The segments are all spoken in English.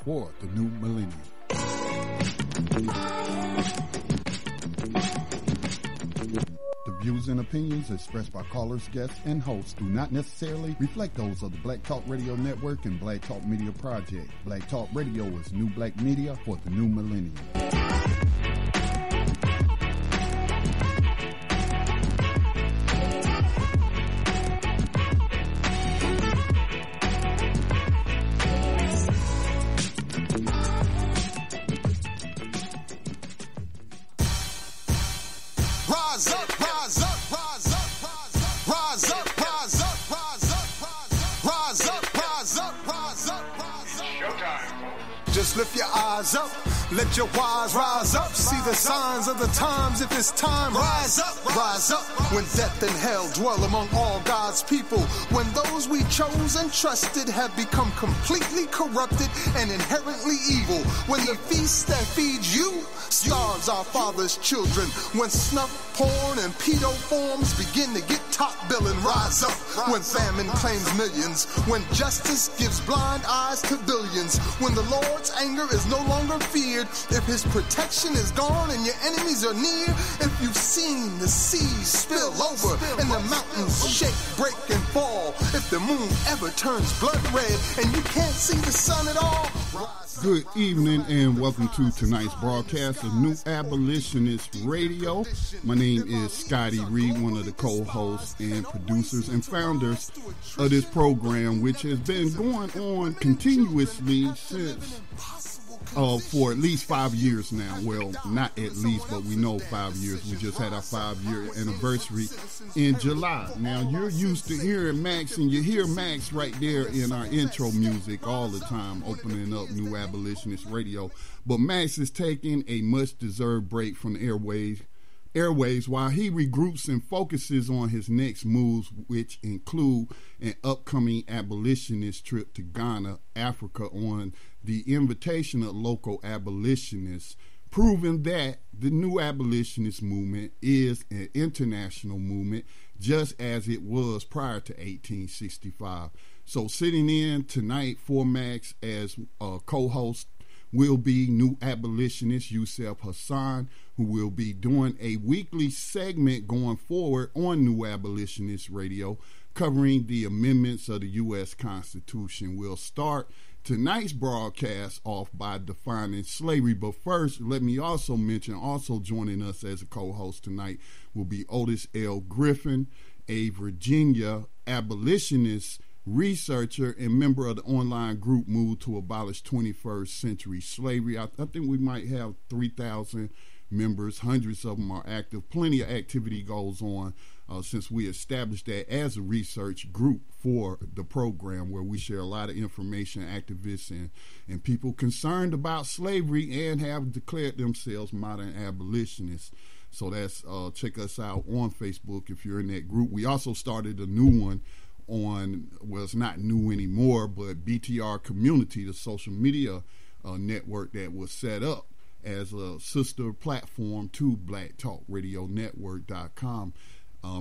for the new millennium. The views and opinions expressed by callers, guests, and hosts do not necessarily reflect those of the Black Talk Radio Network and Black Talk Media Project. Black Talk Radio is new black media for the new millennium. Just lift your eyes up, let your wise rise up. See the signs of the times, if it's time, rise up. When death and hell dwell among all God's people, when those we chose and trusted have become completely corrupted and inherently evil, when the feast that feeds you starves our father's children, when snuff, porn, and pedo forms begin to get top billing, rise up. When famine claims millions, when justice gives blind eyes to billions, when the Lord's anger is no longer feared, if his protection is gone and your enemies are near, if you've seen the seas spill over and the mountains shake, break, and fall, if the moon ever turns blood red and you can't see the sun at all. Good evening and welcome to tonight's broadcast of New Abolitionist Radio. My name is Scotty Reed, one of the co-hosts and producers and founders of this program, which has been going on continuously since for at least 5 years now. Well, not at least, but we know 5 years. We just had our 5-year anniversary in July. Now, you're used to hearing Max, and you hear Max right there in our intro music all the time, opening up New Abolitionist Radio. But Max is taking a much-deserved break from the airwaves while he regroups and focuses on his next moves, which include an upcoming abolitionist trip to Ghana, Africa, on the invitation of local abolitionists, proving that the new abolitionist movement is an international movement, just as it was prior to 1865. So sitting in tonight for Max as a co-host will be new abolitionist Yusuf Hassan, who will be doing a weekly segment going forward on New Abolitionist Radio, covering the amendments of the US Constitution. We'll start tonight's broadcast off by defining slavery. But first, let me also mention, also joining us as a co-host tonight will be Otis L Griffin, a Virginia Abolitionist researcher and member of the online group Move To Abolish 21st Century Slavery. I think we might have 3,000 members. Hundreds of them are active. Plenty of activity goes on since we established that as a research group for the program, where we share a lot of information, activists and people concerned about slavery and have declared themselves modern abolitionists. So that's check us out on Facebook if you're in that group. We also started a new one on, well, it's not new anymore, but BTR Community, the social media network that was set up as a sister platform to BlackTalkRadioNetwork.com.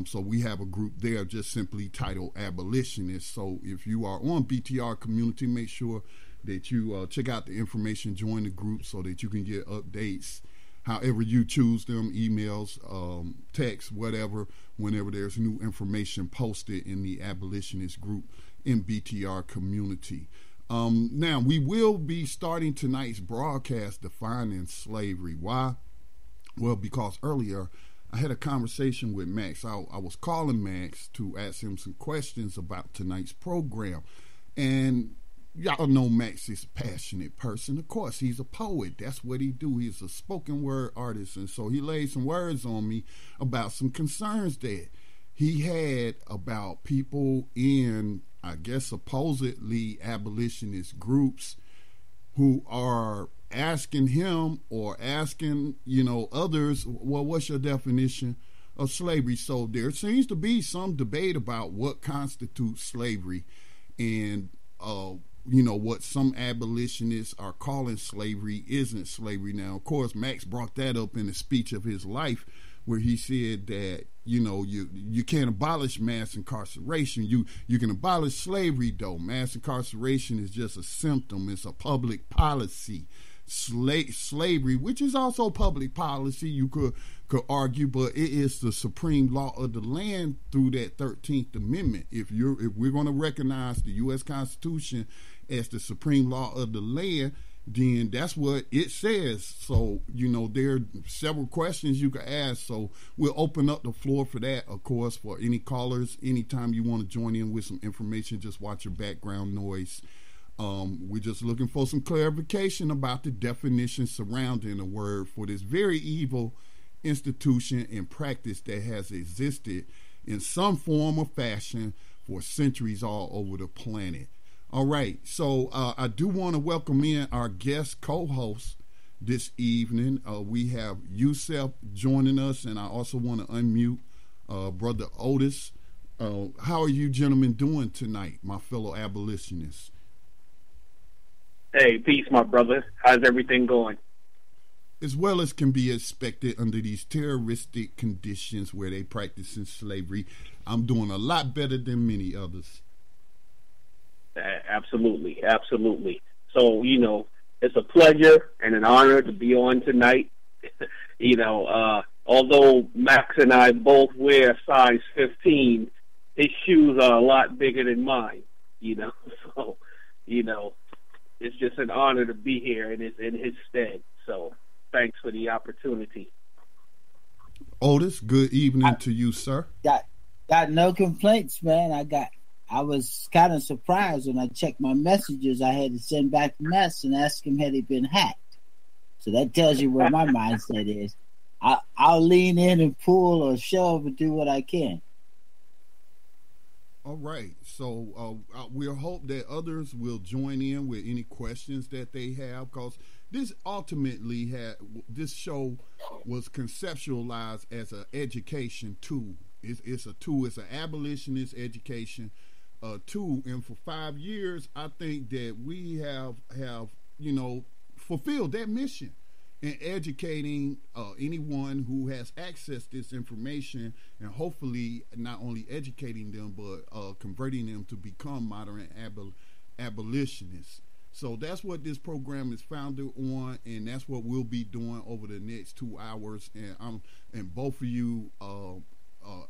So we have a group there just simply titled Abolitionists. So if you are on BTR Community, make sure that you check out the information, join the group so that you can get updates however you choose them, emails, text, whatever, whenever there's new information posted in the abolitionist group in BTR Community. Now, we will be starting tonight's broadcast defining slavery. Why? Well, because earlier I had a conversation with Max. I was calling Max to ask him some questions about tonight's program. And y'all know Max is a passionate person. Of course, he's a poet. That's what he do. He's a spoken word artist. And so he laid some words on me about some concerns that he had about people in, I guess, supposedly abolitionist groups who are asking him or asking, others, well, what's your definition of slavery? So there seems to be some debate about what constitutes slavery and, what some abolitionists are calling slavery isn't slavery. Now, of course, Max brought that up in a speech of his life where he said that, you can't abolish mass incarceration. You can abolish slavery, though. Mass incarceration is just a symptom. It's a public policy. Slavery, which is also public policy, you could argue, but it is the supreme law of the land through that 13th Amendment. If we're going to recognize the US Constitution as the supreme law of the land, then that's what it says. So, there are several questions you could ask. So we'll open up the floor for that, of course, for any callers. Anytime you want to join in with some information, just watch your background noise. We're just looking for some clarification about the definition surrounding the word for this very evil institution and practice that has existed in some form or fashion for centuries all over the planet. All right, so I do want to welcome in our guest co-host this evening. We have Yusuf joining us, and I also want to unmute Brother Otis. How are you gentlemen doing tonight, my fellow abolitionists? Hey, peace, my brother. How's everything going? As well as can be expected under these terroristic conditions where they practice slavery. I'm doing a lot better than many others. Absolutely. So, it's a pleasure and an honor to be on tonight. Although Max and I both wear size 15, his shoes are a lot bigger than mine, So, it's just an honor to be here in his stead. So thanks for the opportunity. Otis, good evening to you, sir. Got no complaints, man. I was kind of surprised when I checked my messages. I had to send back a mess and ask him had he been hacked. So that tells you where my mindset is. I'll lean in and pull or shove and do what I can. All right, so we'll hope that others will join in with any questions that they have, because this ultimately this show was conceptualized as an education tool. It's a tool. It's an abolitionist education tool, and for 5 years, I think that we have fulfilled that mission in educating anyone who has access to this information, and hopefully not only educating them, but converting them to become modern abolitionists. So that's what this program is founded on, and that's what we'll be doing over the next 2 hours. And both of you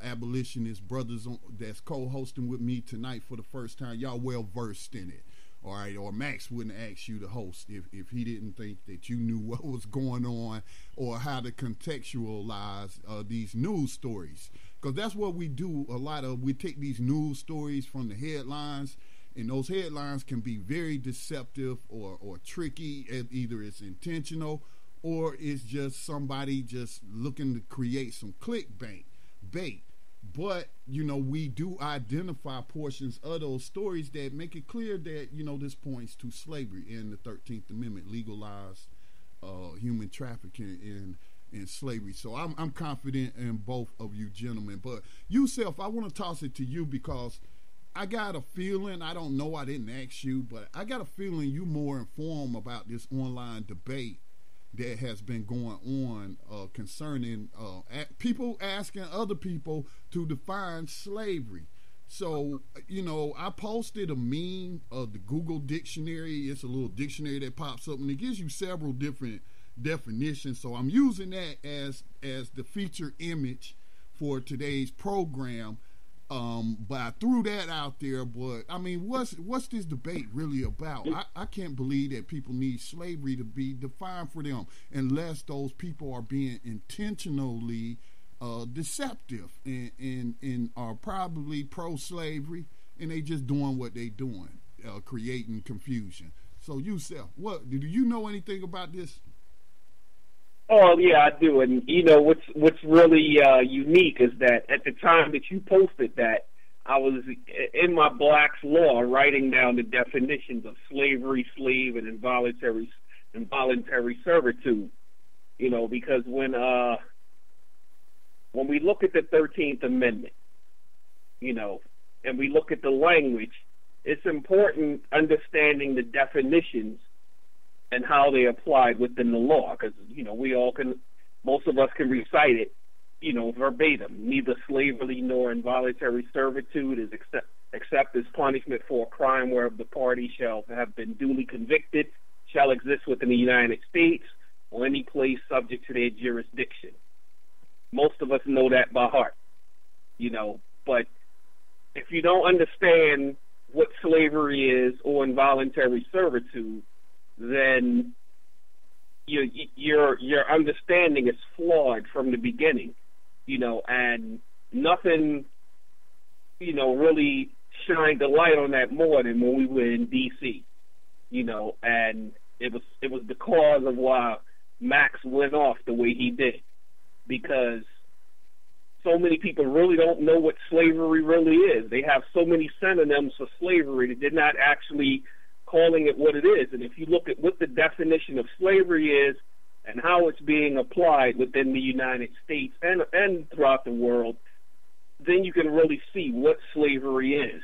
abolitionist brothers that's co-hosting with me tonight for the first time, y'all well versed in it. All right, or Max wouldn't ask you to host if he didn't think that you knew what was going on or how to contextualize these news stories. Because that's what we do a lot of. We take these news stories from the headlines, and those headlines can be very deceptive or tricky. Either it's intentional or it's just somebody just looking to create some clickbait. But, we do identify portions of those stories that make it clear that, this points to slavery, and the 13th Amendment legalized human trafficking and slavery. So I'm confident in both of you gentlemen. But Yusuf, I want to toss it to you because I got a feeling, I don't know, I didn't ask you, but I got a feeling you're more informed about this online debate that has been going on concerning people asking other people to define slavery. So, I posted a meme of the Google dictionary. It's a little dictionary that pops up, and it gives you several different definitions. So I'm using that as the feature image for today's program. But I threw that out there. But I mean, what's this debate really about? I can't believe that people need slavery to be defined for them unless those people are being intentionally deceptive and are probably pro-slavery, and they just doing what they doing, creating confusion. So Yusuf, do you know anything about this? Oh yeah, I do. And what's really unique is that at the time that you posted that, I was in my Black's Law writing down the definitions of slavery, slave, and involuntary servitude. Because when we look at the 13th Amendment, and we look at the language, it's important understanding the definitions and how they applied within the law, because most of us can recite it, verbatim, neither slavery nor involuntary servitude is except as punishment for a crime whereof the party shall have been duly convicted, shall exist within the United States or any place subject to their jurisdiction. Most of us know that by heart, but if you don't understand what slavery is or involuntary servitude, then your understanding is flawed from the beginning, and nothing, really shined the light on that more than when we were in D.C., and it was the cause of why Max went off the way he did, because so many people really don't know what slavery really is. They have so many synonyms for slavery that they're not actually calling it what it is. And if you look at what the definition of slavery is and how it's being applied within the United States and throughout the world, then you can really see what slavery is.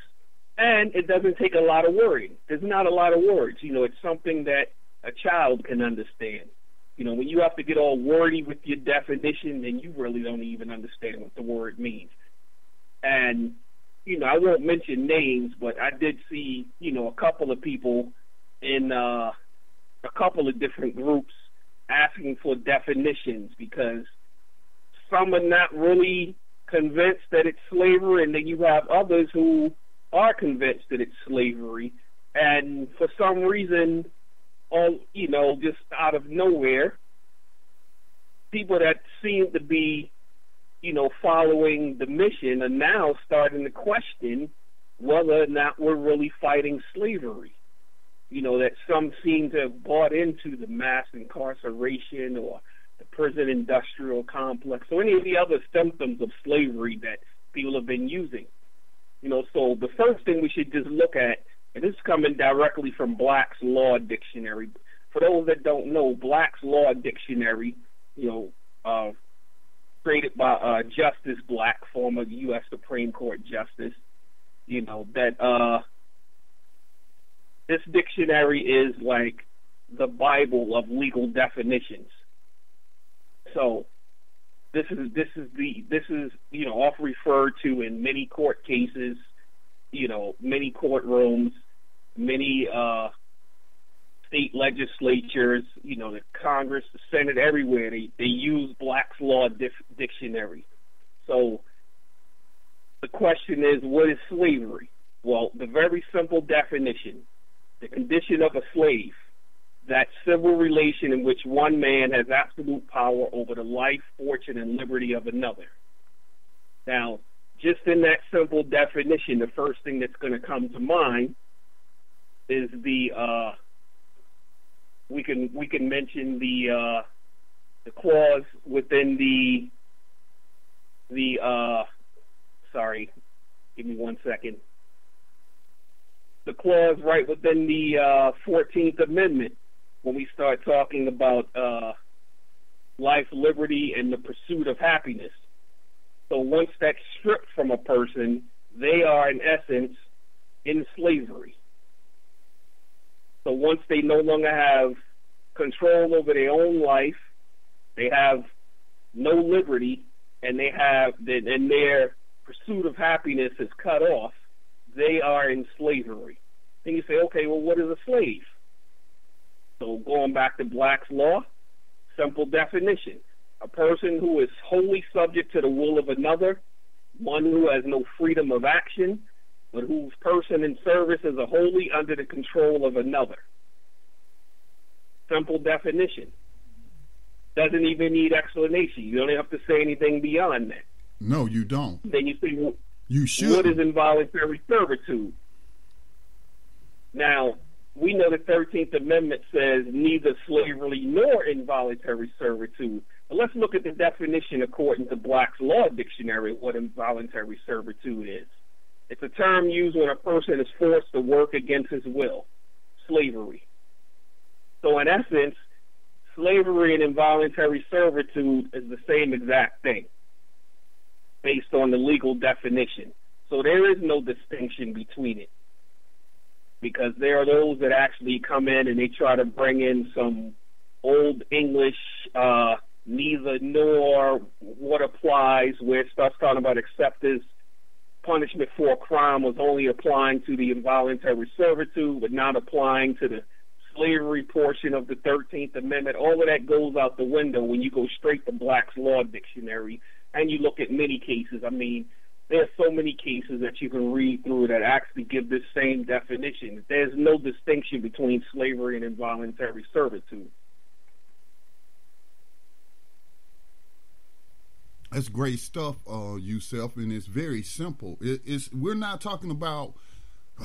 And it doesn't take a lot of wording. There's not a lot of words. It's something that a child can understand. When you have to get all wordy with your definition, then you really don't even understand what the word means. And, I won't mention names, but I did see, a couple of people in a couple of different groups asking for definitions because some are not really convinced that it's slavery, and then you have others who are convinced that it's slavery. And for some reason, just out of nowhere, people that seem to be, following the mission are now starting to question whether or not we're really fighting slavery. That some seem to have bought into the mass incarceration or the prison industrial complex or any of the other symptoms of slavery that people have been using. So the first thing we should just look at, and this is coming directly from Black's Law Dictionary. For those that don't know, Black's Law Dictionary, created by Justice Black, former U.S. Supreme Court Justice, that this dictionary is like the Bible of legal definitions. So this is often referred to in many court cases, many courtrooms, many state legislatures, the Congress, the Senate, everywhere. They use Black's Law Dictionary. So the question is, what is slavery? Well, the very simple definition, the condition of a slave, that civil relation in which one man has absolute power over the life, fortune, and liberty of another. Now, just in that simple definition, the first thing that's going to come to mind is we can mention the clause within sorry, give me 1 second. The clause right within the 14th Amendment, when we start talking about life, liberty, and the pursuit of happiness. So once that's stripped from a person, they are, in essence, in slavery. So once they no longer have control over their own life, they have no liberty, and their pursuit of happiness is cut off, they are in slavery. Then you say, okay, well, what is a slave? So going back to Black's Law, simple definition. A person who is wholly subject to the will of another, one who has no freedom of action, but whose person and service is wholly under the control of another. Simple definition. Doesn't even need explanation. You don't have to say anything beyond that. No, you don't. Then you say, well, you should. What is involuntary servitude? Now, we know the 13th Amendment says neither slavery nor involuntary servitude. But let's look at the definition according to Black's Law Dictionary of what involuntary servitude is. It's a term used when a person is forced to work against his will, slavery. So in essence, slavery and involuntary servitude is the same exact thing based on the legal definition. So there is no distinction between it, because there are those that actually come in and they try to bring in some old English neither nor what applies where it starts talking about except as punishment for a crime was only applying to the involuntary servitude, but not applying to the slavery portion of the 13th Amendment. All of that goes out the window when you go straight to Black's Law Dictionary and you look at many cases. I mean, there's so many cases that you can read through that actually give this same definition. There's no distinction between slavery and involuntary servitude. That's great stuff, Yusuf, and it's very simple. We're not talking about,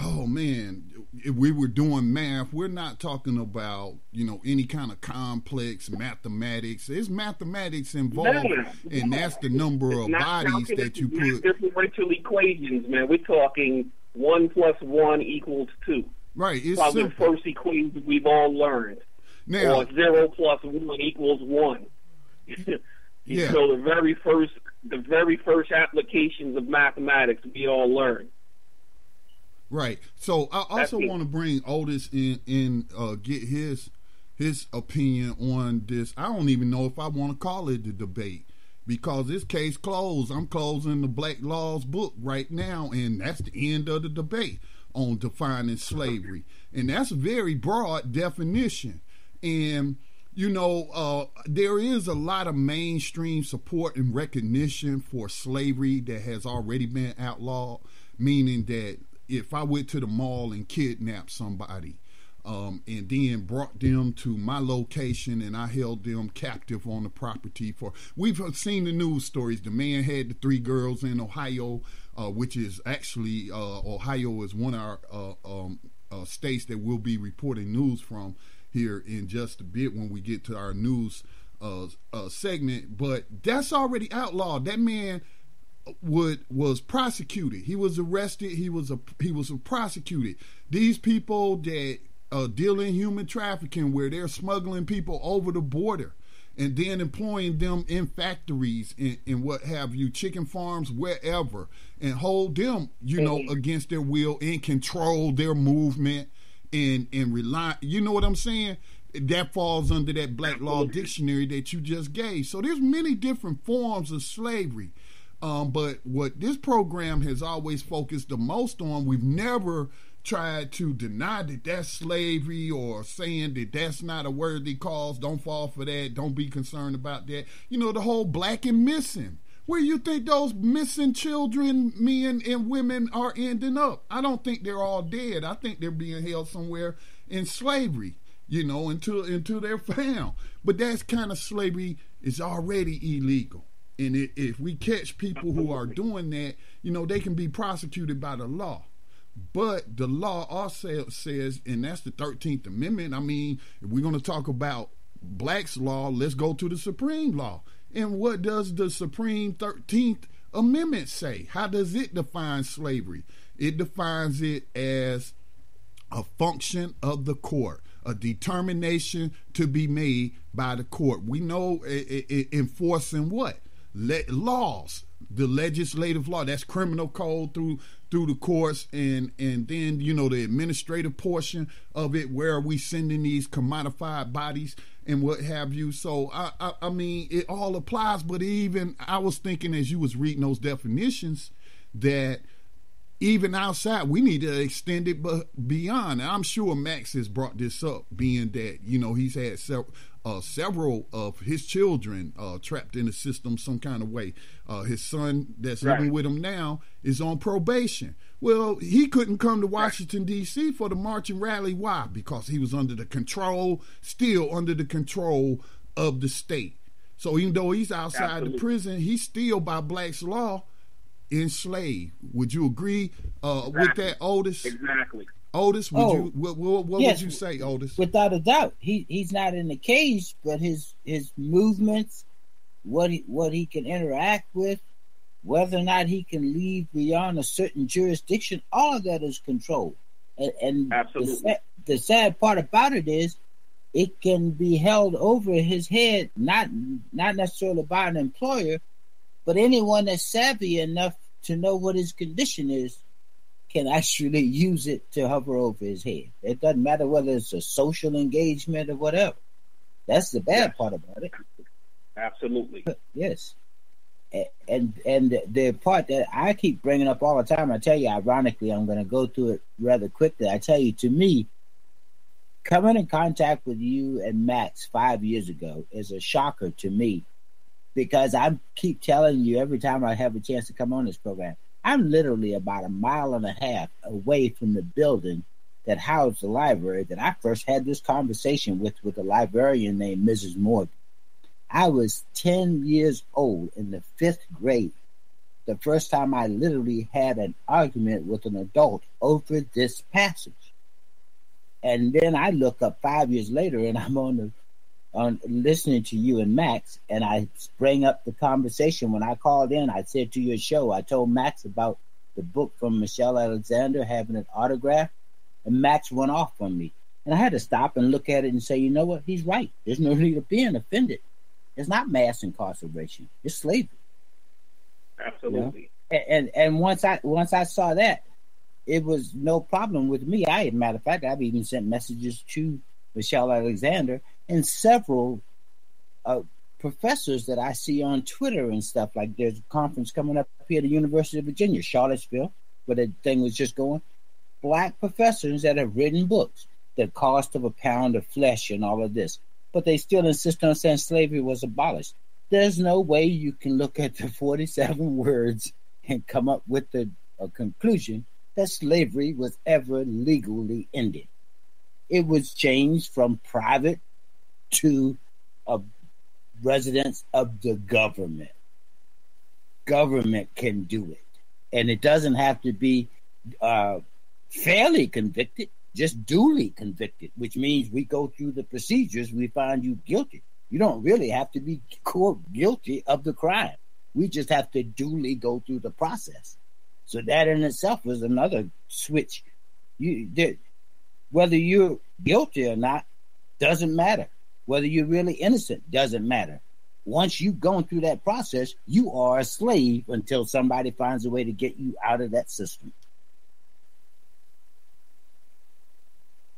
oh man, if we were doing math, we're not talking about, any kind of complex mathematics. There's mathematics involved, and that's the number of bodies that you put. Differential equations, man. We're talking 1 + 1 = 2. Right, it's probably simple. The first equation we've all learned. Now, or 0 + 1 = 1. Yeah. So the very first applications of mathematics we all learned. Right. So I also want to bring Otis in get his opinion on this. I don't even know if I want to call it a debate because this case closed. I'm closing the Black Laws book right now, and that's the end of the debate on defining slavery. And that's a very broad definition. And there is a lot of mainstream support and recognition for slavery that has already been outlawed, meaning that if I went to the mall and kidnapped somebody and then brought them to my location and I held them captive on the property we've seen the news stories. The man had the 3 girls in Ohio, which is actually, Ohio is one of our states that we'll be reporting news from here in just a bit when we get to our news segment, but that's already outlawed. That man was prosecuted. He was arrested. He was prosecuted. These people that deal in human trafficking, where they're smuggling people over the border and then employing them in factories and what have you, chicken farms, wherever, and hold them, against their will and control their movement. And rely, you know what I'm saying? That falls under that Black Law Dictionary that you just gave. So there's many different forms of slavery. But what this program has always focused the most on, we've never tried to deny that that's slavery or saying that that's not a worthy cause. Don't fall for that. Don't be concerned about that. The whole black and missing. Where you think those missing children, men and women, are ending up? I don't think they're all dead. I think they're being held somewhere in slavery, until they're found. But that's kind of slavery is already illegal. And if we catch people who are doing that, they can be prosecuted by the law. But the law also says, and that's the 13th Amendment. I mean, if we're going to talk about Black's law, let's go to the Supreme Law. And what does the Supreme 13th Amendment say? How does it define slavery? It defines it as a function of the court, a determination to be made by the court. We know enforcing what? Laws, the legislative law, that's criminal code through the courts, and then the administrative portion of it, where are we sending these commodified bodies and what have you. So I mean, it all applies. But even I was thinking as you was reading those definitions that even outside we need to extend it but beyond. And I'm sure Max has brought this up, being that he's had several of his children trapped in the system some kind of way. His son that's living with him now is on probation. Well, he couldn't come to Washington, D.C. for the march and rally. Why? Because he was still under the control of the state. So even though he's outside the prison, he's still, by Black's law, enslaved. Would you agree with that, Otis? Exactly. Otis, what would you say, Otis? Without a doubt, he's not in the cage, but his movements, what he can interact with, whether or not he can leave beyond a certain jurisdiction, all of that is controlled. And absolutely, the sad part about it is, it can be held over his head, not necessarily by an employer, but anyone that's savvy enough to know what his condition is can actually use it to hover over his head. It doesn't matter whether it's a social engagement or whatever. That's the bad part about it. Absolutely. Yes. And the part that I keep bringing up all the time, I tell you, ironically, I'm going to go through it rather quickly. I tell you, to me, coming in contact with you and Max 5 years ago is a shocker to me, because I keep telling you every time I have a chance to come on this program, I'm literally about a mile and a half away from the building that housed the library that I first had this conversation with a librarian named Mrs. Morgan. I was 10 years old in the 5th grade, the first time I literally had an argument with an adult over this passage. And then I look up 5 years later, and I'm on listening to you and Max, and I bring up the conversation. When I called in, I said to your show, I told Max about the book from Michelle Alexander, having it autographed, and Max went off on me. And I had to stop and look at it and say, you know what? He's right. There's no need of being offended. It's not mass incarceration. It's slavery. Absolutely. You know? And once I saw that, it was no problem with me. Matter of fact, I've even sent messages to Michelle Alexander and several professors that I see on Twitter and stuff. Like, there's a conference coming up here at the University of Virginia, Charlottesville, where the thing was just going. Black professors that have written books, The Cost of a Pound of Flesh and all of this. But they still insist on saying slavery was abolished. There's no way you can look at the 47 words and come up with a conclusion that slavery was ever legally ended. It was changed from private to a residence of the government. Government can do it. And it doesn't have to be fairly convicted. Just duly convicted, which means we go through the procedures, we find you guilty. You don't really have to be guilty of the crime. We just have to duly go through the process. So that in itself is another switch. Whether you're guilty or not doesn't matter. Whether you're really innocent doesn't matter. Once you've gone through that process, you are a slave until somebody finds a way to get you out of that system.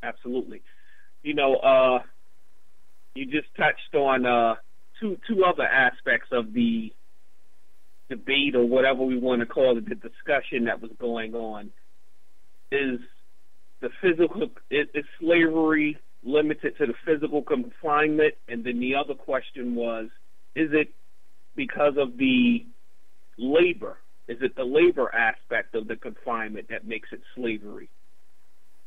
Absolutely. You know, you just touched on two other aspects of the debate, or whatever we want to call it, the discussion that was going on. Is slavery limited to the physical confinement? And then the other question was, is it because of the labor? Is it the labor aspect of the confinement that makes it slavery?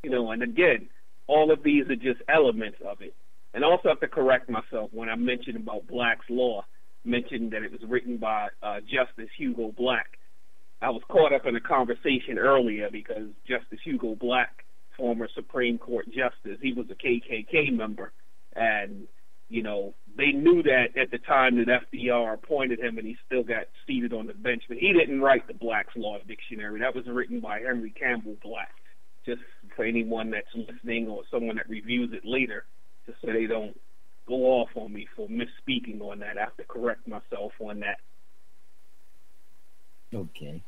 You know, and again, all of these are just elements of it. And also have to correct myself when I mentioned about Black's Law, mentioned that it was written by Justice Hugo Black. I was caught up in a conversation earlier because Justice Hugo Black, former Supreme Court Justice, he was a KKK member. And, you know, they knew that at the time that FDR appointed him, and he still got seated on the bench. But he didn't write the Black's Law Dictionary. That was written by Henry Campbell Black. Just for anyone that's listening or someone that reviews it later, just so they don't go off on me for misspeaking on that. I have to correct myself on that. Okay.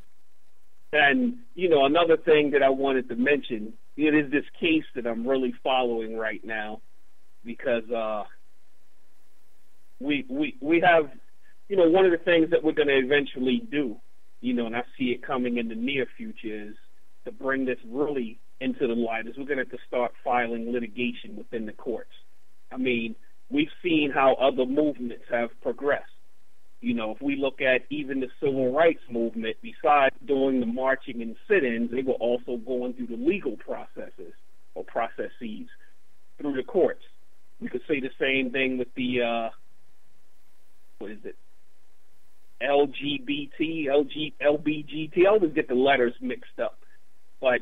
And, you know, another thing that I wanted to mention, it is this case that I'm really following right now, because we have, you know, one of the things that we're going to eventually do, you know, and I see it coming in the near future, is to bring this really into the light, is we're going to have to start filing litigation within the courts. I mean, we've seen how other movements have progressed. You know, if we look at even the civil rights movement, besides doing the marching and sit-ins, they were also going through the legal processes through the courts. We could say the same thing with the, LBGT. I always get the letters mixed up, but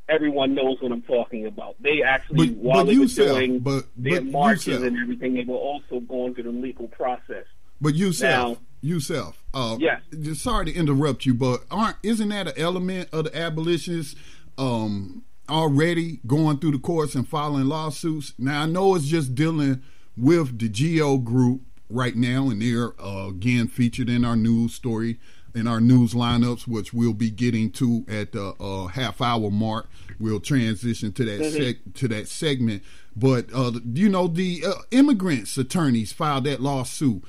everyone knows what I'm talking about. They actually, while they were doing their marches and everything, they were also going through the legal process. But Yusuf, yes. Sorry to interrupt you, but isn't that an element of the abolitionists already going through the courts and filing lawsuits? Now, I know it's just dealing with the GO group right now, and they're again featured in our news story in our news lineups, which we'll be getting to at the half-hour mark. We'll transition to that segment. But the immigrants' attorneys filed that lawsuit,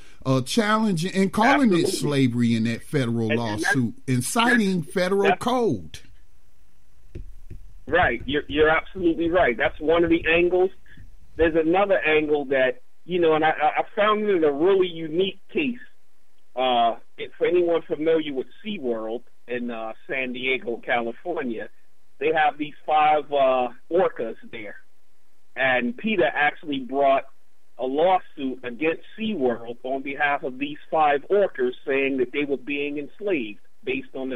challenging and calling it slavery in that federal lawsuit, and citing federal code. Right, you're absolutely right. That's one of the angles. There's another angle that and I found it a really unique case. For anyone familiar with SeaWorld in San Diego, California, they have these 5 orcas there. And PETA actually brought a lawsuit against SeaWorld on behalf of these 5 orcas, saying that they were being enslaved based on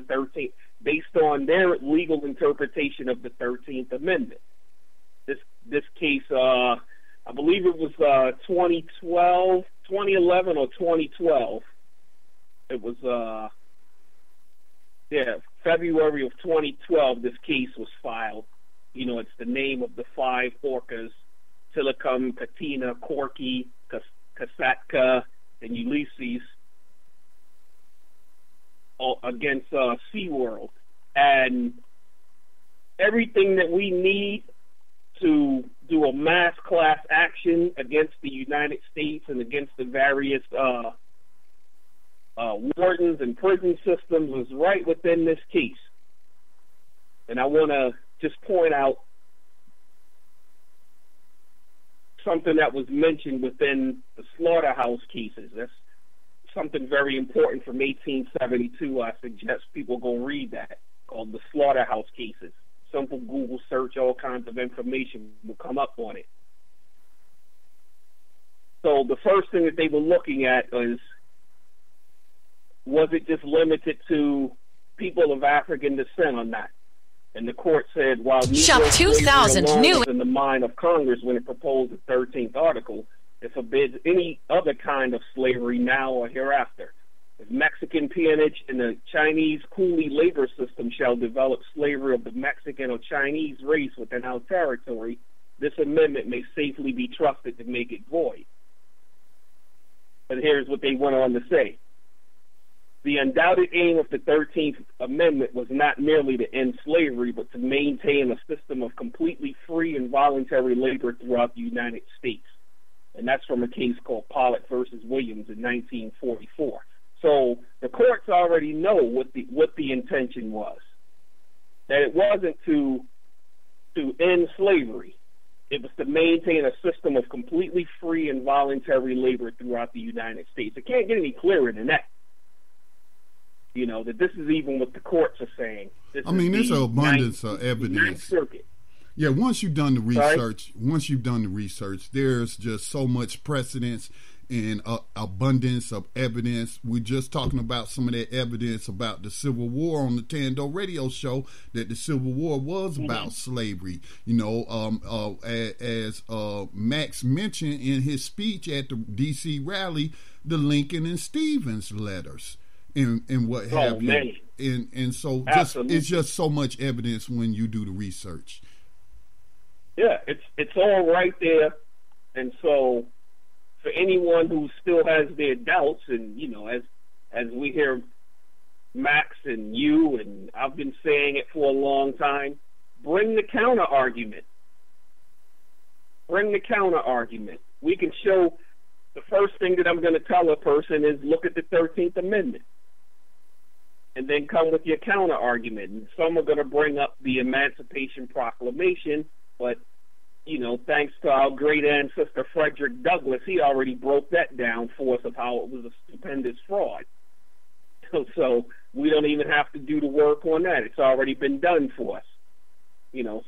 their legal interpretation of the 13th Amendment. This case, I believe it was 2011 or 2012. It was February of 2012. This case was filed. It's the name of the 5 orcas: Tilikum, Katina, Corky, Kasatka, and Ulysses, against SeaWorld. And everything that we need to do a mass class action against the United States and against the various wardens and prison systems was right within this case. And I want to just point out something that was mentioned within the slaughterhouse cases. That's something very important from 1872. I suggest people go read that, called the slaughterhouse cases. Simple Google search, all kinds of information will come up on it. So the first thing that they were looking at was it just limited to people of African descent or not? And the court said, while Shop 2000 new was in the mind of Congress when it proposed the 13th article, it forbids any other kind of slavery now or hereafter. If Mexican peonage and the Chinese coolie labor system shall develop slavery of the Mexican or Chinese race within our territory, this amendment may safely be trusted to make it void. But here's what they went on to say. The undoubted aim of the 13th Amendment was not merely to end slavery, but to maintain a system of completely free and voluntary labor throughout the United States. And that's from a case called Pollock versus Williams in 1944. So the courts already know what the intention was. That it wasn't to end slavery. It was to maintain a system of completely free and voluntary labor throughout the United States. It can't get any clearer than that. That this is even what the courts are saying. There's an abundance of evidence. Yeah, once you've done the research, there's just so much precedence and abundance of evidence. We're just talking about some of that evidence about the Civil War on the Tando radio show, that the Civil War was about slavery. As Max mentioned in his speech at the D.C. rally, the Lincoln and Stevens letters. And what have you, and so it's just so much evidence when you do the research. Yeah, it's all right there, and so for anyone who still has their doubts, and as we hear Max and you, and I've been saying it for a long time, bring the counter argument. We can show. The first thing that I'm going to tell a person is look at the 13th Amendment. And then come with your counter argument. And some are going to bring up the Emancipation Proclamation, but, thanks to our great ancestor Frederick Douglass, he already broke that down for us of how it was a stupendous fraud. So we don't even have to do the work on that. It's already been done for us.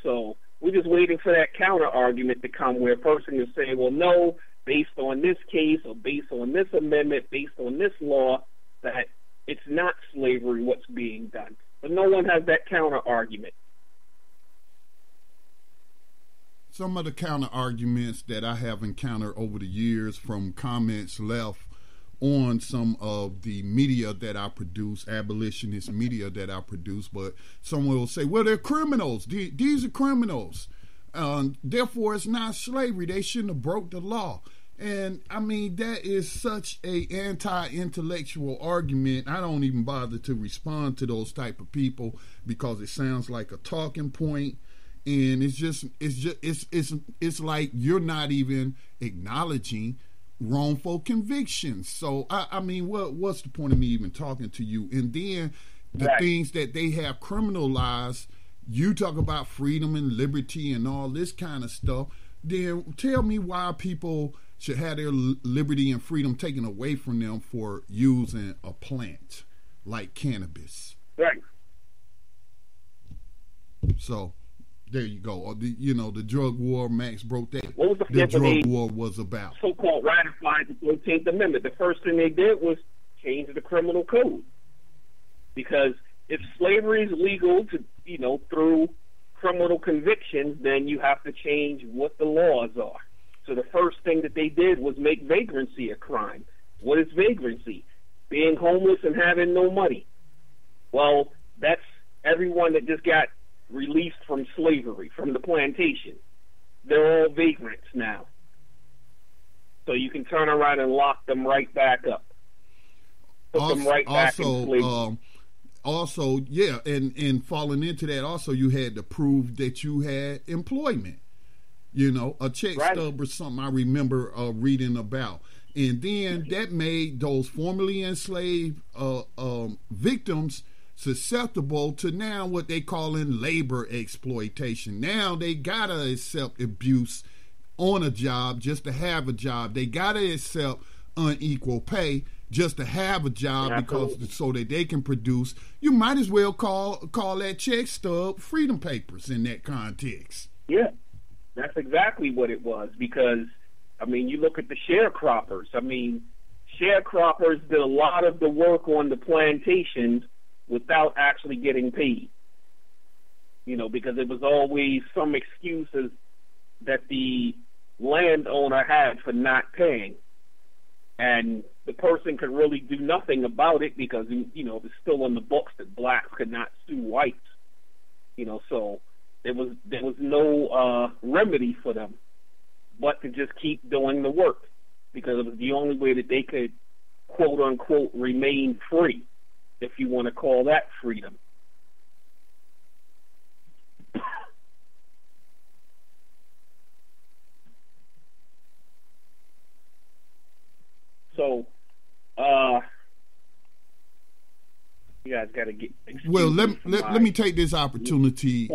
So we're just waiting for that counter argument to come where a person will say, well, no, based on this case or based on this amendment, based on this law, that it's not slavery what's being done. But no one has that counter argument. Some of the counter arguments that I have encountered over the years from comments left on some of the media that I produce, abolitionist media that I produce, but someone will say, well, they're criminals. These are criminals. Therefore, it's not slavery. They shouldn't have broke the law. And I mean, that is such a anti-intellectual argument. I don't even bother to respond to those type of people because it sounds like a talking point, and it's like you're not even acknowledging wrongful convictions. So I mean, what's the point of me even talking to you? And then the things that they have criminalized, you talk about freedom and liberty and all this kind of stuff. Then tell me why people should have their liberty and freedom taken away from them for using a plant like cannabis. Right. So there you go. Or the drug war. Max broke that. What was the drug war was about? So-called ratified the 13th Amendment. The first thing they did was change the criminal code, because if slavery is legal to through criminal convictions, then you have to change what the laws are. So the first thing that they did was make vagrancy a crime. What is vagrancy? Being homeless and having no money. Well, that's everyone that just got released from slavery, from the plantation. They're all vagrants now. So you can turn around and lock them right back up. Put them right back in slavery. Also, yeah, and falling into that, also you had to prove that you had employment. A check stub or something I remember reading about. And then that made those formerly enslaved victims susceptible to now what they call in labor exploitation. Now they gotta accept abuse on a job just to have a job. They gotta accept unequal pay just to have a job, because so that they can produce. You might as well call that check stub freedom papers in that context. Yeah. That's exactly what it was, because, I mean, you look at the sharecroppers. I mean, sharecroppers did a lot of the work on the plantations without actually getting paid, because it was always some excuses that the landowner had for not paying. And the person could really do nothing about it because, it was still in the books that blacks could not sue whites, so there was no remedy for them but to just keep doing the work, because it was the only way that they could, quote unquote, remain free, if you want to call that freedom. So, you guys got to get. Well, let me take this opportunity,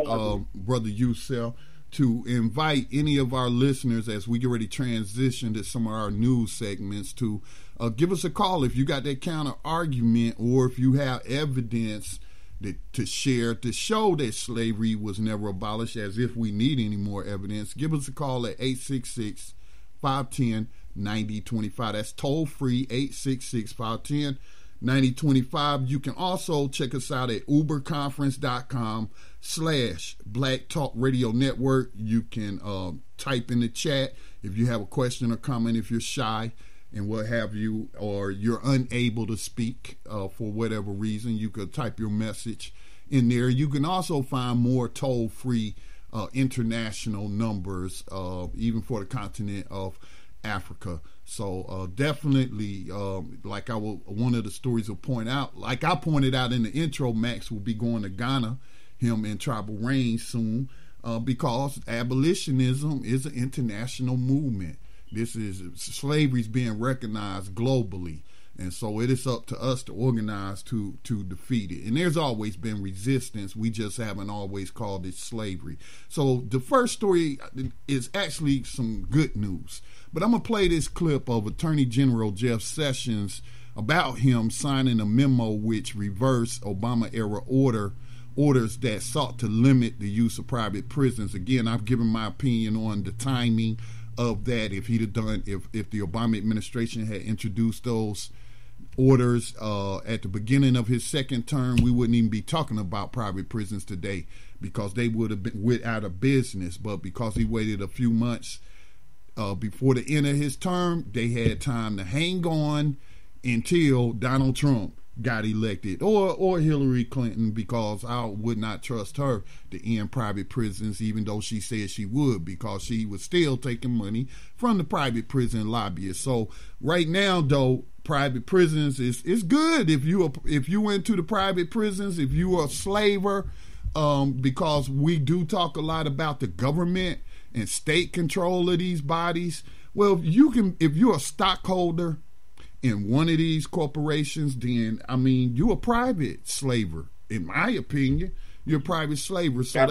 Brother Yusuf, to invite any of our listeners as we get ready to transition to some of our news segments to give us a call if you got that counter argument, or if you have evidence to share to show that slavery was never abolished, as if we need any more evidence. Give us a call at 866-510-9025. That's toll free, 866-510-9025. 9025. You can also check us out at uberconference.com/Black Talk Radio Network. You can type in the chat if you have a question or comment, if you're shy and what have you, or you're unable to speak for whatever reason. You could type your message in there. You can also find more toll-free international numbers, even for the continent of Africa. So definitely, like one of the stories will point out, like I pointed out in the intro, Max will be going to Ghana, him and Tribal Reign soon, because abolitionism is an international movement. Slavery's being recognized globally, and so it is up to us to organize to defeat it. And there's always been resistance. We just haven't always called it slavery. So the first story is actually some good news. But I'm going to play this clip of Attorney General Jeff Sessions about him signing a memo which reversed Obama-era orders that sought to limit the use of private prisons. Again, I've given my opinion on the timing of that. If the Obama administration had introduced those orders at the beginning of his second term, we wouldn't even be talking about private prisons today, because they would have been out of business. But because he waited a few months before the end of his term, they had time to hang on until Donald Trump got elected, or Hillary Clinton, because I would not trust her to end private prisons, even though she said she would, because she was still taking money from the private prison lobbyists. So right now, though, private prisons is good if you went to the private prisons, if you are a slaver, because we do talk a lot about the government and state control of these bodies. Well, if you're a stockholder in one of these corporations, then you're a private slaver. In my opinion, you're a private slaver. So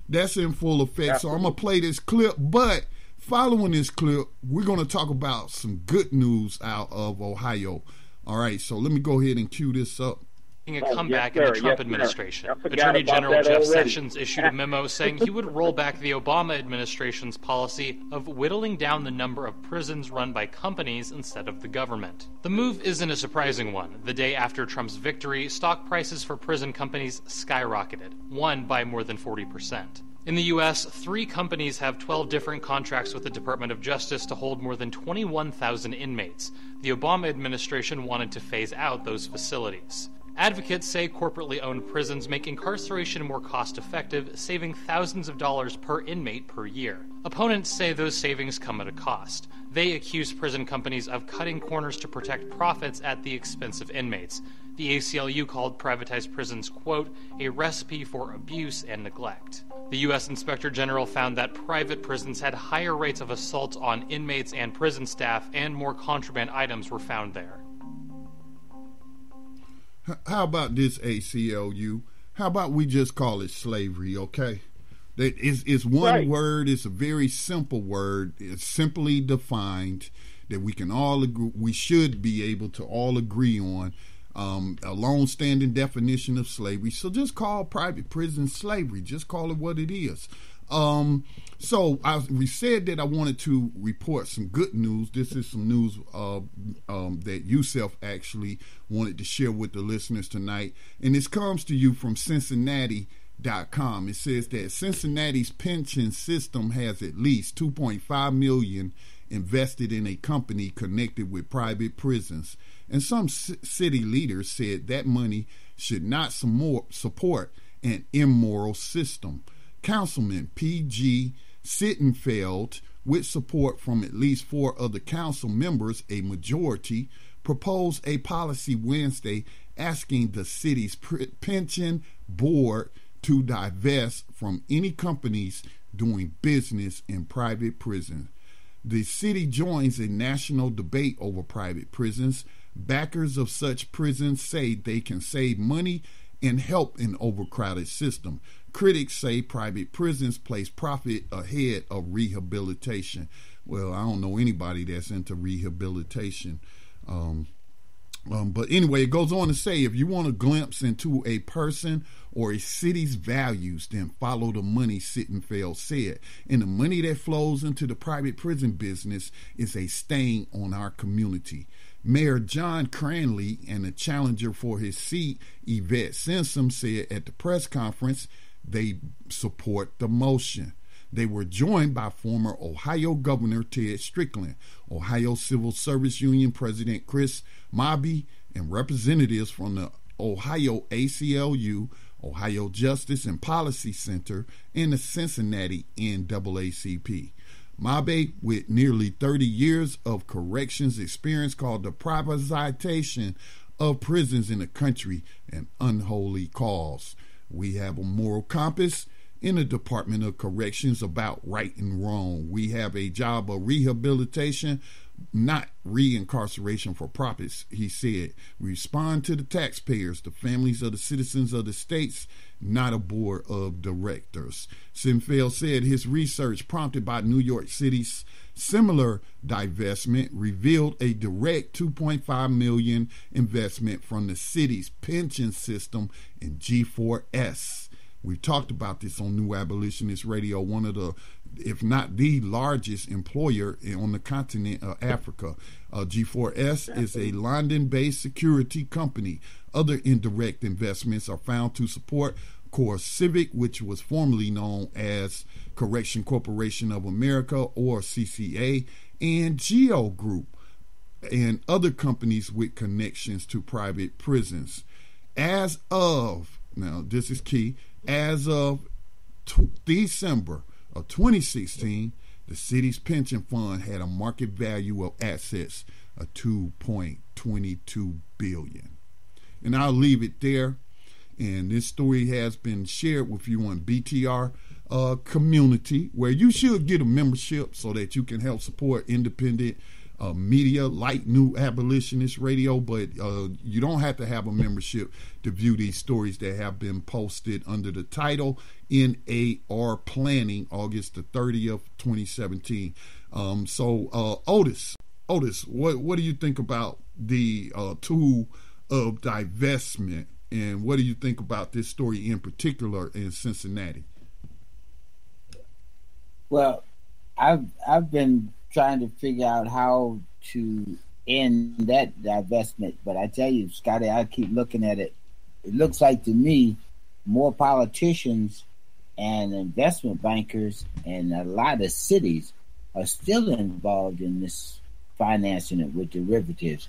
that's in full effect. Absolutely. So I'm gonna play this clip, but following this clip, we're gonna talk about some good news out of Ohio. All right, so let me go ahead and cue this up. A comeback in the Trump administration. Attorney General Jeff Sessions issued a memo saying he would roll back the Obama administration's policy of whittling down the number of prisons run by companies instead of the government. The move isn't a surprising one. The day after Trump's victory, stock prices for prison companies skyrocketed, one by more than 40%. In the U.S., 3 companies have 12 different contracts with the Department of Justice to hold more than 21,000 inmates. The Obama administration wanted to phase out those facilities. Advocates say corporately owned prisons make incarceration more cost-effective, saving thousands of dollars per inmate per year. Opponents say those savings come at a cost. They accuse prison companies of cutting corners to protect profits at the expense of inmates. The ACLU called privatized prisons, quote, a recipe for abuse and neglect. The U.S. Inspector General found that private prisons had higher rates of assault on inmates and prison staff, and more contraband items were found there. How about this, ACLU? How about we just call it slavery, okay? It's one word. It's a very simple word. It's simply defined that we can all agree, we should be able to all agree on. A long-standing definition of slavery. So just call private prison slavery. Just call it what it is. We said that I wanted to report some good news. This is some news that Yusuf actually wanted to share with the listeners tonight. And this comes to you from Cincinnati.com. It says that Cincinnati's pension system has at least $2.5 million invested in a company connected with private prisons. And some city leaders said that money should not support an immoral system. Councilman P.G. Sittenfeld, with support from at least 4 other council members, a majority, proposed a policy Wednesday asking the city's pension board to divest from any companies doing business in private prisons. The city joins a national debate over private prisons. Backers of such prisons say they can save money and help an overcrowded system. Critics say private prisons place profit ahead of rehabilitation. Well, I don't know anybody that's into rehabilitation. But anyway, it goes on to say, if you want a glimpse into a person or a city's values, then follow the money, Sittenfeld said. And the money that flows into the private prison business is a stain on our community. Mayor John Cranley and the challenger for his seat, Yvette Simpson, said at the press conference they support the motion. They were joined by former Ohio Governor Ted Strickland, Ohio Civil Service Union President Chris Mabee, and representatives from the Ohio ACLU, Ohio Justice and Policy Center, and the Cincinnati NAACP. Mabee, with nearly 30 years of corrections experience, called the privatization of prisons in the country an unholy cause. We have a moral compass in the Department of Corrections about right and wrong. We have a job of rehabilitation, not reincarceration for profits, he said. We respond to the taxpayers, the families of the citizens of the states, not a board of directors. Sittenfeld said his research, prompted by New York City's similar divestment, revealed a direct $2.5 million investment from the city's pension system in G4S. We've talked about this on New Abolitionist Radio, one of the, if not the largest employer on the continent of Africa. G4S is a London-based security company. Other indirect investments are found to support Core Civic, which was formerly known as Correction Corporation of America, or CCA, and Geo Group, and other companies with connections to private prisons. As of, now this is key, as of December of 2016, the city's pension fund had a market value of assets of $2.22 billion. And I'll leave it there. And this story has been shared with you on BTR community, where you should get a membership so that you can help support independent media like New Abolitionist Radio, but you don't have to have a membership to view these stories that have been posted under the title NAR Planning, August the 30th, 2017. So Otis, what do you think about the tool of divestment, and what do you think about this story in particular in Cincinnati? Well, I've been trying to figure out how to end that divestment, but I tell you, Scotty, I keep looking at it. It looks like to me more politicians and investment bankers and a lot of cities are still involved in this financing it with derivatives.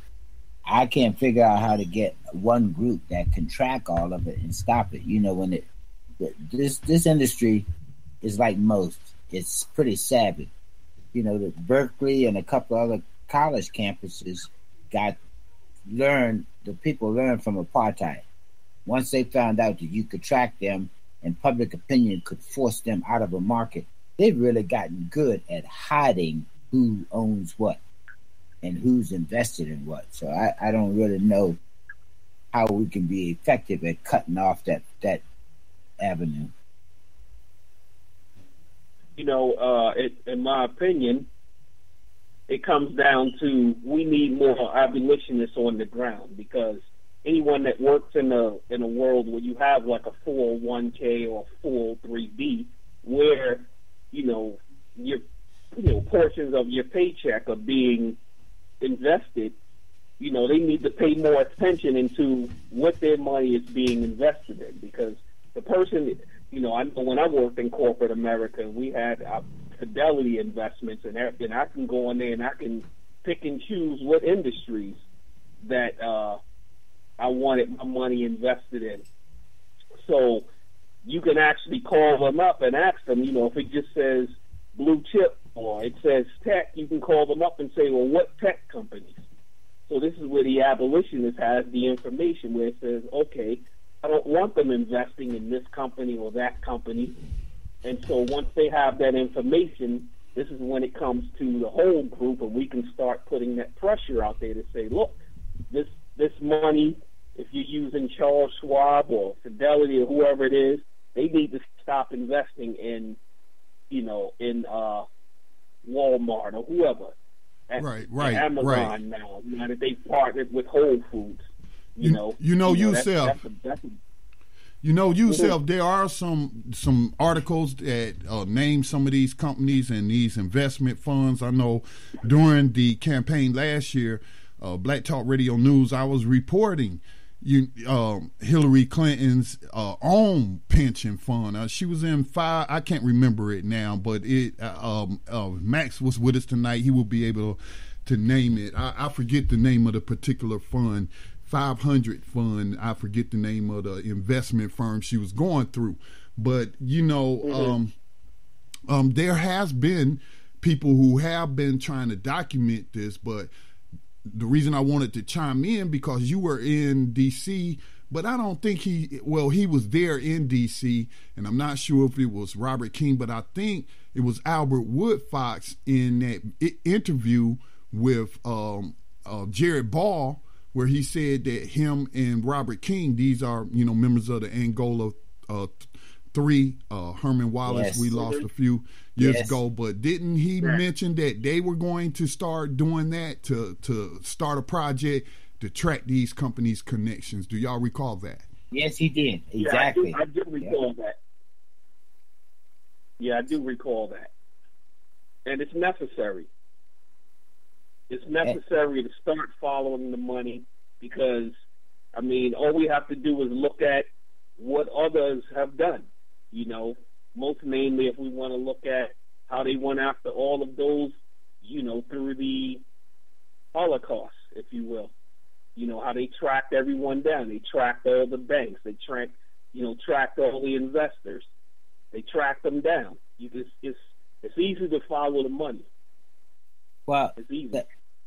I can't figure out how to get one group that can track all of it and stop it. You know, when this industry is like most, it's pretty savvy. You know, the Berkeley and a couple other college campuses the people learned from apartheid. Once they found out that you could track them and public opinion could force them out of a market, they've really gotten good at hiding who owns what and who's invested in what. So I don't really know how we can be effective at cutting off that avenue. You know, in my opinion, it comes down to we need more abolitionists on the ground, because anyone that works in a world where you have like a 401k or 403b, where your portions of your paycheck are being invested, they need to pay more attention into what their money is being invested in, because the person. I know when I worked in corporate America, we had fidelity investments, and I can go in there and I can pick and choose what industries that I wanted my money invested in. So you can actually call them up and ask them, if it just says blue chip or it says tech, you can call them up and say, well, what tech companies? So this is where the abolitionist has the information, where it says, okay, I don't want them investing in this company or that company. And so once they have that information, this is when it comes to the whole group, and we can start putting that pressure out there to say, look, this money, if you're using Charles Schwab or Fidelity or whoever it is, they need to stop investing in Walmart or whoever. Right. Amazon now that they've partnered with Whole Foods. There are some articles that name some of these companies and these investment funds. I know during the campaign last year, Black Talk Radio News, I was reporting Hillary Clinton's own pension fund. She was in 5. I can't remember it now, but Max was with us tonight. He will be able to name it. I forget the name of the particular fund. 500 fund. I forget the name of the investment firm she was going through, but there has been people who have been trying to document this. But the reason I wanted to chime in, because you were in D.C., but I don't think he was there in D.C., and I'm not sure if it was Robert King, but I think it was Albert Woodfox in that interview with Jared Ball, where he said that him and Robert King, these are, members of the Angola 3, Herman Wallace, yes. We lost a few years ago, but didn't he mention that they were going to start doing that to start a project to track these companies' connections? Do y'all recall that? Yes, he did. Exactly. Yeah, I do recall that. Yeah, I do recall that. And it's necessary. It's necessary to start following the money, because, all we have to do is look at what others have done. Most mainly if we want to look at how they went after all of those, through the Holocaust, if you will. You know, how they tracked everyone down. They tracked all the banks. They tracked all the investors. They tracked them down. It's easy to follow the money. Well, it's easy.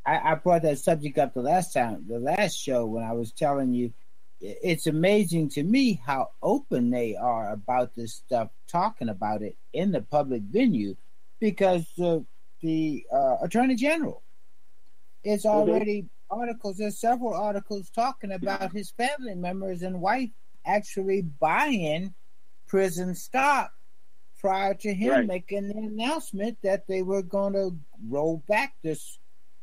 I brought that subject up the last show, when I was telling you, it's amazing to me how open they are about this stuff, talking about it in the public venue, because the Attorney General is already articles. There's several articles talking about his family members and wife actually buying prison stock prior to him making the announcement that they were going to roll back this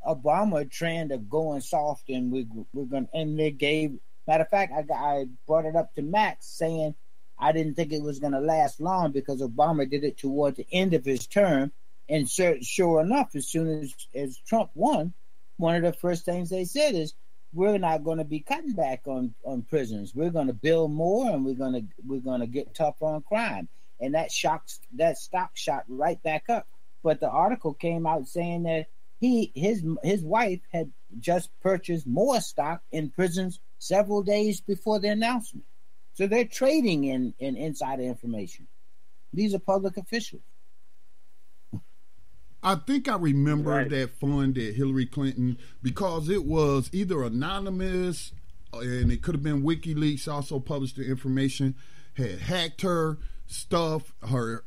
Obama trend of going soft, and we're going. And they gave. Matter of fact, I brought it up to Max, saying I didn't think it was going to last long because Obama did it toward the end of his term, and sure enough, as soon as Trump won, one of the first things they said is, we're not going to be cutting back on prisons. We're going to build more, and we're going to get tough on crime. And that stock shot right back up. But the article came out saying that his wife had just purchased more stock in prisons several days before the announcement. So they're trading in insider information. These are public officials. I think I remember that fund that Hillary Clinton, because it was either anonymous and it could have been WikiLeaks also published the information, had hacked her stuff, her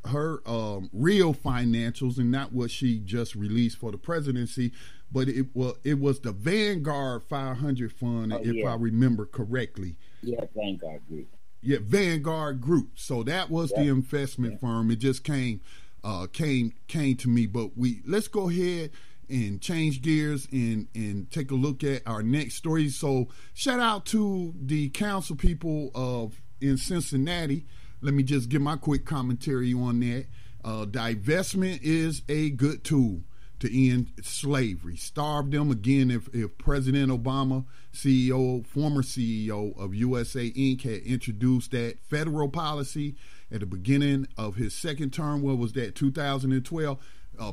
real financials, and not what she just released for the presidency, but it was the Vanguard 500 fund, if I remember correctly. Yeah, Vanguard Group. Yeah, Vanguard Group. So that was the investment firm. It just came to me. But let's go ahead and change gears and take a look at our next story. So shout out to the council people in Cincinnati. Let me just give my quick commentary on that. Divestment is a good tool to end slavery. Starve them again. If President Obama, former CEO of USA Inc., had introduced that federal policy at the beginning of his second term, what was that, 2012,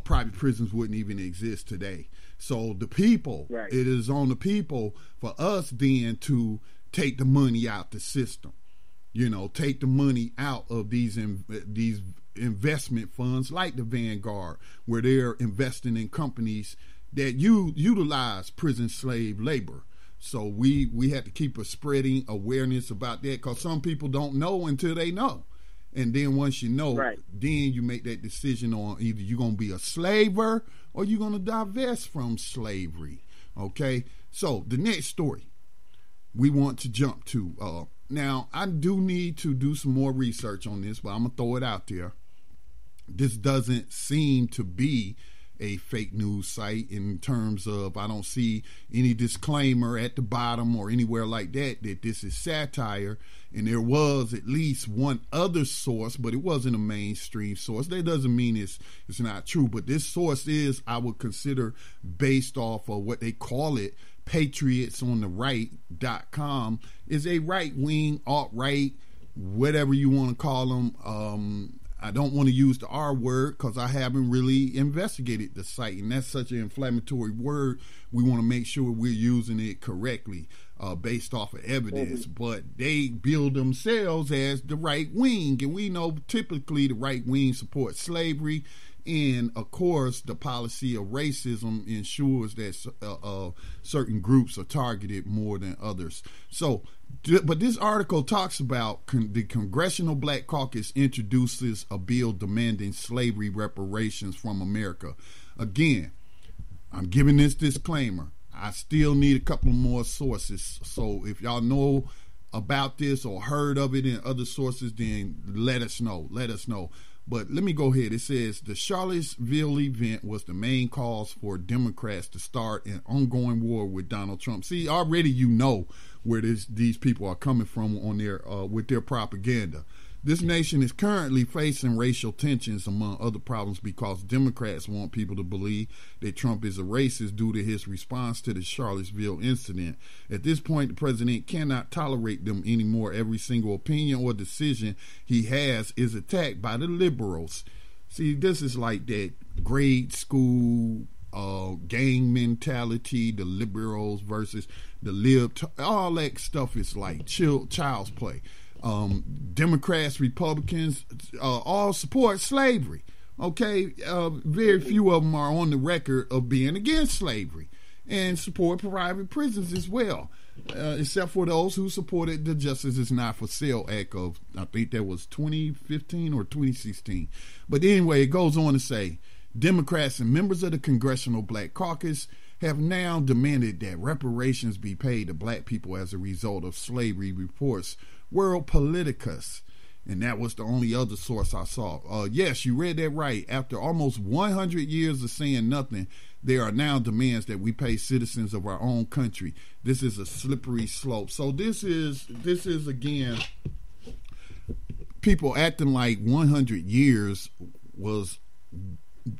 private prisons wouldn't even exist today. So the people, it is on the people for us then to take the money out the system. You know, take the money out of these investment funds like the Vanguard, where they're investing in companies that utilize prison slave labor. So we had to keep spreading awareness about that, because some people don't know until they know. And then once you know, then you make that decision on either you're going to be a slaver or you're going to divest from slavery. Okay? So the next story we want to jump to. Now, I do need to do some more research on this, but I'm going to throw it out there. This doesn't seem to be a fake news site in terms of, I don't see any disclaimer at the bottom or anywhere like that this is satire. And there was at least one other source, but it wasn't a mainstream source. That doesn't mean it's not true, but this source is, I would consider, based off of what they call it, patriotsontheright.com, is a right-wing, alt-right, whatever you want to call them. I don't want to use the R word because I haven't really investigated the site, and that's such an inflammatory word. We want to make sure we're using it correctly based off of evidence. But they build themselves as the right wing, and we know typically the right wing supports slavery. And, of course, the policy of racism ensures that certain groups are targeted more than others. So, but this article talks about the Congressional Black Caucus introduces a bill demanding slavery reparations from America. Again, I'm giving this disclaimer. I still need a couple more sources. So if y'all know about this or heard of it in other sources, then let us know. But let me go ahead. It says the Charlottesville event was the main cause for Democrats to start an ongoing war with Donald Trump. See, already you know where these people are coming from on their with their propaganda. This nation is currently facing racial tensions, among other problems, because Democrats want people to believe that Trump is a racist due to his response to the Charlottesville incident. At this point, the president cannot tolerate them anymore. Every single opinion or decision he has is attacked by the liberals. See, this is like that grade school gang mentality, the liberals versus the all that stuff is like child's play. Democrats, Republicans, all support slavery. Okay, very few of them are on the record of being against slavery and support private prisons as well, except for those who supported the Justice is Not for Sale Act of, I think that was 2015 or 2016. But anyway, it goes on to say, Democrats and members of the Congressional Black Caucus have now demanded that reparations be paid to black people as a result of slavery, reports World Politicus. And that was the only other source I saw. Yes, you read that right. After almost 100 years of saying nothing, there are now demands that we pay citizens of our own country. This is a slippery slope. So this is again, people acting like 100 years was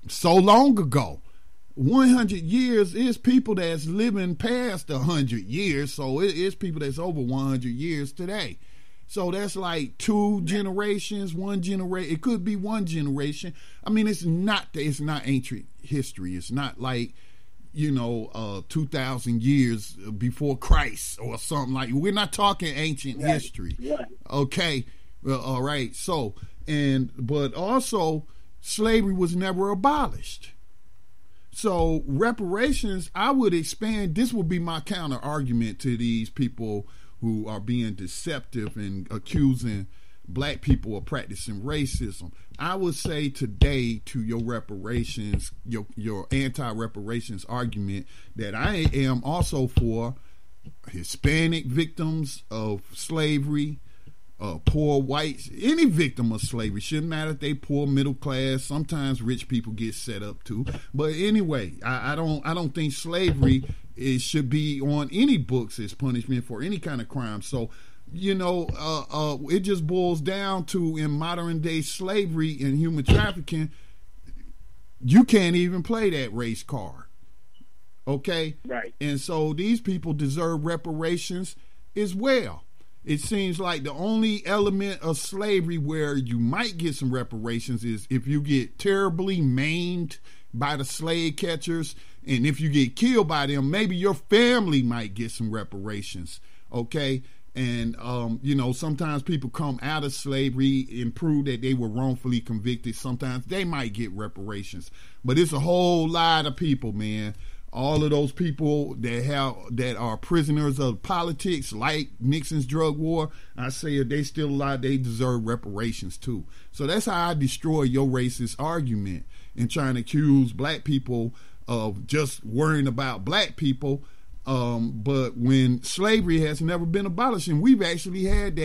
so long ago. 100 years is people that's living past 100 years. So it is people that's over 100 years today. So that's like two generations, one generation. It could be one generation. I mean, it's not ancient history. It's not like, 2,000 years before Christ or something like. We're not talking ancient history. Yeah. Okay. Well, all right. So, but also slavery was never abolished. So reparations, I would expand. This would be my counter argument to these people who are being deceptive and accusing black people of practicing racism. I would say today to your reparations, your anti-reparations argument, that I am also for Hispanic victims of slavery, poor whites, any victim of slavery. Shouldn't matter if they poor, middle class. Sometimes rich people get set up too. But anyway, I don't think slavery should be on any books as punishment for any kind of crime. So, it just boils down to, in modern day slavery and human trafficking, you can't even play that race card. Okay? Right. And so these people deserve reparations as well. It seems like the only element of slavery where you might get some reparations is if you get terribly maimed by the slave catchers, and if you get killed by them, maybe your family might get some reparations. Okay? And, sometimes people come out of slavery and prove that they were wrongfully convicted. Sometimes they might get reparations. But it's a whole lot of people, man. All of those people that are prisoners of politics, like Nixon's drug war, I say if they still alive, they deserve reparations too. So that's how I destroy your racist argument and trying to accuse black people of just worrying about black people. But when slavery has never been abolished, and we've actually had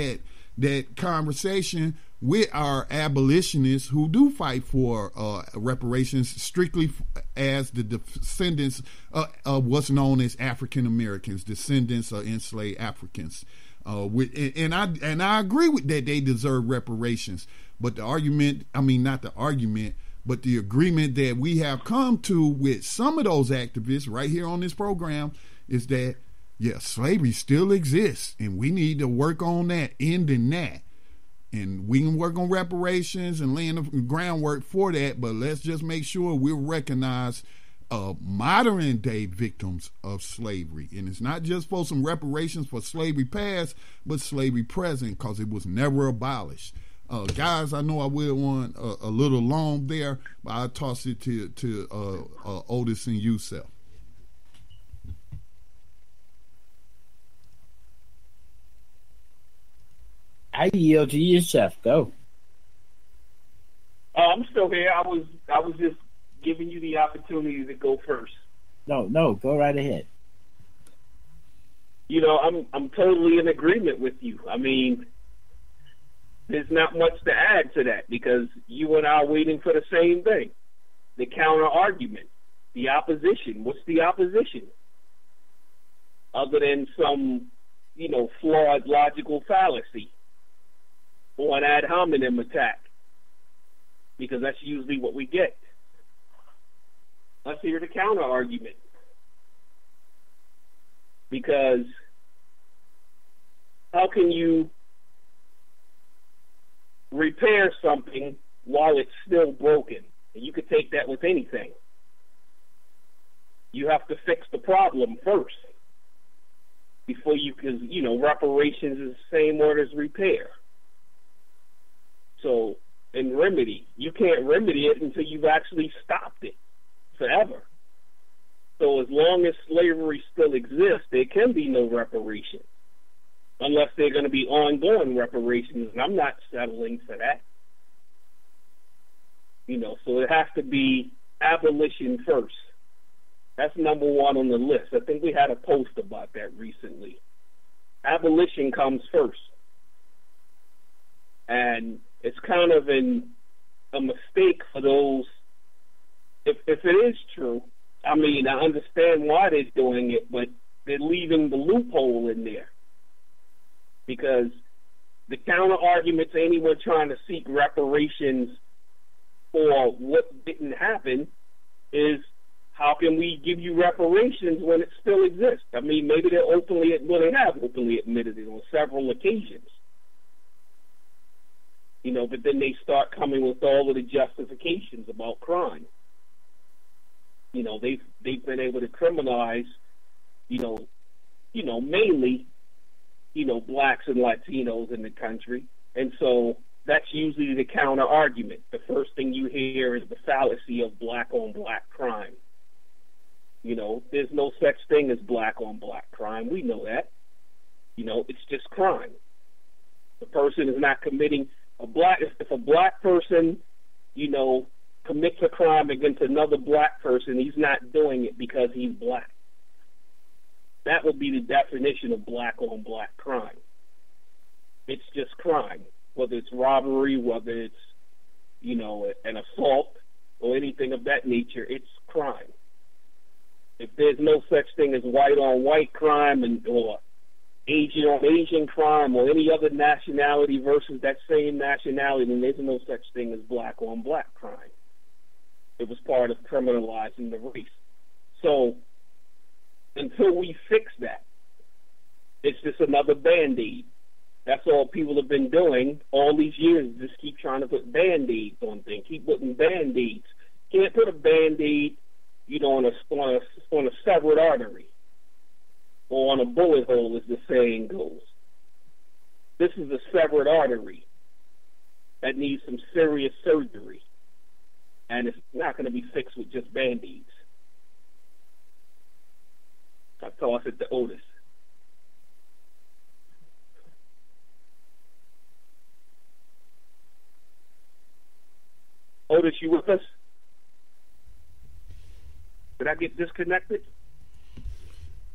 that conversation with our abolitionists who do fight for reparations strictly as the descendants of what's known as African Americans, descendants of enslaved Africans. And I agree with that they deserve reparations. But the argument, not the argument, but the agreement that we have come to with some of those activists right here on this program is that, slavery still exists, and we need to work on that, ending that. And we can work on reparations and laying the groundwork for that, but let's just make sure we recognize modern day victims of slavery. And it's not just for some reparations for slavery past, but slavery present, because it was never abolished. Guys, I know I went on a little long there, but I'll toss it to Otis and Yusuf. I yield to you, Chef. Go. I'm still here. I was just giving you the opportunity to go first. No, go right ahead. I'm totally in agreement with you. There's not much to add to that, because you and I are waiting for the same thing. The counter argument, the opposition. What's the opposition? Other than some, flawed logical fallacy or an ad hominem attack, because that's usually what we get. Let's hear the counter argument, because how can you repair something while it's still broken? And you could take that with anything. You have to fix the problem first before you can, reparations is the same word as repair. So, and remedy, you can't remedy it until you've actually stopped it forever. So as long as slavery still exists, there can be no reparations unless they're going to be ongoing reparations, and I'm not settling for that. So it has to be abolition first. That's number one on the list. I think we had a post about that recently. Abolition comes first. And it's kind of a mistake for those, if it is true, I understand why they're doing it, but they're leaving the loophole in there. Because the counter-argument to anyone trying to seek reparations for what didn't happen is, how can we give you reparations when it still exists? Maybe they have openly admitted it on several occasions. But then they start coming with all of the justifications about crime. They've been able to criminalize, mainly, blacks and Latinos in the country. And so that's usually the counter argument. The first thing you hear is the fallacy of black on black crime. There's no such thing as black on black crime. We know that. It's just crime. The person is not committing if a black person, commits a crime against another black person, he's not doing it because he's black. That would be the definition of black on black crime. It's just crime. Whether it's robbery, whether it's, an assault or anything of that nature, it's crime. If there's no such thing as white on white crime or Asian on Asian crime or any other nationality versus that same nationality, then there's no such thing as black on black crime. It was part of criminalizing the race. So until we fix that, it's just another Band-Aid. That's all people have been doing all these years, just keep trying to put Band-Aids on things, keep putting Band-Aids. Can't put a Band-Aid, on a severed artery or on a bullet hole, as the saying goes. This is a severed artery that needs some serious surgery, and it's not going to be fixed with just Band-Aids. I toss it to Otis. Otis, you with us? Did I get disconnected?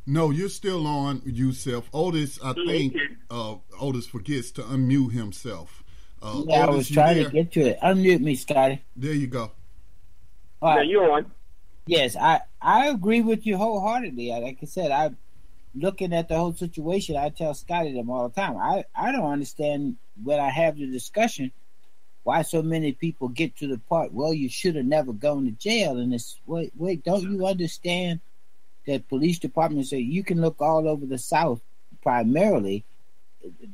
No, you're still on, Yusuf. Otis, I think Otis forgets to unmute himself. Otis, I was trying to get to it. Unmute me, Scotty. There you go. All right. Yeah, you're on. Yes, I agree with you wholeheartedly. Like I said, I'm looking at the whole situation. I tell Scotty them all the time. I don't understand when I have the discussion why so many people get to the part, well, you should have never gone to jail. And it's, wait, don't you understand that police departments say you can look all over the South, primarily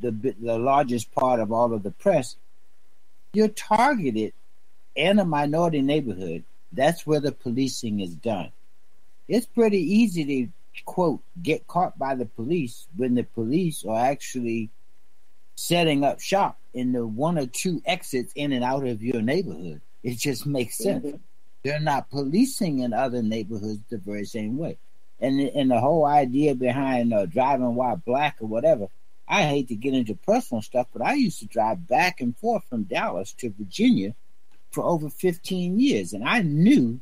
the largest part of all of the press, you're targeted in a minority neighborhood. That's where the policing is done. It's pretty easy to, quote, get caught by the police when the police are actually setting up shop in the one or two exits in and out of your neighborhood. It just makes sense. Mm-hmm. They're not policing in other neighborhoods the very same way. And the whole idea behind driving while black or whatever, I hate to get into personal stuff, but I used to drive back and forth from Dallas to Virginia for over 15 years. And I knew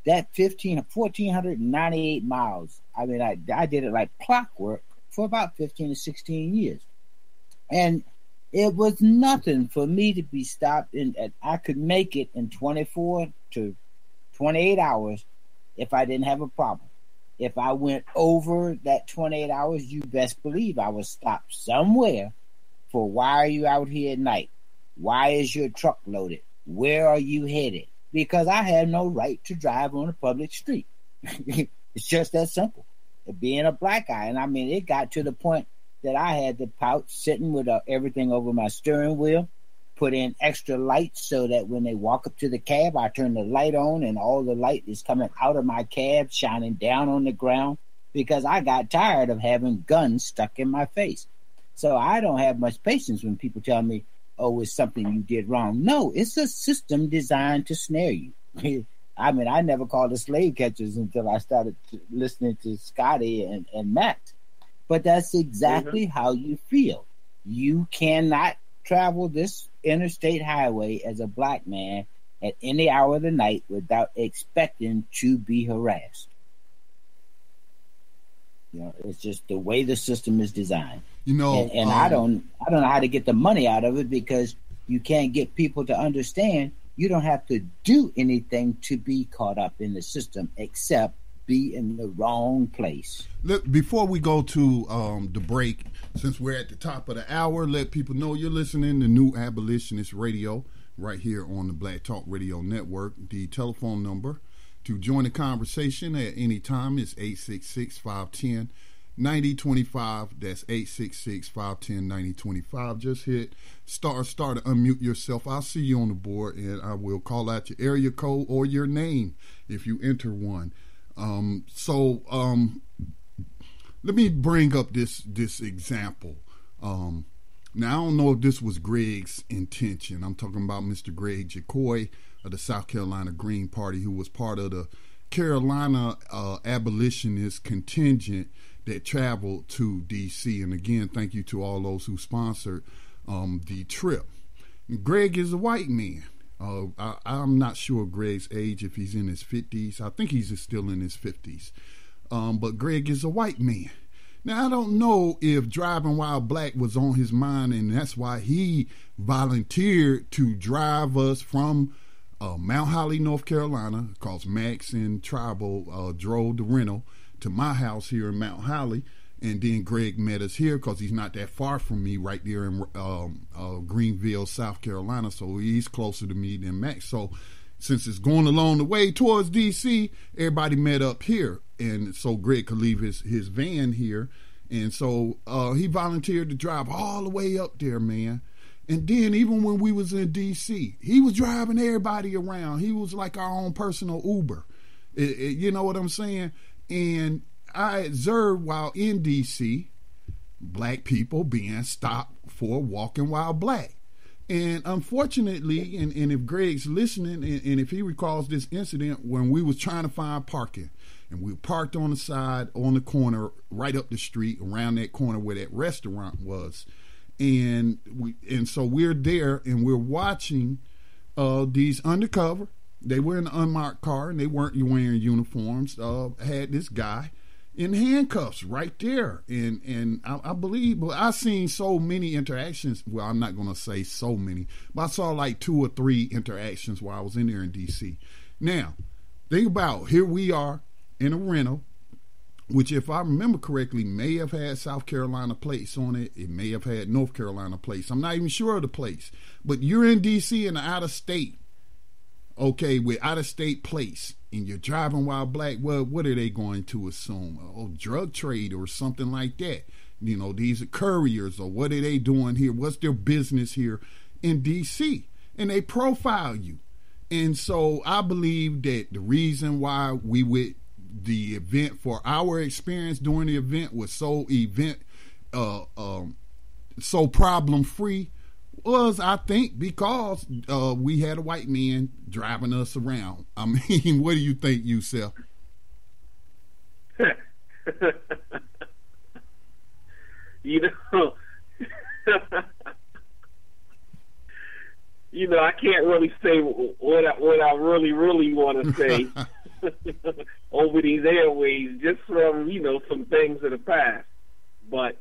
that 1,498 miles. I mean, I did it like clockwork for about 15 to 16 years. And it was nothing for me to be stopped in. I could make it in 24 to 28 hours if I didn't have a problem. If I went over that 28 hours, you best believe I was stopped somewhere for why are you out here at night? Why is your truck loaded? Where are you headed? Because I had no right to drive on a public street. It's just that simple. Being a black guy. And I mean, it got to the point that I had the pouch sitting with everything over my steering wheel, put in extra lights so that when they walk up to the cab, I turn the light on and all the light is coming out of my cab, shining down on the ground, because I got tired of having guns stuck in my face. So I don't have much patience when people tell me, oh, it's something you did wrong. No, it's a system designed to snare you. I mean, I never called it slave catchers until I started listening to Scotty and Matt. But that's exactly how you feel. You cannot travel this interstate highway as a black man at any hour of the night without expecting to be harassed. You know, it's just the way the system is designed. You know, and I don't know how to get the money out of it, because you can't get people to understand you don't have to do anything to be caught up in the system except be in the wrong place. Look, before we go to the break, since we're at the top of the hour, let people know you're listening to New Abolitionist Radio right here on the Black Talk Radio Network. The telephone number to join the conversation at any time is 866-510-9025. That's 866-510-9025. Just hit star to unmute yourself. I'll see you on the board, and I will call out your area code or your name if you enter one. Let me bring up this example. Now, I don't know if this was Greg's intention. I'm talking about Mr. Greg Jacoy of the South Carolina Green Party, who was part of the Carolina Abolitionist contingent that traveled to D.C. And again, thank you to all those who sponsored the trip. Greg is a white man. I'm not sure Greg's age, if he's in his 50s. I think he's still in his 50s. But Greg is a white man. Now, I don't know if driving while black was on his mind, and that's why he volunteered to drive us from Mount Holly, North Carolina, because Max and Tribal drove the rental to my house here in Mount Holly. And then Greg met us here because he's not that far from me, right there in Greenville, South Carolina. So he's closer to me than Max. So since it's going along the way towards D.C., everybody met up here. And so Greg could leave his van here. And so he volunteered to drive all the way up there, man. And then even when we was in D.C., he was driving everybody around. He was like our own personal Uber. You know what I'm saying? And I observed while in D.C., black people being stopped for walking while black. And unfortunately, and if Greg's listening, and if he recalls this incident when we was trying to find parking, and we parked on the side, on the corner, right up the street, around that corner where that restaurant was. And so we're there, and we're watching these undercover. They were in an unmarked car, and they weren't wearing uniforms. Had this guy in handcuffs right there. And I believe, well, I've seen so many interactions. Well, I'm not going to say so many, but I saw like 2 or 3 interactions while I was in there in D.C. Now, think about, here we are in a rental, which, if I remember correctly, may have had South Carolina plates on it. It may have had North Carolina plates. I'm not even sure of the place. But you're in D.C. in the out of state, okay, with out of state plates, and you're driving while black. Well, what are they going to assume? Oh, drug trade or something like that. You know, these are couriers, or what are they doing here? What's their business here in D.C.? And they profile you. And so I believe that the reason why we would, the event, for our experience during the event, was so problem free, was, I think, because we had a white man driving us around. I mean, what do you think, Yusuf? I can't really say what I really want to say over these airwaves, just from, some things of the past. But,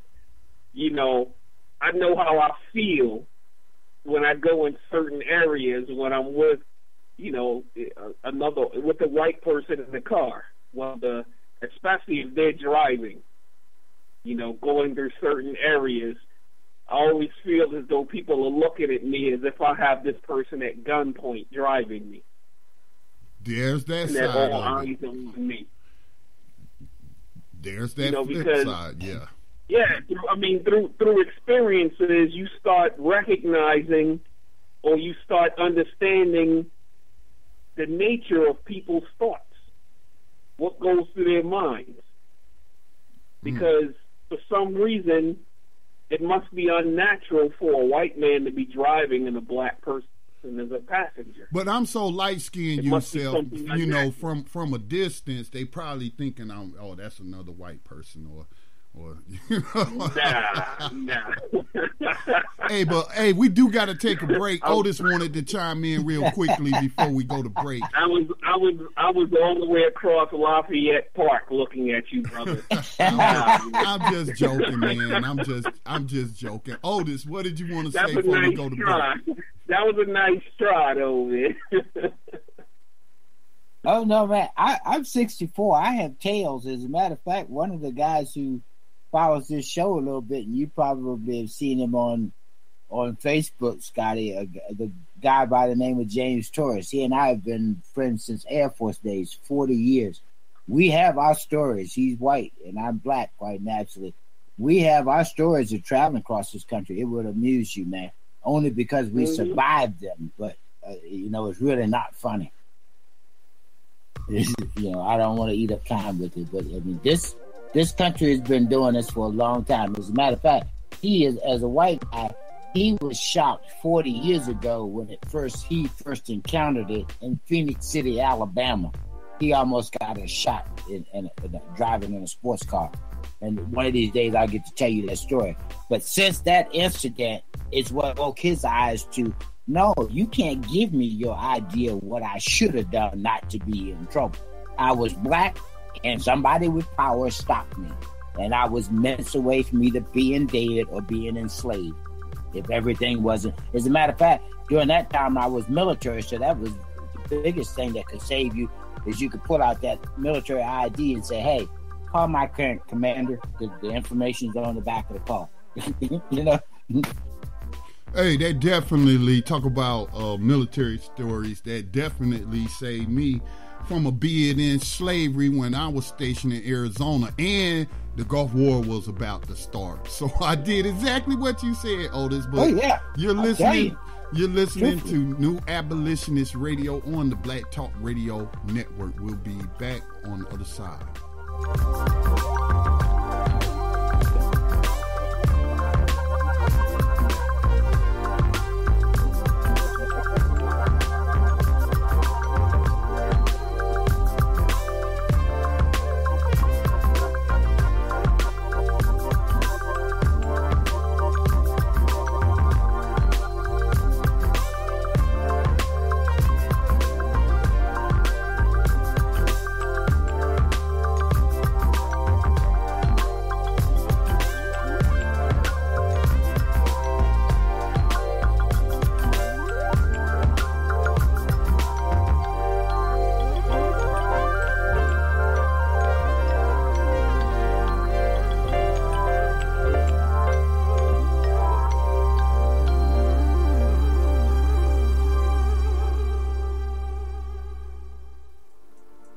I know how I feel when I go in certain areas when I'm with, with a white person in the car. Especially if they're driving, going through certain areas, I always feel as though people are looking at me as if I have this person at gunpoint driving me. There's that and side all of eyes on me. There's that flip side, yeah. Yeah, through experiences, you start recognizing or you start understanding the nature of people's thoughts, what goes through their minds. Because for some reason, it must be unnatural for a white man to be driving and a black person as a passenger. But I'm so light-skinned, yourself, you know, from a distance, they probably thinking, oh, that's another white person, or you know. Nah. Hey, we do got to take a break. Otis wanted to chime in real quickly before we go to break. I was all the way across Lafayette Park looking at you, brother. I'm just joking, man. I'm just joking. Otis, what did you want to say before we go to break? That was a nice try, though, man. Oh no, man! I'm 64. I have tails. As a matter of fact, one of the guys who follows this show a little bit, and you probably have seen him on Facebook, Scotty, the guy by the name of James Torres. He and I have been friends since Air Force days, 40 years. We have our stories. He's white, and I'm black, quite naturally. We have our stories of traveling across this country. It would amuse you, man, only because we survived them. But, it's really not funny. I don't want to eat up time with it, but I mean, this country has been doing this for a long time. As a matter of fact, he is, as a white guy, he was shocked 40 years ago when he first encountered it in Phoenix City, Alabama. He almost got a shot in driving in a sports car. And one of these days I'll get to tell you that story. But since that incident, it's what woke his eyes to, no, you can't give me your idea of what I should have done not to be in trouble. I was black, and somebody with power stopped me. And I was minutes away from either being dead or being enslaved. If everything wasn't... As a matter of fact, during that time, I was military, so that was the biggest thing that could save you, is you could pull out that military ID and say, hey, call my current commander. The information's on the back of the car. You know? Hey, that definitely, talk about military stories, that definitely saved me from being in slavery when I was stationed in Arizona, and the Gulf War was about to start. So I did exactly what you said, Otis. But you're listening to New Abolitionist Radio on the Black Talk Radio Network. We'll be back on the other side.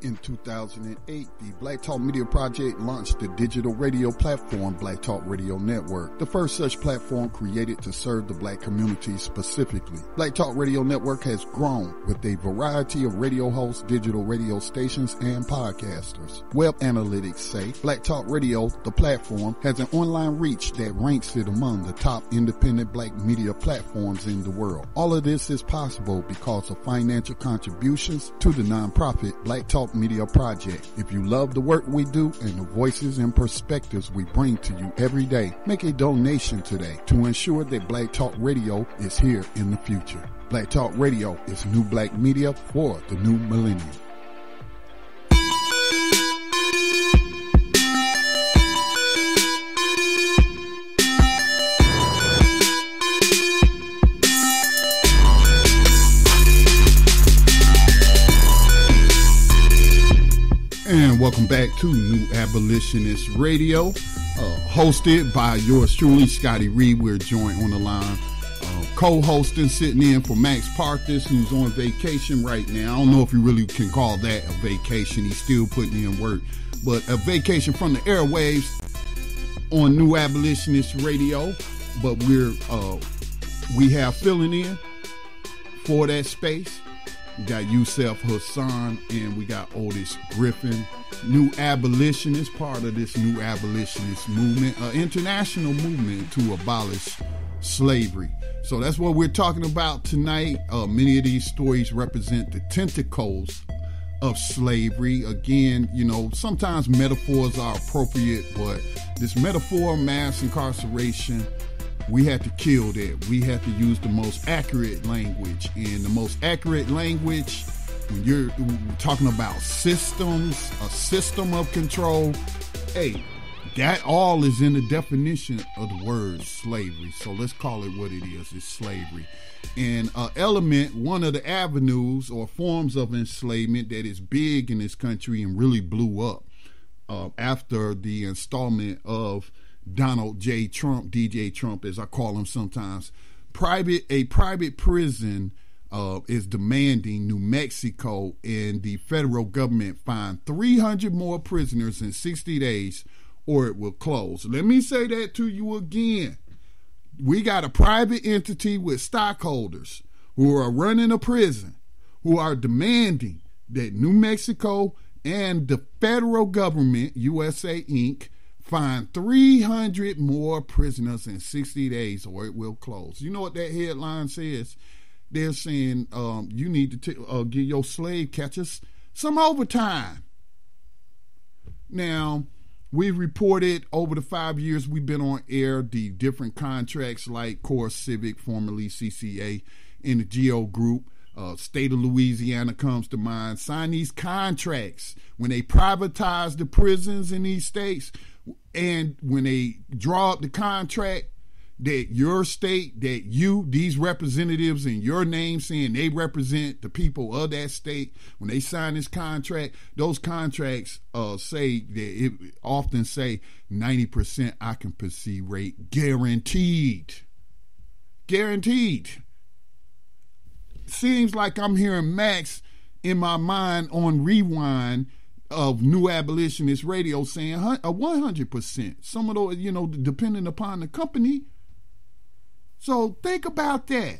In 2008, the Black Talk Media Project launched the digital radio platform Black Talk Radio Network, the first such platform created to serve the black community specifically. Black Talk Radio Network has grown with a variety of radio hosts, digital radio stations, and podcasters. Web analytics say Black Talk Radio, the platform, has an online reach that ranks it among the top independent black media platforms in the world. All of this is possible because of financial contributions to the nonprofit Black Talk Media Project. If you love the work we do and the voices and perspectives we bring to you every day, make a donation today to ensure that Black Talk Radio is here in the future. Black Talk Radio is new black media for the new millennium. And welcome back to New Abolitionist Radio, hosted by yours truly, Scotty Reed. We're joined on the line, co-hosting, sitting in for Max Parthis, who's on vacation right now. I don't know if you really can call that a vacation. He's still putting in work, but a vacation from the airwaves on New Abolitionist Radio. But we have filling in for that space. We got Yusuf Hassan and we got Otis Griffin, new abolitionist, part of this new abolitionist movement, an international movement to abolish slavery. So that's what we're talking about tonight. Many of these stories represent the tentacles of slavery. Again, you know, sometimes metaphors are appropriate, but this metaphor, mass incarceration, we had to kill that. We had to use the most accurate language. And the most accurate language, when you're talking about systems, a system of control, hey, that all is in the definition of the word slavery. So let's call it what it is. It's slavery. And element, one of the avenues or forms of enslavement that is big in this country and really blew up after the installment of Donald J. Trump, DJ Trump, as I call him sometimes. A private prison is demanding New Mexico and the federal government find 300 more prisoners in 60 days or it will close. Let me say that to you again. We got a private entity with stockholders who are running a prison, who are demanding that New Mexico and the federal government, USA Inc., find 300 more prisoners in 60 days or it will close. You know what that headline says? They're saying you need to give your slave catchers some overtime. Now, we've reported over the 5 years we've been on air the different contracts like Core Civic, formerly CCA, and the GEO Group. State of Louisiana comes to mind. Sign these contracts when they privatize the prisons in these states. And when they draw up the contract that your state, that you, these representatives in your name saying they represent the people of that state, when they sign this contract, those contracts say that it often say 90% occupancy rate guaranteed. Guaranteed. Seems like I'm hearing Max in my mind on rewind of New Abolitionist Radio saying 100%. Some of those, you know, depending upon the company. So think about that.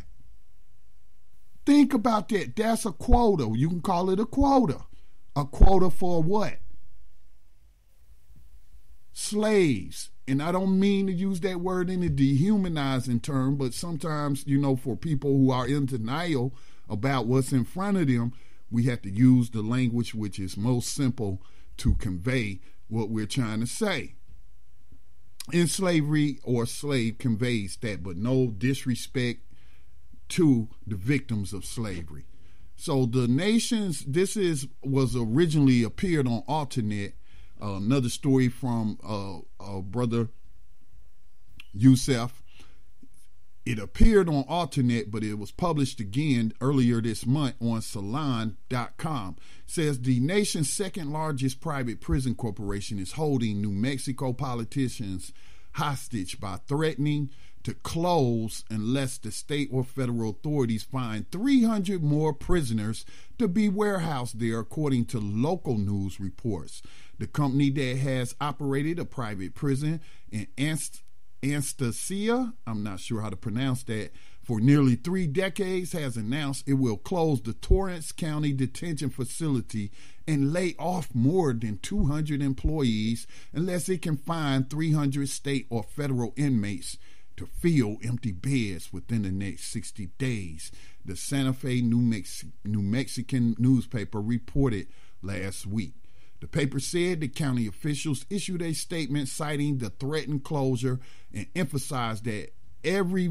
Think about that. That's a quota. You can call it a quota. A quota for what? Slaves. And I don't mean to use that word in a dehumanizing term, but sometimes, you know, for people who are in denial about what's in front of them, we have to use the language which is most simple to convey what we're trying to say. In slavery or slave conveys that, but no disrespect to the victims of slavery. So the nations, was originally appeared on Alternate. Another story from brother Yusuf. It appeared on Alternate, but it was published again earlier this month on Salon.com. It says the nation's second largest private prison corporation is holding New Mexico politicians hostage by threatening to close unless the state or federal authorities find 300 more prisoners to be warehoused there, according to local news reports. The company that has operated a private prison in Anacostia, I'm not sure how to pronounce that, for nearly 3 decades has announced it will close the Torrance County Detention Facility and lay off more than 200 employees unless it can find 300 state or federal inmates to fill empty beds within the next 60 days, the Santa Fe, New Mexican newspaper reported last week. The paper said the county officials issued a statement citing the threatened closure and emphasized that every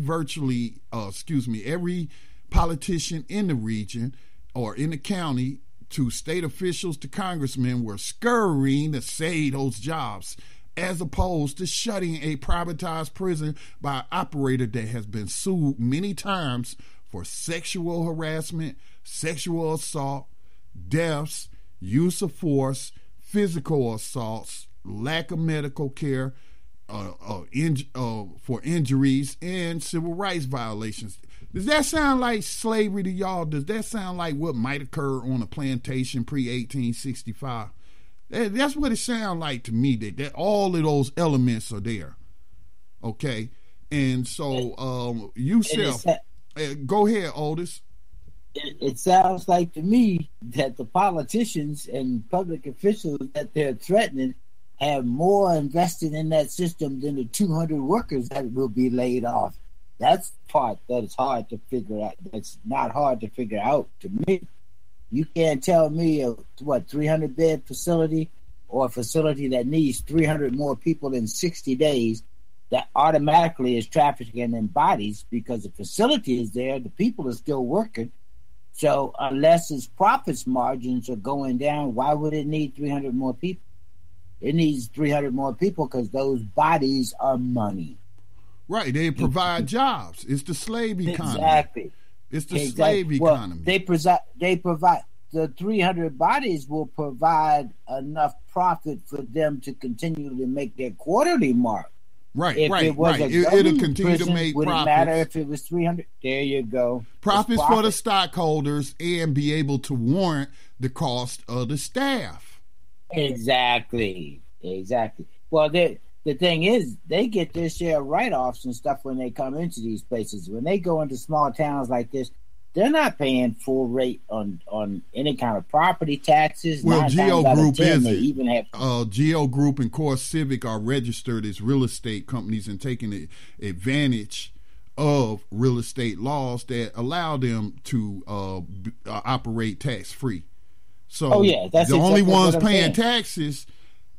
politician in the region or in the county, to state officials to congressmen, were scurrying to save those jobs, as opposed to shutting a privatized prison by an operator that has been sued many times for sexual harassment, sexual assault, deaths, use of force, physical assaults, lack of medical care for injuries, and civil rights violations. Does that sound like slavery to y'all? Does that sound like what might occur on a plantation pre-1865? That's what it sounds like to me, that all of those elements are there. Okay? And so, Yusuf, go ahead, Otis. It sounds like to me that the politicians and public officials that they're threatening have more invested in that system than the 200 workers that will be laid off. That's the part that is hard to figure out. That's not hard to figure out to me. You can't tell me a 300-bed facility or a facility that needs 300 more people in 60 days that automatically is trafficking in bodies, because the facility is there, the people are still working. So unless its profits margins are going down, why would it need 300 more people? It needs 300 more people because those bodies are money. Right. They provide jobs. It's the slave economy. Exactly. It's the slave economy. Well, they provide the 300 bodies will provide enough profit for them to continue to make their quarterly mark. Right, if right, it was right. It'll continue prison, to make would profits. It matter if it was 300? There you go. Profits for the stockholders and be able to warrant the cost of the staff. Exactly. Well, the thing is, they get their share of write-offs and stuff when they come into these places. When they go into small towns like this, they're not paying full rate on any kind of property taxes. Well, Geo Group isn't. Geo Group and Core Civic are registered as real estate companies and taking advantage of real estate laws that allow them to operate tax-free. So that's the only exactly ones paying taxes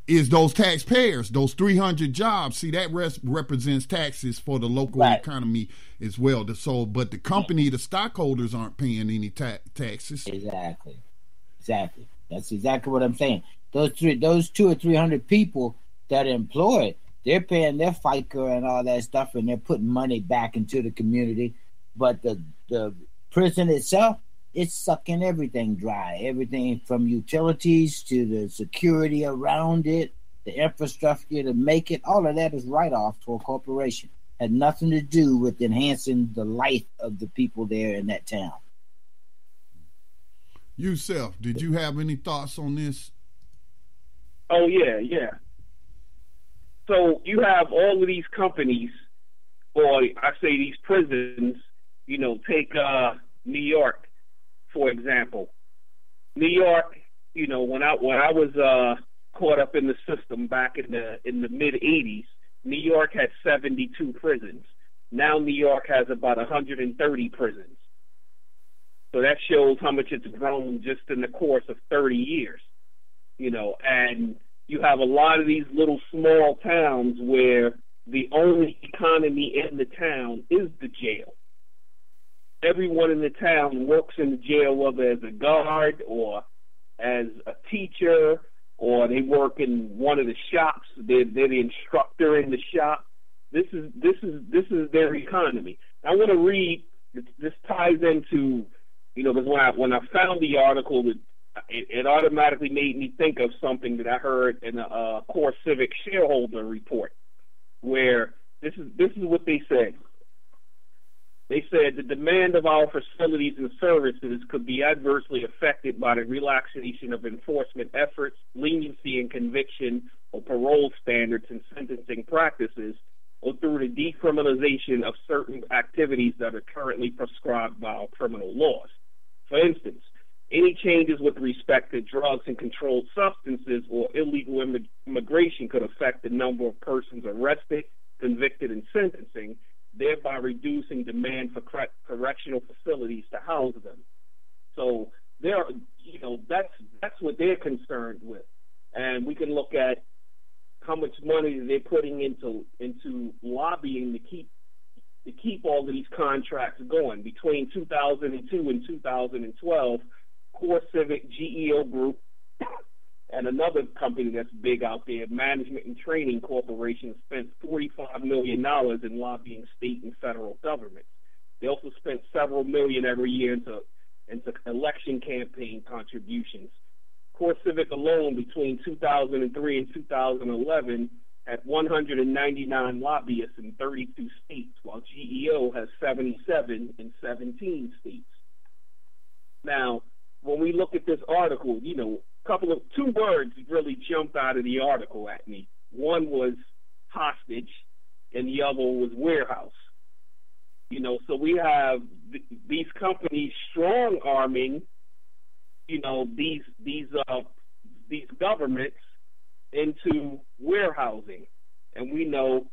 is those taxpayers, those 300 jobs. See, that represents taxes for the local economy as well. But the company, the stockholders aren't paying any taxes. Exactly. That's exactly what I'm saying. Those 200 or 300 people that are employed, they're paying their FICA and all that stuff, and they're putting money back into the community. But the prison itself, it's sucking everything dry. Everything from utilities to the security around it, the infrastructure to make it, all of that is write-off for a corporation. Had nothing to do with enhancing the life of the people there in that town. Yusuf, did you have any thoughts on this? Oh, yeah. So you have all of these companies, or I say these prisons, take New York, for example. New York, when I was caught up in the system back in the mid 80s, New York had 72 prisons. Now New York has about 130 prisons. So that shows how much it's grown just in the course of 30 years. And you have a lot of these little small towns where the only economy in the town is the jail. Everyone in the town works in the jail, whether as a guard or as a teacher, or they work in one of the shops. They're the instructor in the shop. This is their economy. I want to read. This ties into, because when I found the article, it automatically made me think of something that I heard in a Core Civic shareholder report, where this is what they said. They said the demand of our facilities and services could be adversely affected by the relaxation of enforcement efforts, leniency in conviction or parole standards and sentencing practices, or through the decriminalization of certain activities that are currently prescribed by our criminal laws. For instance, any changes with respect to drugs and controlled substances or illegal immigration could affect the number of persons arrested, convicted, and sentencing, thereby reducing demand for correctional facilities to house them. So that's what they're concerned with, and we can look at how much money they're putting into lobbying to keep all of these contracts going. Between 2002 and 2012, Core Civic, GEO Group, and another company that's big out there, Management and Training Corporation, spent $45 million in lobbying state and federal governments. They also spent several million every year into election campaign contributions. Core Civic alone, between 2003 and 2011, had 199 lobbyists in 32 states, while GEO has 77 in 17 states. Now, when we look at this article, two words really jumped out of the article at me. One was hostage, and the other was warehouse. You know, so we have these companies strong arming, you know, these governments into warehousing. And we know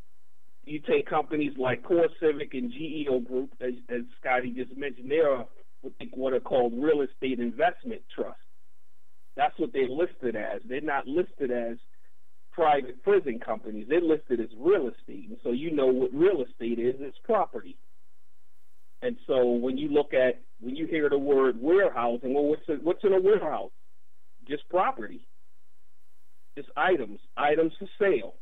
you take companies like Core Civic and GEO Group, as Scotty just mentioned, they are what are called real estate investment trusts. That's what they're listed as. They're not listed as private prison companies. They're listed as real estate. And so you know what real estate is, it's property. And so when you hear the word warehousing, well, what's in a warehouse? Just property. Just items for sale.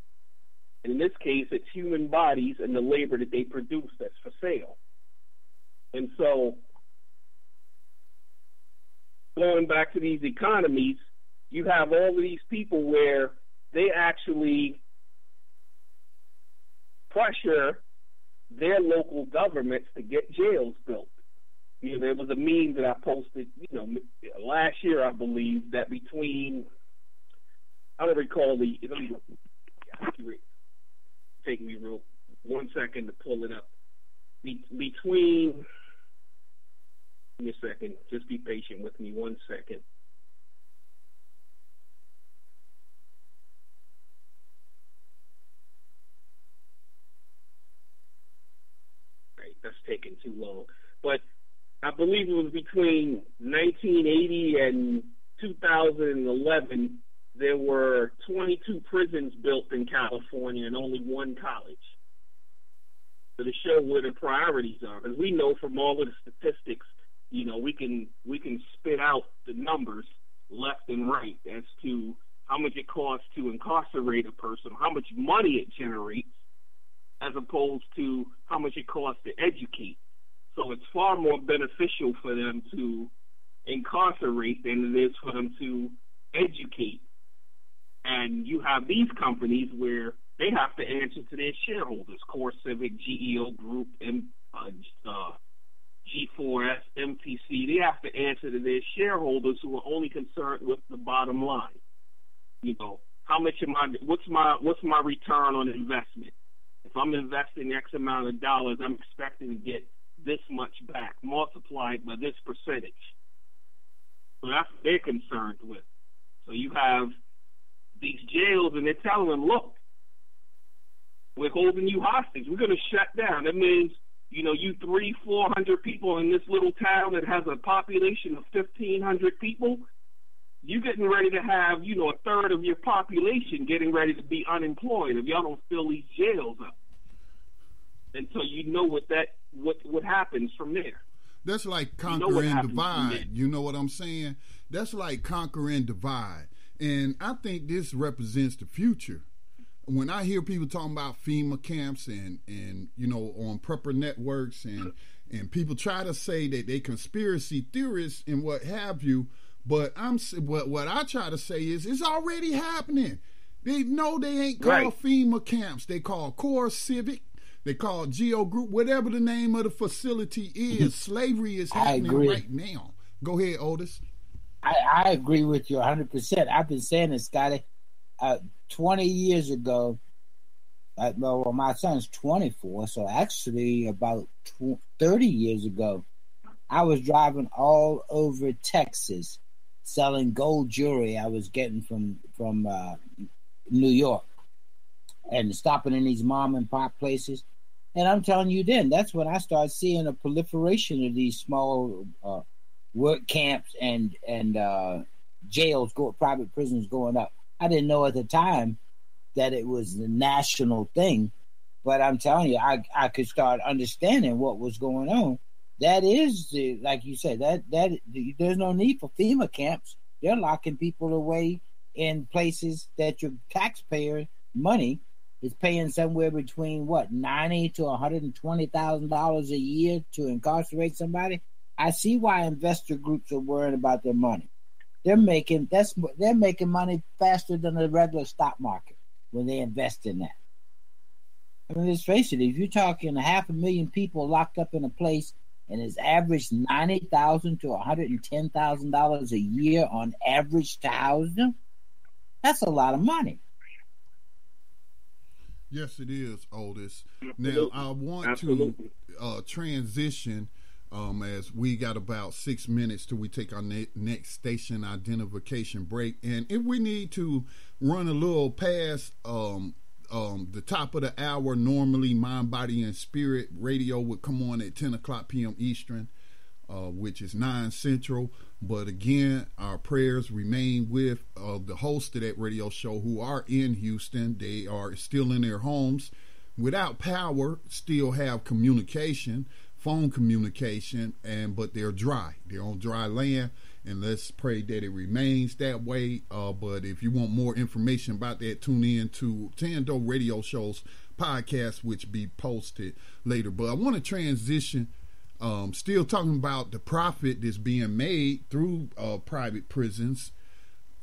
And in this case, it's human bodies and the labor that they produce that's for sale. And so going back to these economies, you have all of these people where they actually pressure their local governments to get jails built. You know, there was a meme that I posted, you know, last year, I believe, that between, I don't recall take me 1 second to pull it up. Between, give me a second, just be patient with me 1 second. That's taking too long. But I believe it was between 1980 and 2011, there were 22 prisons built in California and only one college. So to show where the priorities are, because we know from all of the statistics, you know, we can spit out the numbers left and right as to how much it costs to incarcerate a person, how much money it generates, as opposed to how much it costs to educate. So it's far more beneficial for them to incarcerate than it is for them to educate. And you have these companies where they have to answer to their shareholders, Core Civic, GEO Group, G4S, MTC. They have to answer to their shareholders who are only concerned with the bottom line. You know, how much what's my return on investment? If I'm investing X amount of dollars, I'm expecting to get this much back, multiplied by this percentage. So that's what they're concerned with. So you have these jails, and they're telling them, look, we're holding you hostage. We're going to shut down. That means, you know, you 300-400 people in this little town that has a population of 1,500 people, you're getting ready to have, you know, a third of your population getting ready to be unemployed if y'all don't fill these jails up. And so you know what happens from there. That's like conquer and divide. You know what I'm saying? That's like conquer and divide. And I think this represents the future. When I hear people talking about FEMA camps and you know, on prepper networks and people try to say that they conspiracy theorists and what have you, but what I try to say is it's already happening. They know they ain't called FEMA camps. They call Core Civic. They call GEO Group, whatever the name of the facility is. Slavery is happening right now. Go ahead, Otis. I agree with you 100%. I've been saying this, Scotty. 20 years ago, well, my son's 24, so actually about 30 years ago, I was driving all over Texas selling gold jewelry I was getting from New York and stopping in these mom and pop places. And I'm telling you then, that's when I started seeing a proliferation of these small work camps and jails, private prisons going up. I didn't know at the time that it was the national thing, but I'm telling you, I could start understanding what was going on. That is, like you said, that there's no need for FEMA camps. They're locking people away in places that your taxpayer money is paying somewhere between $90,000 to $120,000 a year to incarcerate somebody. I see why investor groups are worried about their money. They're making money faster than the regular stock market when they invest in that. I mean, let's face it, if you're talking 500,000 people locked up in a place and it's averaged $90,000 to $110,000 a year on average to house them, that's a lot of money. Yes, it is, Otis. Now, I want to transition as we got about 6 minutes till we take our next station identification break. And if we need to run a little past the top of the hour, normally Mind, Body, and Spirit Radio would come on at 10 o'clock p.m. Eastern, which is 9 Central. But again, our prayers remain with the hosts of that radio show who are in Houston. They are still in their homes without power, still have communication, phone communication, but they're dry. They're on dry land, and let's pray that it remains that way. But if you want more information about that, tune in to Tando Radio Show's podcast, which be posted later. But I want to transition, still talking about the profit that's being made through private prisons.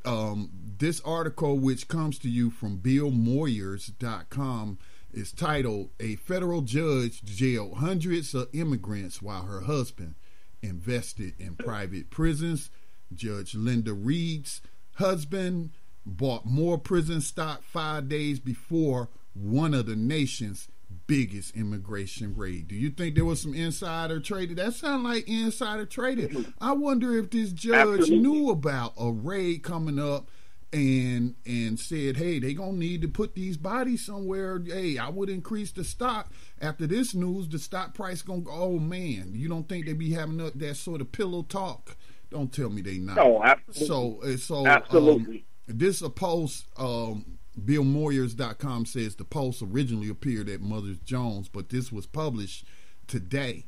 This article, which comes to you from BillMoyers.com, is titled, "A Federal Judge Jailed Hundreds of Immigrants While Her Husband Invested in Private Prisons." Judge Linda Reed's husband bought more prison stock 5 days before one of the nation's biggest immigration raid. Do you think there was some insider trading? That sounds like insider trading. I wonder if this judge knew about a raid coming up and said, hey, they gonna need to put these bodies somewhere. Hey, I would increase the stock. After this news, the stock price gonna go, oh man, you don't think they be having that sort of pillow talk? Don't tell me they not. Oh, absolutely. So absolutely. This a post, BillMoyers.com says the post originally appeared at Mother Jones, but this was published today.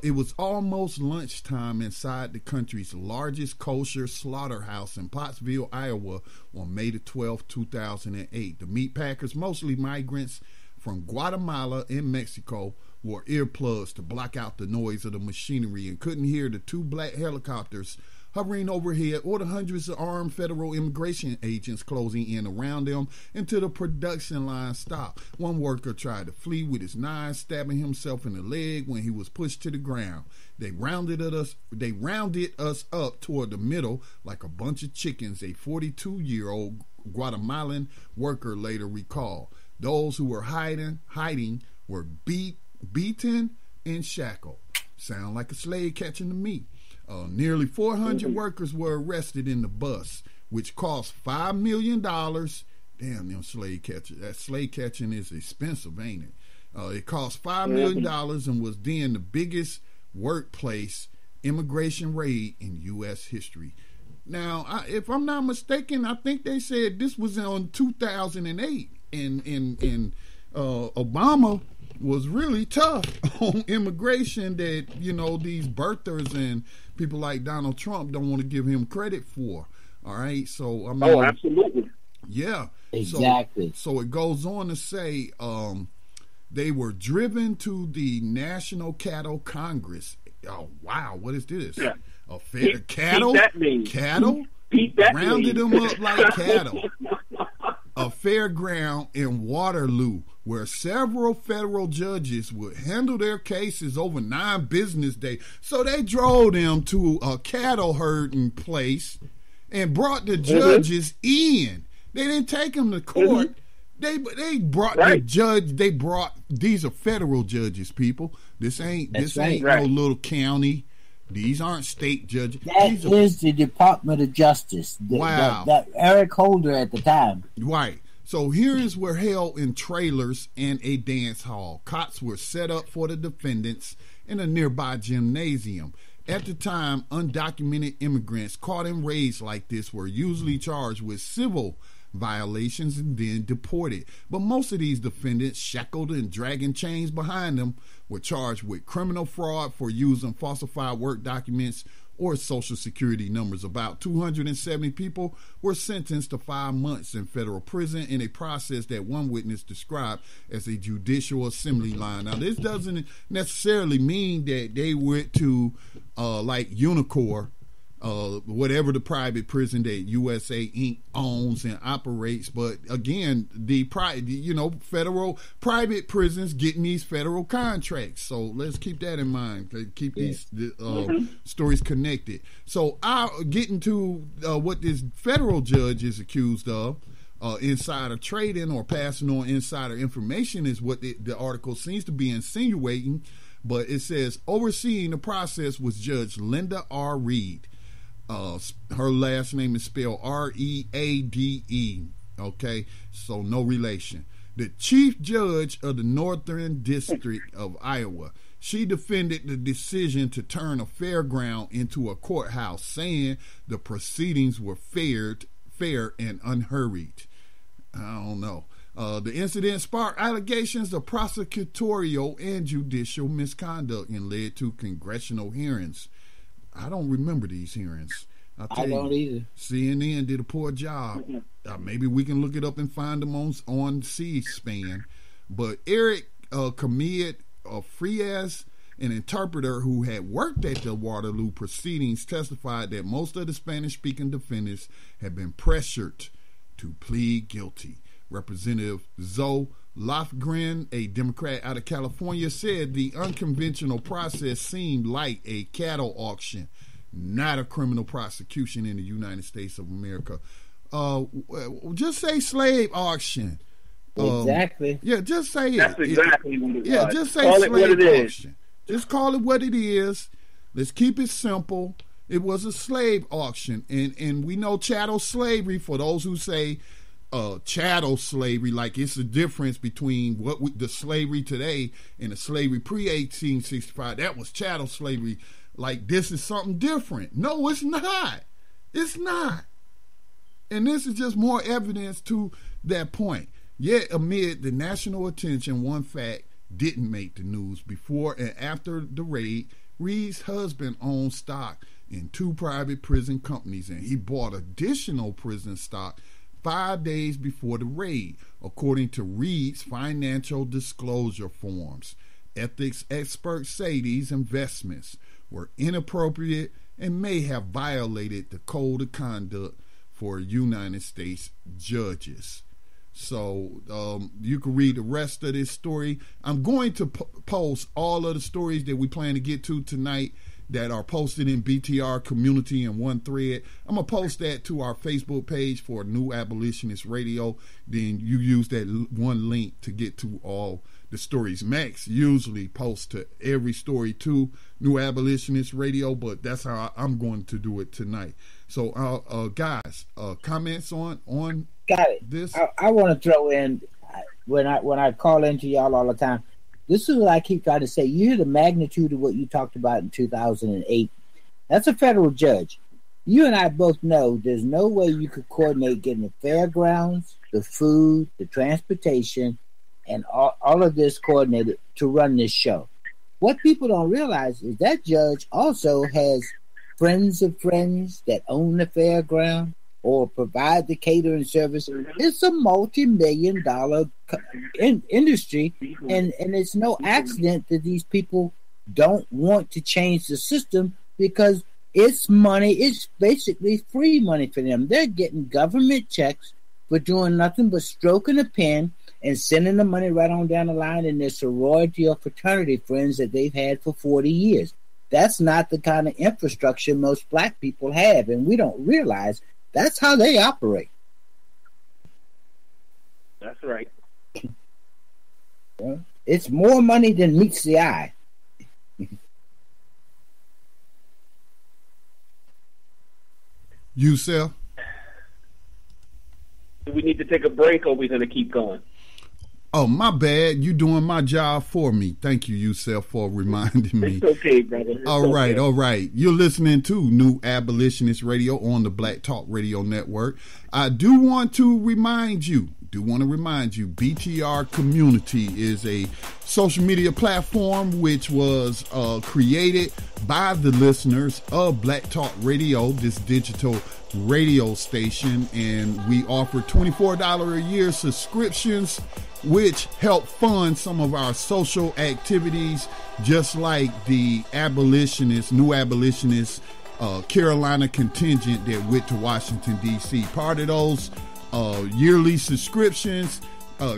It was almost lunchtime inside the country's largest kosher slaughterhouse in Pottsville, Iowa on May the 12th, 2008. The meat packers, mostly migrants from Guatemala and Mexico, wore earplugs to block out the noise of the machinery and couldn't hear the 2 black helicopters hovering overhead or the hundreds of armed federal immigration agents closing in around them until the production line stopped. One worker tried to flee with his knife, stabbing himself in the leg when he was pushed to the ground. They rounded us up toward the middle like a bunch of chickens, a 42-year-old Guatemalan worker later recalled. Those who were hiding were beaten and shackled. Sound like a slave catching to me. Nearly 400 workers were arrested in the bus, which cost $5 million. Damn, them slave catchers. That slave catching is expensive, ain't it? It cost $5 million and was then the biggest workplace immigration raid in U.S. history. Now, if I'm not mistaken, I think they said this was in 2008, and Obama was really tough on immigration that, these birthers and people like Donald Trump don't want to give him credit for. All right. So, I mean. Oh, absolutely. Yeah. Exactly. So it goes on to say they were driven to the National Cattle Congress. Oh, wow. What is this? Yeah. Cattle? Cattle? Rounded them up like cattle. A fairground in Waterloo, where several federal judges would handle their cases over 9 business days. So they drove them to a cattle herding place and brought the judges in. They didn't take them to court. They brought the judge. They brought, these are federal judges, people. This ain't no little county. These aren't state judges. That is the Department of Justice. Wow. That Eric Holder at the time. Right. So here's were held in trailers and a dance hall. Cots were set up for the defendants in a nearby gymnasium. At the time, undocumented immigrants caught in raids like this were usually charged with civil violations and then deported. But most of these defendants, shackled and dragging chains behind them, were charged with criminal fraud for using falsified work documents or social security numbers. About 270 people were sentenced to 5 months in federal prison in a process that one witness described as a judicial assembly line. Now, this doesn't necessarily mean that they went to like Unicor, whatever the private prison that USA Inc. owns and operates. But again, federal private prisons getting these federal contracts. So let's keep that in mind. Keep these stories connected. So I'll get into what this federal judge is accused of. Insider trading or passing on insider information is what the article seems to be insinuating. But it says, overseeing the process was Judge Linda R. Reed. Her last name is spelled Reade. Okay, so no relation. The chief judge of the Northern District of Iowa. She defended the decision to turn a fairground into a courthouse, saying the proceedings were fair and unhurried. I don't know. The incident sparked allegations of prosecutorial and judicial misconduct and led to congressional hearings. I don't remember these hearings. I don't either. CNN did a poor job. Maybe we can look it up and find them on C-SPAN. But Eric Kamid Frias, an interpreter who had worked at the Waterloo proceedings, testified that most of the Spanish-speaking defendants had been pressured to plead guilty. Representative Zoe Lofgren, a Democrat out of California, said the unconventional process seemed like a cattle auction, not a criminal prosecution in the United States of America. Just say slave auction. Exactly. Yeah, just say That's exactly what it is. Yeah, just say call slave it what it auction. Just call it what it is. Let's keep it simple. It was a slave auction, and we know chattel slavery. For those who say chattel slavery, like it's the difference between the slavery today and the slavery pre-1865. That was chattel slavery. Like this is something different. No, it's not. It's not. And this is just more evidence to that point. Yet amid the national attention, one fact didn't make the news. Before and after the raid, Reed's husband owned stock in 2 private prison companies, and he bought additional prison stock 5 days before the raid, according to Reed's financial disclosure forms. Ethics experts say these investments were inappropriate and may have violated the code of conduct for United States judges. So you can read the rest of this story. I'm going to post all of the stories that we plan to get to tonight that are posted in BTR community in one thread. I'm going to post that to our Facebook page for New Abolitionist Radio. Then you use that one link to get to all the stories. Max usually posts to every story to New Abolitionist Radio, but that's how I'm going to do it tonight. So, guys, comments on Got it. This? I want to throw in, when I call into y'all all the time, this is what I keep trying to say. You hear the magnitude of what you talked about in 2008. That's a federal judge. You and I both know there's no way you could coordinate getting the fairgrounds, the food, the transportation, and all of this coordinated to run this show. What people don't realize is that judge also has friends of friends that own the fairground or provide the catering service. It's a multi-million-dollar industry, and it's no accident that these people don't want to change the system, because it's money. It's basically free money for them. They're getting government checks for doing nothing but stroking a pen and sending the money right on down the line in their sorority or fraternity friends that they've had for 40 years. That's not the kind of infrastructure most black people have, and we don't realize that's how they operate. That's right. Well, it's more money than meets the eye. Yusuf? Do we need to take a break, or are we going to keep going? Oh, my bad. You doing my job for me. Thank you, Yusuf, for reminding me. It's okay, brother. All right. You're listening to New Abolitionist Radio on the Black Talk Radio Network. I do want to remind you, BTR Community is a social media platform which was created by the listeners of Black Talk Radio, this digital radio station, and we offer $24 a year subscriptions, which help fund some of our social activities, just like the New Abolitionist Carolina contingent that went to Washington, D.C. Part of those yearly subscriptions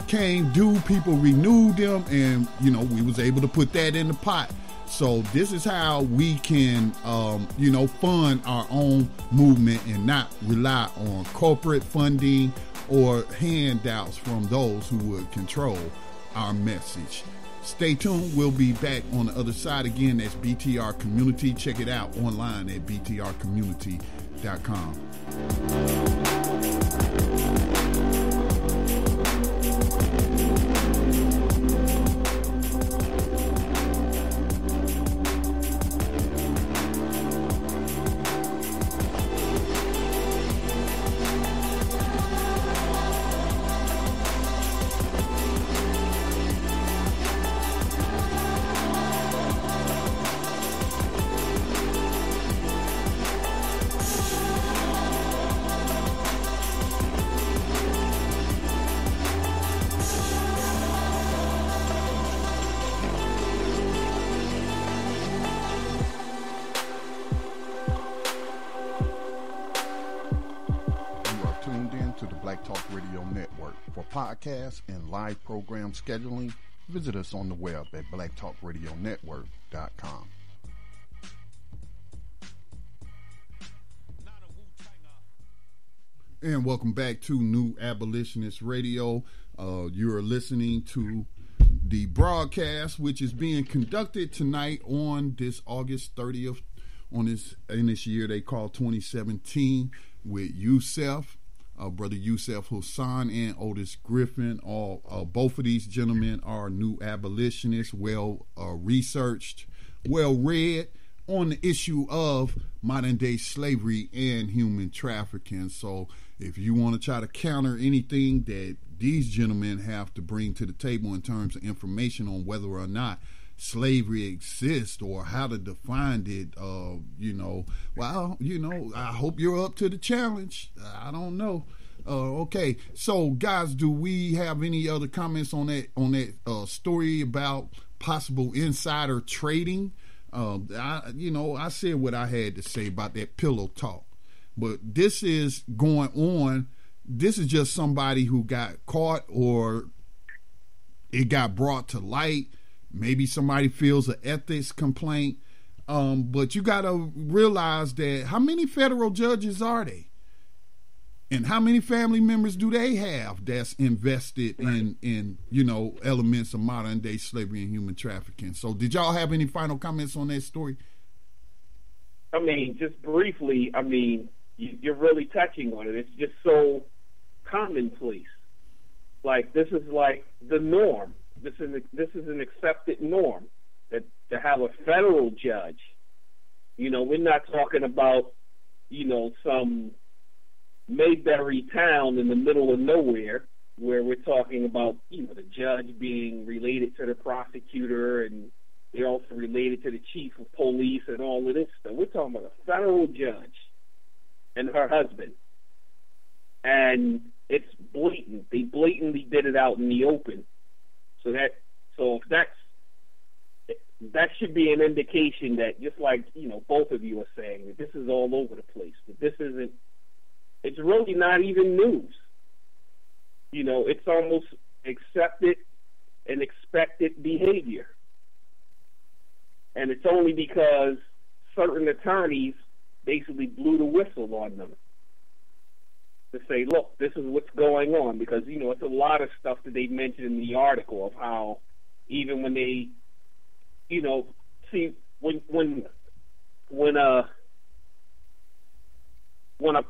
came due. People renewed them, and, we was able to put that in the pot. So this is how we can, fund our own movement and not rely on corporate funding or handouts from those who would control our message. Stay tuned. We'll be back on the other side again. That's BTR Community. Check it out online at btrcommunity.com. Podcasts and live program scheduling, visit us on the web at blacktalkradionetwork.com. And welcome back to New Abolitionist Radio. You're listening to the broadcast, which is being conducted tonight on this August 30th, in this year they call 2017, with Yusuf. Brother Yusuf Hassan and Otis Griffin. Both of these gentlemen are new abolitionists, well researched, well read on the issue of modern day slavery and human trafficking. So if you want to try to counter anything that these gentlemen have to bring to the table in terms of information on whether or not slavery exists or how to define it, I hope you're up to the challenge. I don't know. Okay, so guys, do we have any other comments on that story about possible insider trading? I said what I had to say about that pillow talk, but this is going on. This is just somebody who got caught or it got brought to light. Maybe somebody feels an ethics complaint. But you got to realize that how many federal judges are they? And how many family members do they have that's invested in elements of modern day slavery and human trafficking? So did y'all have any final comments on that story? I mean, just briefly, you're really touching on it. It's just so commonplace. Like, this is like the norm. This is an accepted norm that to have a federal judge. We're not talking about, some Mayberry town in the middle of nowhere where we're talking about, the judge being related to the prosecutor and they're also related to the chief of police and all of this stuff. We're talking about a federal judge and her husband. And it's blatant. They blatantly did it out in the open. So if that should be an indication that, just like, both of you are saying, that this is all over the place, that this isn't, it's really not even news. It's almost accepted and expected behavior. And it's only because certain attorneys basically blew the whistle on them to say, look, this is what's going on. Because, it's a lot of stuff that they mentioned in the article of how even when they, see, when a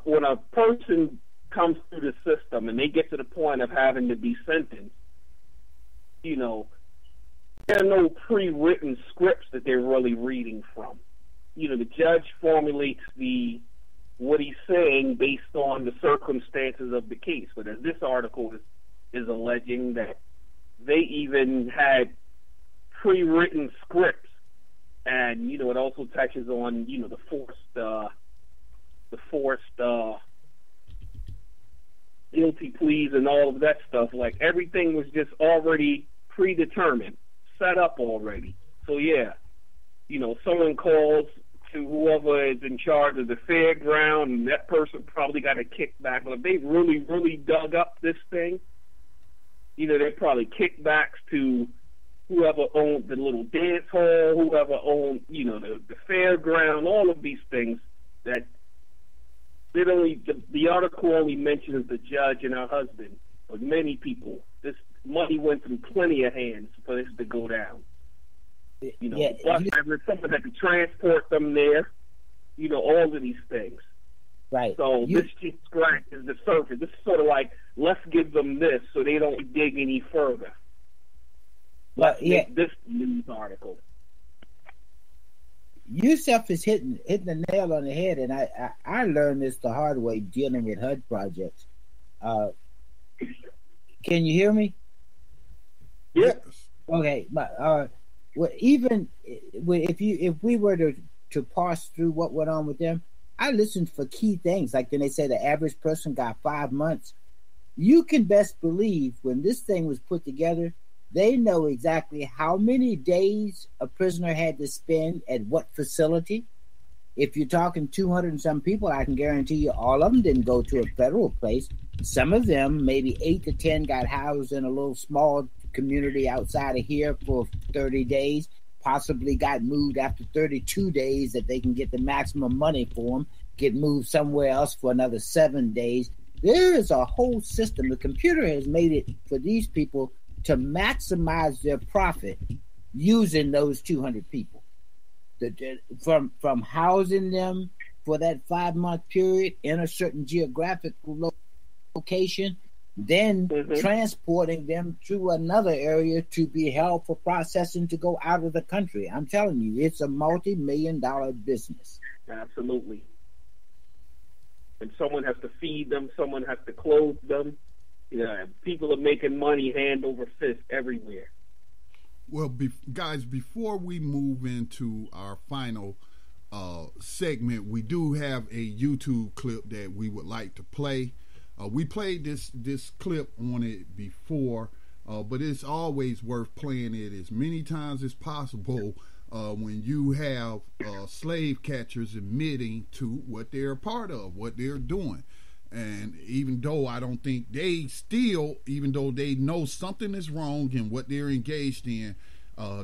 person comes through the system and they get to the point of having to be sentenced, there are no pre-written scripts that they're really reading from. The judge formulates what he's saying based on the circumstances of the case. But as this article is alleging, that they even had pre-written scripts, and it also touches on the forced guilty pleas and all of that stuff. Like, everything was just already predetermined, set up already. So yeah, someone calls to whoever is in charge of the fairground, and that person probably got a kickback. But if they really, really dug up this thing, they probably kickbacks to whoever owned the little dance hall, whoever owned, the fairground, all of these things that the article only mentions the judge and her husband, but many people, money went through plenty of hands for this to go down. You know, bus drivers, someone had to transport them there. You know, all of these things. Right. So this just scratches the surface. This is sort of like, let's give them this so they don't dig any further. Let's make this news article. Yusuf is hitting the nail on the head, and I learned this the hard way dealing with HUD projects. Can you hear me? Yes. Okay. Well, even if we were to parse through what went on with them, I listened for key things. Like when they say the average person got 5 months, you can best believe when this thing was put together, they know exactly how many days a prisoner had to spend at what facility. If you're talking 200 and some people, I can guarantee you all of them didn't go to a federal place. Some of them, maybe 8 to 10, got housed in a little small community outside of here for 30 days, possibly got moved after 32 days that they can get the maximum money for them, get moved somewhere else for another 7 days. There is a whole system. The computer has made it for these people to maximize their profit using those 200 people. From housing them for that 5-month period in a certain geographical location, then transporting them to another area to be held for processing to go out of the country. I'm telling you, it's a multi-million-dollar business. Absolutely. And someone has to feed them, someone has to clothe them. Yeah, people are making money hand over fist everywhere. Well, guys, before we move into our final segment, we do have a YouTube clip that we would like to play. We played this clip on it before, but it's always worth playing it as many times as possible when you have slave catchers admitting to what they're a part of, what they're doing. And even though I don't think even though they know something is wrong in what they're engaged in,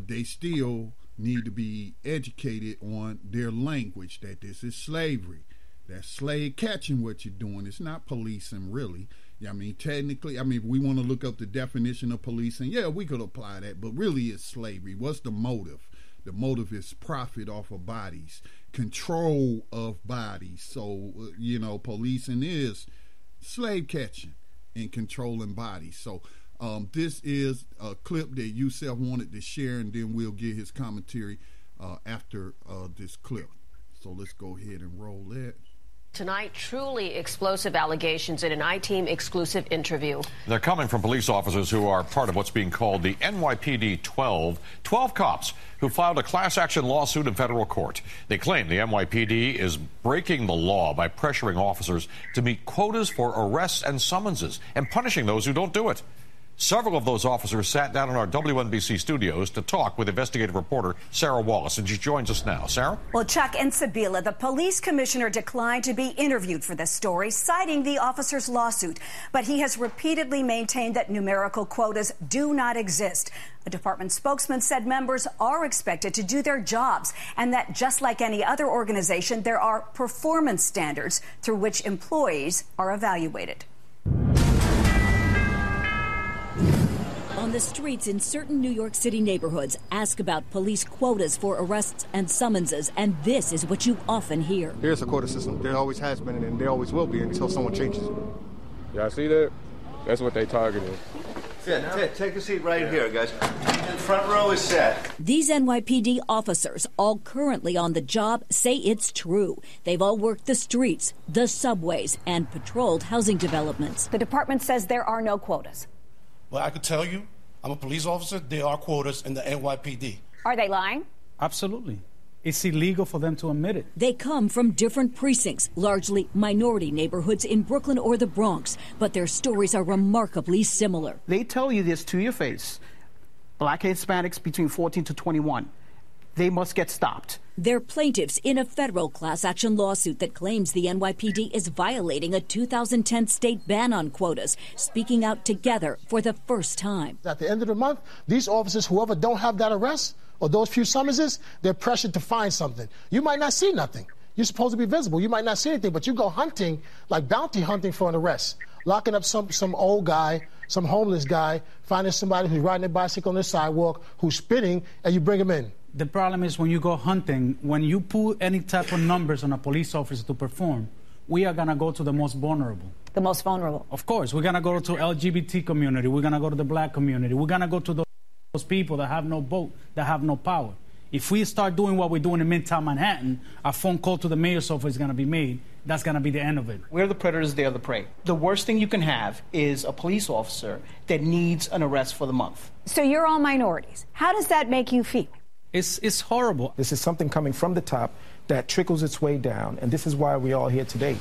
they still need to be educated on their language, that this is slavery. That's slave catching what you're doing. It's not policing, really. I mean, technically, if we want to look up the definition of policing, yeah, we could apply that, but really it's slavery. What's the motive? The motive is profit off of bodies, control of bodies. So, policing is slave catching and controlling bodies. So this is a clip that Yusuf wanted to share, and then we'll get his commentary after this clip. So let's go ahead and roll that. Tonight, truly explosive allegations in an I-Team exclusive interview. They're coming from police officers who are part of what's being called the NYPD 12 cops who filed a class action lawsuit in federal court. They claim the NYPD is breaking the law by pressuring officers to meet quotas for arrests and summonses and punishing those who don't do it. Several of those officers sat down in our WNBC studios to talk with investigative reporter Sarah Wallace, and she joins us now. Sarah? Well, Chuck and Sabila, the police commissioner declined to be interviewed for this story, citing the officer's lawsuit. But he has repeatedly maintained that numerical quotas do not exist. A department spokesman said members are expected to do their jobs and that just like any other organization, there are performance standards through which employees are evaluated. On the streets in certain New York City neighborhoods, ask about police quotas for arrests and summonses, and this is what you often hear. Here's a quota system. There always has been, and there always will be until someone changes it. Y'all see that? That's what they targeted. Yeah, take a seat right here, guys. The front row is set. These NYPD officers, all currently on the job, say it's true. They've all worked the streets, the subways, and patrolled housing developments. The department says there are no quotas. Well, I can tell you, I'm a police officer. There are quotas in the NYPD. Are they lying? Absolutely. It's illegal for them to admit it. They come from different precincts, largely minority neighborhoods in Brooklyn or the Bronx, but their stories are remarkably similar. They tell you this to your face. Black Hispanics between 14 to 21. They must get stopped. They're plaintiffs in a federal class action lawsuit that claims the NYPD is violating a 2010 state ban on quotas, speaking out together for the first time. At the end of the month, these officers, whoever don't have that arrest or those few summonses, they're pressured to find something. You might not see nothing. You're supposed to be visible. You might not see anything, but you go hunting, like bounty hunting for an arrest, locking up some old guy some homeless guy, finding somebody who's riding their bicycle on the sidewalk, who's spitting, and you bring him in. The problem is when you go hunting, when you put any type of numbers on a police officer to perform, we are going to go to the most vulnerable. The most vulnerable. Of course. We're going to go to LGBT community. We're going to go to the black community. We're going to go to those people that have no vote, that have no power. If we start doing what we're doing in Midtown Manhattan, a phone call to the mayor's office is going to be made. That's going to be the end of it. We're the predators, they're the prey. The worst thing you can have is a police officer that needs an arrest for the month. So you're all minorities. How does that make you feel? It's horrible. This is something coming from the top that trickles its way down, and this is why we're all here today.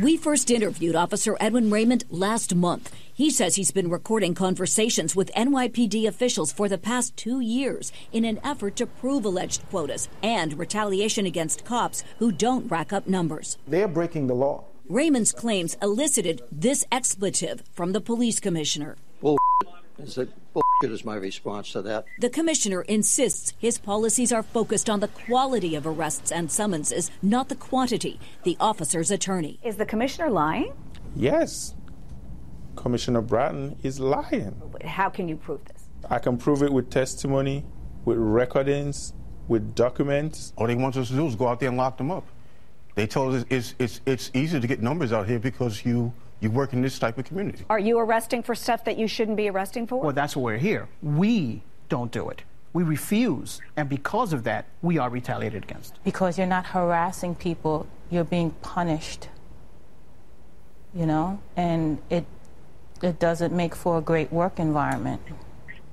We first interviewed Officer Edwin Raymond last month. He says he's been recording conversations with NYPD officials for the past 2 years in an effort to prove alleged quotas and retaliation against cops who don't rack up numbers. They're breaking the law. Raymond's claims elicited this expletive from the police commissioner. Bullshit is my response to that. The commissioner insists his policies are focused on the quality of arrests and summonses, not the quantity. The officer's attorney. Is the commissioner lying? Yes. Commissioner Bratton is lying. How can you prove this? I can prove it with testimony, with recordings, with documents. All they want us to do is go out there and lock them up. They told us it's easy to get numbers out here because you work in this type of community. Are you arresting for stuff that you shouldn't be arresting for? Well, that's why we're here. We don't do it. We refuse, and because of that, we are retaliated against. Because you're not harassing people, you're being punished, you know? And it doesn't make for a great work environment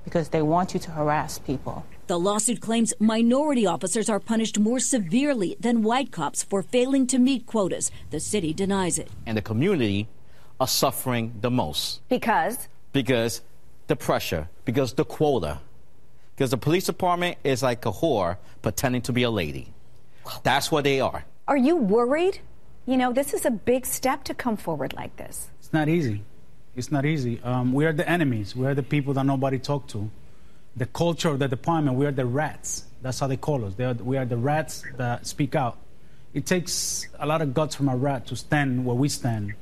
because they want you to harass people. The lawsuit claims minority officers are punished more severely than white cops for failing to meet quotas. The city denies it. And the community are suffering the most. Because? Because the pressure, because the quota. Because the police department is like a whore pretending to be a lady. That's what they are. Are you worried? You know, this is a big step to come forward like this. It's not easy. It's not easy. We are the enemies. We are the people that nobody talk to. The culture of the department, we are the rats. That's how they call us. We are the rats that speak out. It takes a lot of guts from a rat to stand where we stand,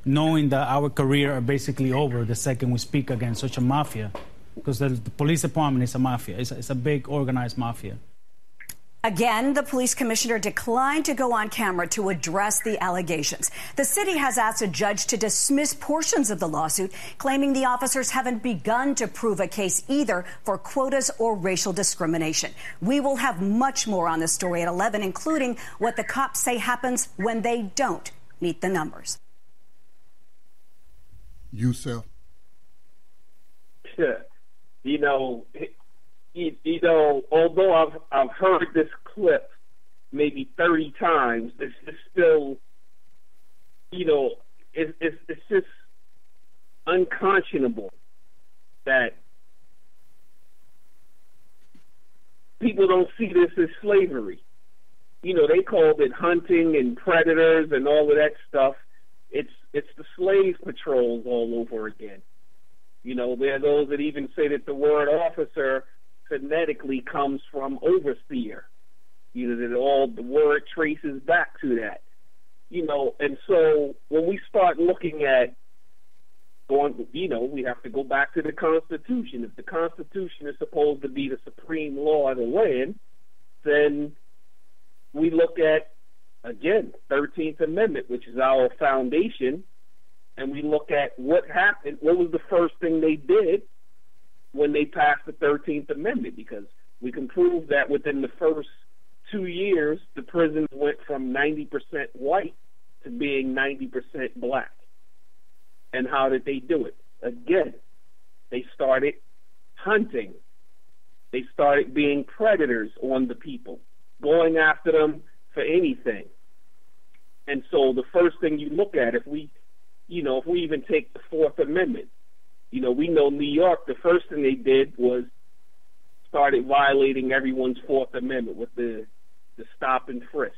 knowing that our career are basically over the second we speak against such a mafia. Because the police department is a mafia. It's a big organized mafia. Again, the police commissioner declined to go on camera to address the allegations. The city has asked a judge to dismiss portions of the lawsuit, claiming the officers haven't begun to prove a case either for quotas or racial discrimination. We will have much more on this story at 11, including what the cops say happens when they don't meet the numbers. Yusuf? You know, although I've heard this clip maybe 30 times, it's still, you know, it's just unconscionable that people don't see this as slavery. You know, they called it hunting and predators and all of that stuff. It's the slave patrols all over again. You know, there are those that even say that the word officer phonetically comes from overseer. You know, that all the word traces back to that. You know, and so when we start looking at going, you know, we have to go back to the Constitution. If the Constitution is supposed to be the supreme law of the land, then we look at, again, 13th Amendment, which is our foundation, and we look at what happened, what was the first thing they did when they passed the 13th Amendment, because we can prove that within the first 2 years, the prisons went from 90% white to being 90% black. And how did they do it? Again, they started hunting. They started being predators on the people, going after them for anything. And so the first thing you look at, if we even take the Fourth Amendment, you know, we know New York, the first thing they did was started violating everyone's Fourth Amendment with the stop and frisk.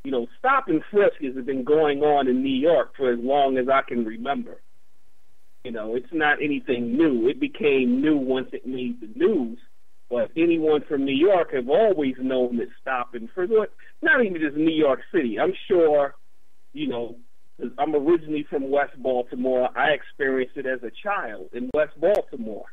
You know, stop and frisk has been going on in New York for as long as I can remember. You know, it's not anything new. It became new once it made the news. But anyone from New York have always known that stop and frisk, not even just New York City. I'm sure, you know, I'm originally from West Baltimore. I experienced it as a child in West Baltimore.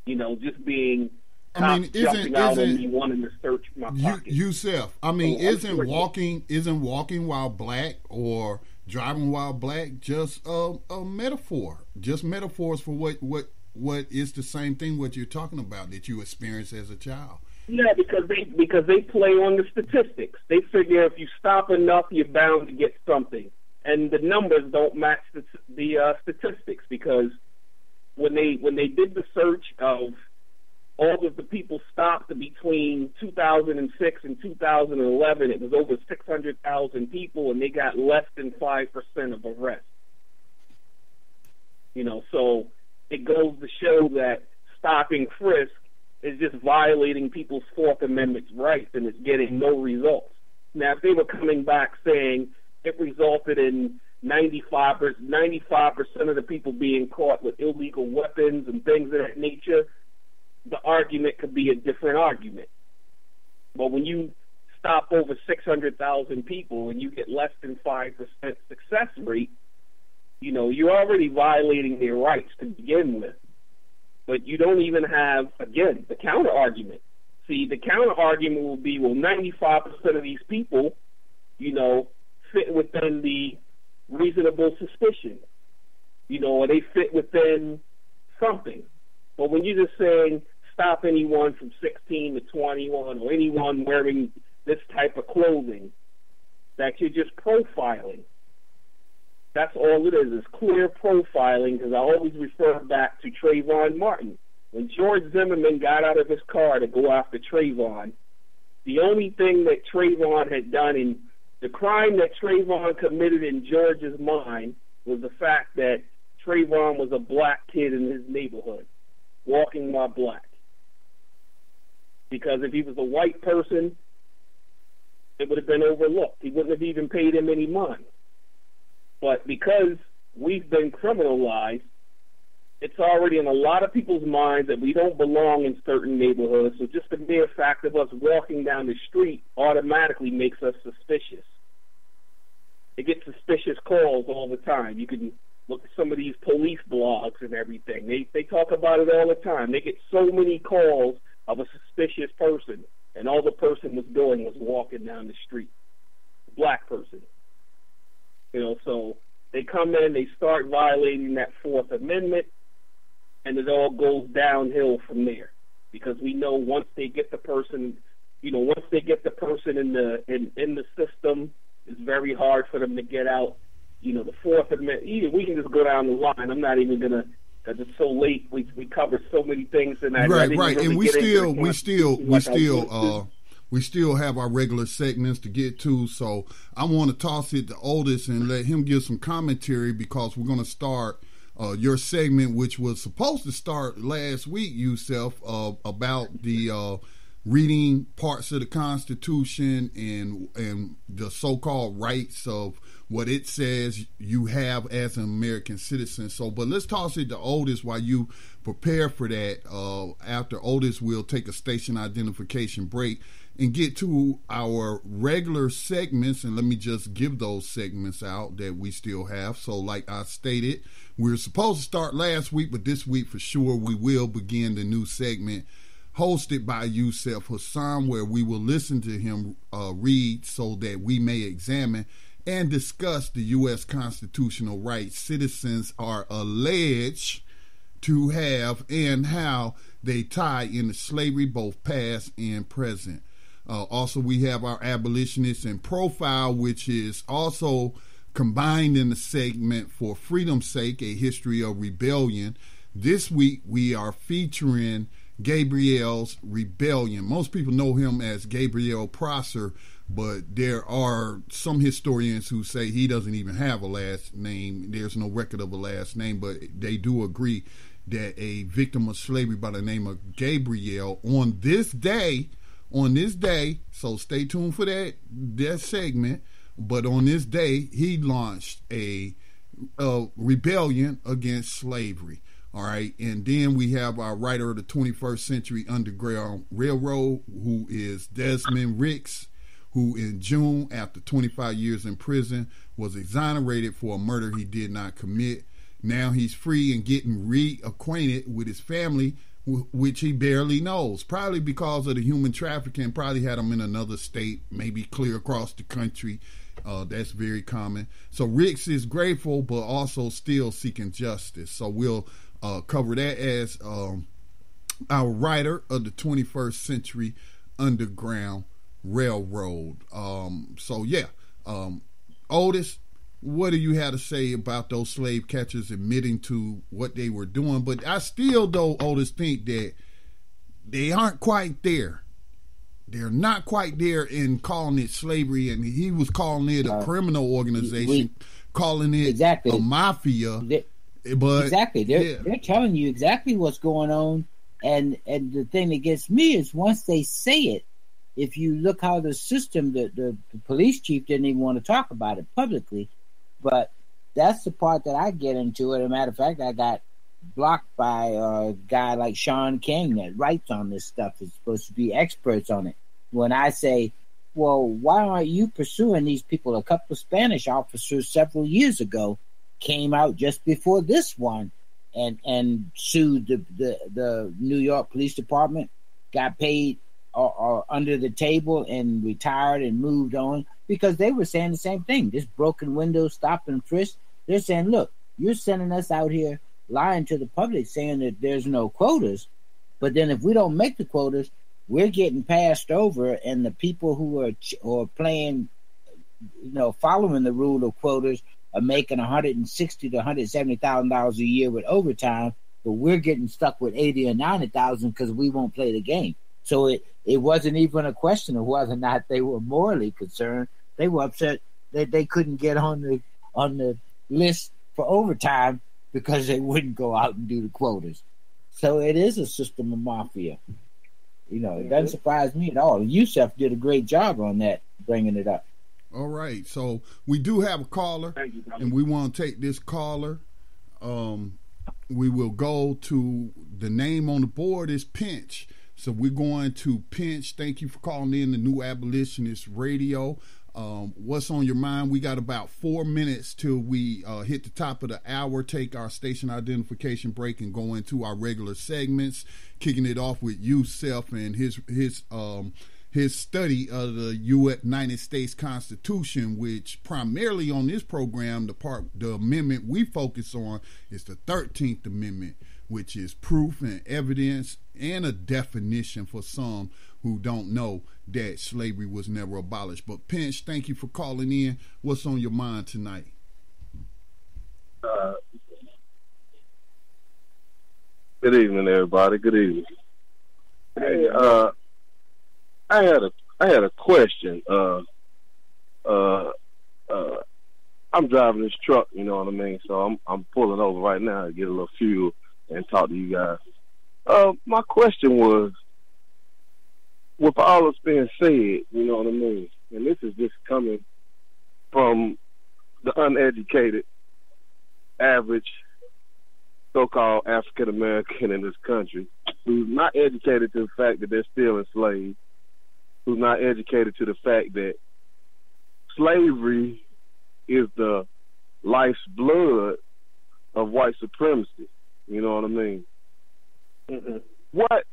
You know, just being cops jumping out on me, wanting to search my pocket. Yusuf, I mean, isn't walking while black or driving while black just a metaphor? Just metaphors for what is the same thing what you're talking about that you experienced as a child? Yeah, because they play on the statistics. They figure if you stop enough, you're bound to get something, and the numbers don't match the statistics. Because when they did the search of all of the people stopped between 2006 and 2011, it was over 600,000 people, and they got less than 5% of arrests. You know, so it goes to show that stopping frisk is just violating people's Fourth Amendment rights, and it's getting no results. Now, if they were coming back saying it resulted in 95% of the people being caught with illegal weapons and things of that nature, the argument could be a different argument. But when you stop over 600,000 people and you get less than 5% success rate, you know, you're already violating their rights to begin with. But you don't even have, again, the counter argument. See, the counter argument will be, well, 95% of these people, you know, fit within the reasonable suspicion, you know, or they fit within something. But when you're just saying stop anyone from 16 to 21 or anyone wearing this type of clothing, that you're just profiling. That's all it is clear profiling, because I always refer back to Trayvon Martin. When George Zimmerman got out of his car to go after Trayvon, the only thing that Trayvon had done, and the crime that Trayvon committed in George's mind, was the fact that Trayvon was a black kid in his neighborhood, walking while black. Because if he was a white person, it would have been overlooked. He wouldn't have even paid him any money. But because we've been criminalized, it's already in a lot of people's minds that we don't belong in certain neighborhoods. So just the mere fact of us walking down the street automatically makes us suspicious. They get suspicious calls all the time. You can look at some of these police blogs and everything. They talk about it all the time. They get so many calls of a suspicious person, and all the person was doing was walking down the street. Black person. You know, so they come in, they start violating that Fourth Amendment, and it all goes downhill from there. Because we know once they get the person, you know, once they get the person in the system, it's very hard for them to get out. You know, the Fourth Amendment. We can just go down the line. I'm not even gonna, because it's so late. We covered so many things tonight. Right. Really, and we still have our regular segments to get to, so I want to toss it to Otis and let him give some commentary, because we're going to start your segment, which was supposed to start last week, Yusuf, about the reading parts of the Constitution and the so-called rights of what it says you have as an American citizen. So, but let's toss it to Otis while you prepare for that. After Otis, we'll take a station identification break and get to our regular segments, and let me just give those segments out that we still have. So like I stated, we were supposed to start last week, but this week for sure we will begin the new segment hosted by Yusuf Hassan, where we will listen to him read so that we may examine and discuss the U.S. constitutional rights citizens are alleged to have and how they tie into slavery, both past and present. Also, we have our abolitionists in profile, which is also combined in the segment For Freedom's Sake, A History of Rebellion. This week, we are featuring Gabriel's Rebellion. Most people know him as Gabriel Prosser, but there are some historians who say he doesn't even have a last name. There's no record of a last name, but they do agree that a victim of slavery by the name of Gabriel on this day, so stay tuned for that segment, but on this day, he launched a rebellion against slavery. All right, and then we have our writer of the 21st Century Underground Railroad, who is Desmond Ricks, who in June, after 25 years in prison, was exonerated for a murder he did not commit. Now he's free and getting reacquainted with his family, which he barely knows, probably because of the human trafficking. Probably had him in another state, maybe clear across the country. That's very common. So Ricks is grateful, but also still seeking justice. So we'll cover that as our writer of the 21st Century Underground Railroad. Otis, what do you have to say about those slave catchers admitting to what they were doing? But I still, though, Otis, think that they aren't quite there. They're not quite there in calling it slavery, and he was calling it a criminal organization, calling it a mafia. They're telling you exactly what's going on, and the thing that gets me is once they say it, if you look how the system, the police chief didn't even want to talk about it publicly, but that's the part that I get into it. As a matter of fact, I got blocked by a guy like Sean King that writes on this stuff. Is supposed to be experts on it. When I say, well, why aren't you pursuing these people? A couple of Spanish officers several years ago came out just before this one and sued the New York Police Department, got paid or under the table and retired and moved on because they were saying the same thing. This broken window, stop and frisk. They're saying, look, you're sending us out here lying to the public saying that there's no quotas, but then if we don't make the quotas, we're getting passed over, and the people who are playing, following the rule of quotas are making $160,000 to $170,000 a year with overtime, but we're getting stuck with $80,000 or $90,000 because we won't play the game. So it wasn't even a question of whether or not they were morally concerned. They were upset that they couldn't get on the list for overtime because they wouldn't go out and do the quotas. So it is a system of mafia. It doesn't surprise me at all. Yusuf did a great job on that, bringing it up. All right. So we do have a caller, and we want to take this caller. We will go to the name on the board is Pinch. So we're going to Pinch. Thank you for calling in the New Abolitionist Radio. What's on your mind? We got about 4 minutes till we hit the top of the hour, take our station identification break, and go into our regular segments, kicking it off with Yusuf and his study of the United States Constitution, which primarily on this program, the amendment we focus on is the 13th Amendment, which is proof and evidence and a definition for some who don't know that slavery was never abolished. But Pinch, thank you for calling in. What's on your mind tonight? Good evening, everybody. Good evening. Hey, I had a question. I'm driving this truck, you know what I mean? So I'm pulling over right now to get a little fuel and talk to you guys. My question was, with all that's being said, you know what I mean, and this is just coming from the uneducated, average, so-called African American in this country, who's not educated to the fact that they're still enslaved, who's not educated to the fact that slavery is the life's blood of white supremacy. You know what I mean? Mm-mm. What